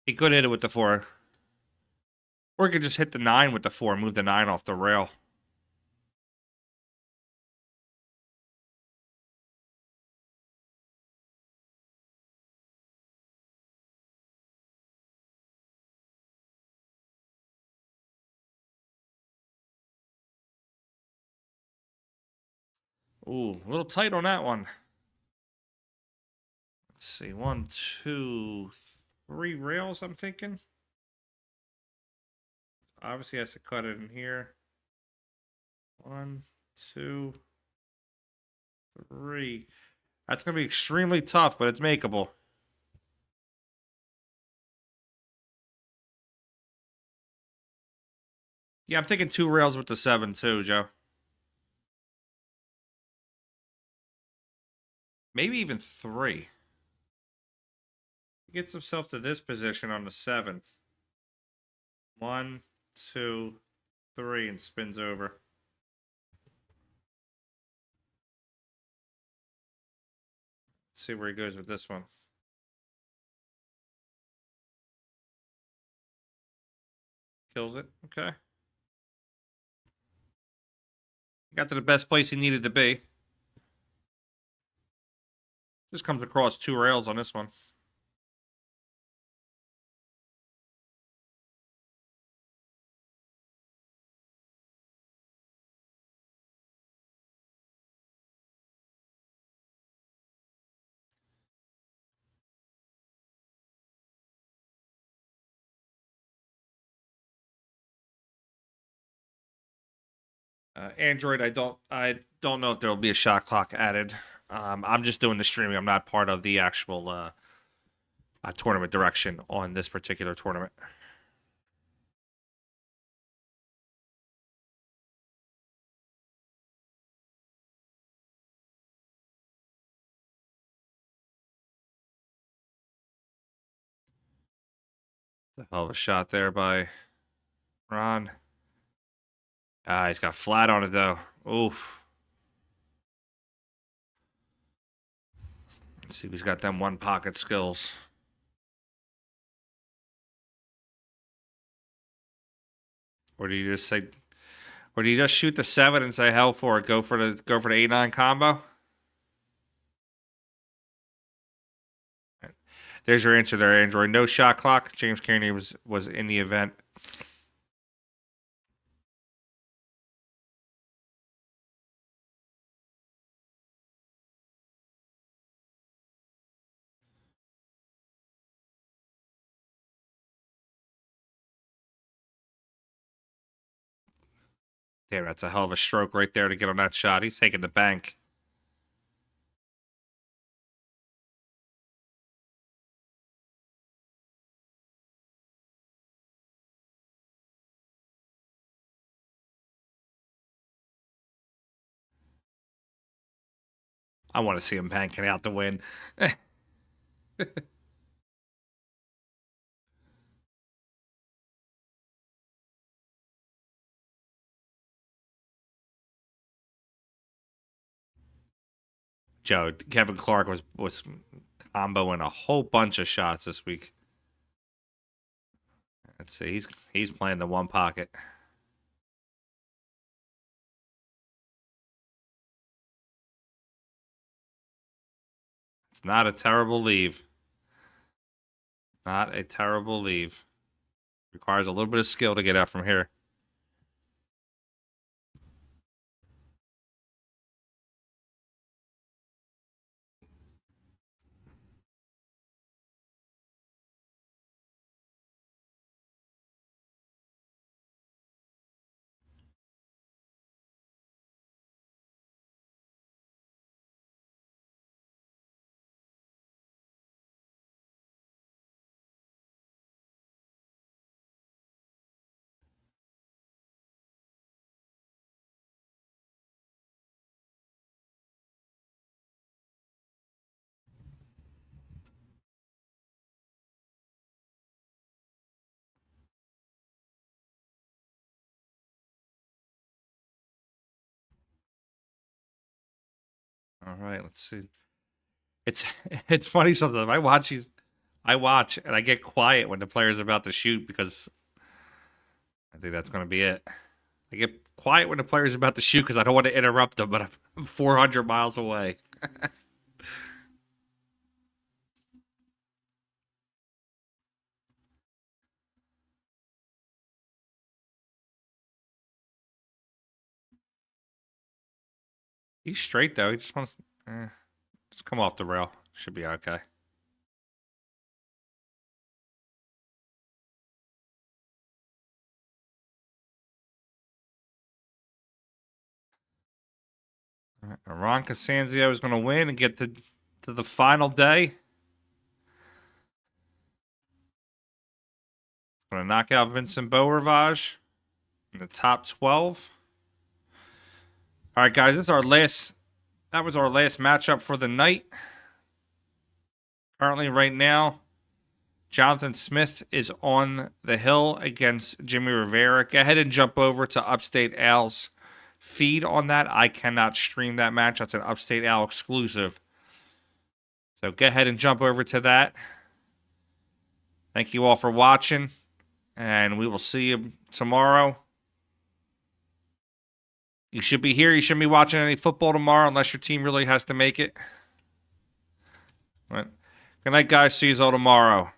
He could hit it with the 4. Or he could just hit the 9 with the 4, move the 9 off the rail. Ooh, a little tight on that one. Let's see. 1, 2, 3 rails, I'm thinking. Obviously has to cut it in here. 1, 2, 3. That's going to be extremely tough, but it's makeable. Yeah, I'm thinking 2 rails with the 7 too, Joe. Maybe even 3. He gets himself to this position on the 7. 1, 2, 3, and spins over. Let's see where he goes with this one. Kills it. Okay. Got to the best place he needed to be. Just comes across 2 rails on this one. Android, I don't know if there will be a shot clock added. I'm just doing the streaming. I'm not part of the actual tournament direction on this particular tournament. The hell of a shot there by Ron. He's got flat on it though. Oof. Let's see if he's got them one pocket skills. Or do you just say, or do you just shoot the 7 and say hell for it? Go for the 8-9 combo. There's your answer there, Android. No shot clock. James Kearney was in the event. Damn, that's a hell of a stroke right there to get on that shot. He's taking the bank. I want to see him banking out the win. Joe, Kevin Clark was comboing a whole bunch of shots this week. Let's see, he's playing the one pocket. It's not a terrible leave. Not a terrible leave. Requires a little bit of skill to get out from here. All right, let's see. It's funny sometimes. I watch and I get quiet when the player's about to shoot because I think that's going to be it. I get quiet when the player's about to shoot because I don't want to interrupt them, but I'm 400 miles away. He's straight though. He just wants just come off the rail. Should be okay. All right, Ron Costanzo is going to win and get to the final day. Going to knock out Vincent Beaurivage in the top 12. All right, guys, this is our last. That was our last matchup for the night. Currently, right now, Jonathan Smith is on the hill against Jimmy Rivera. Go ahead and jump over to Upstate Al's feed on that. I cannot stream that match. That's an Upstate Al exclusive. So go ahead and jump over to that. Thank you all for watching, and we will see you tomorrow. You should be here. You shouldn't be watching any football tomorrow unless your team really has to make it. All right. Good night, guys. See you all tomorrow.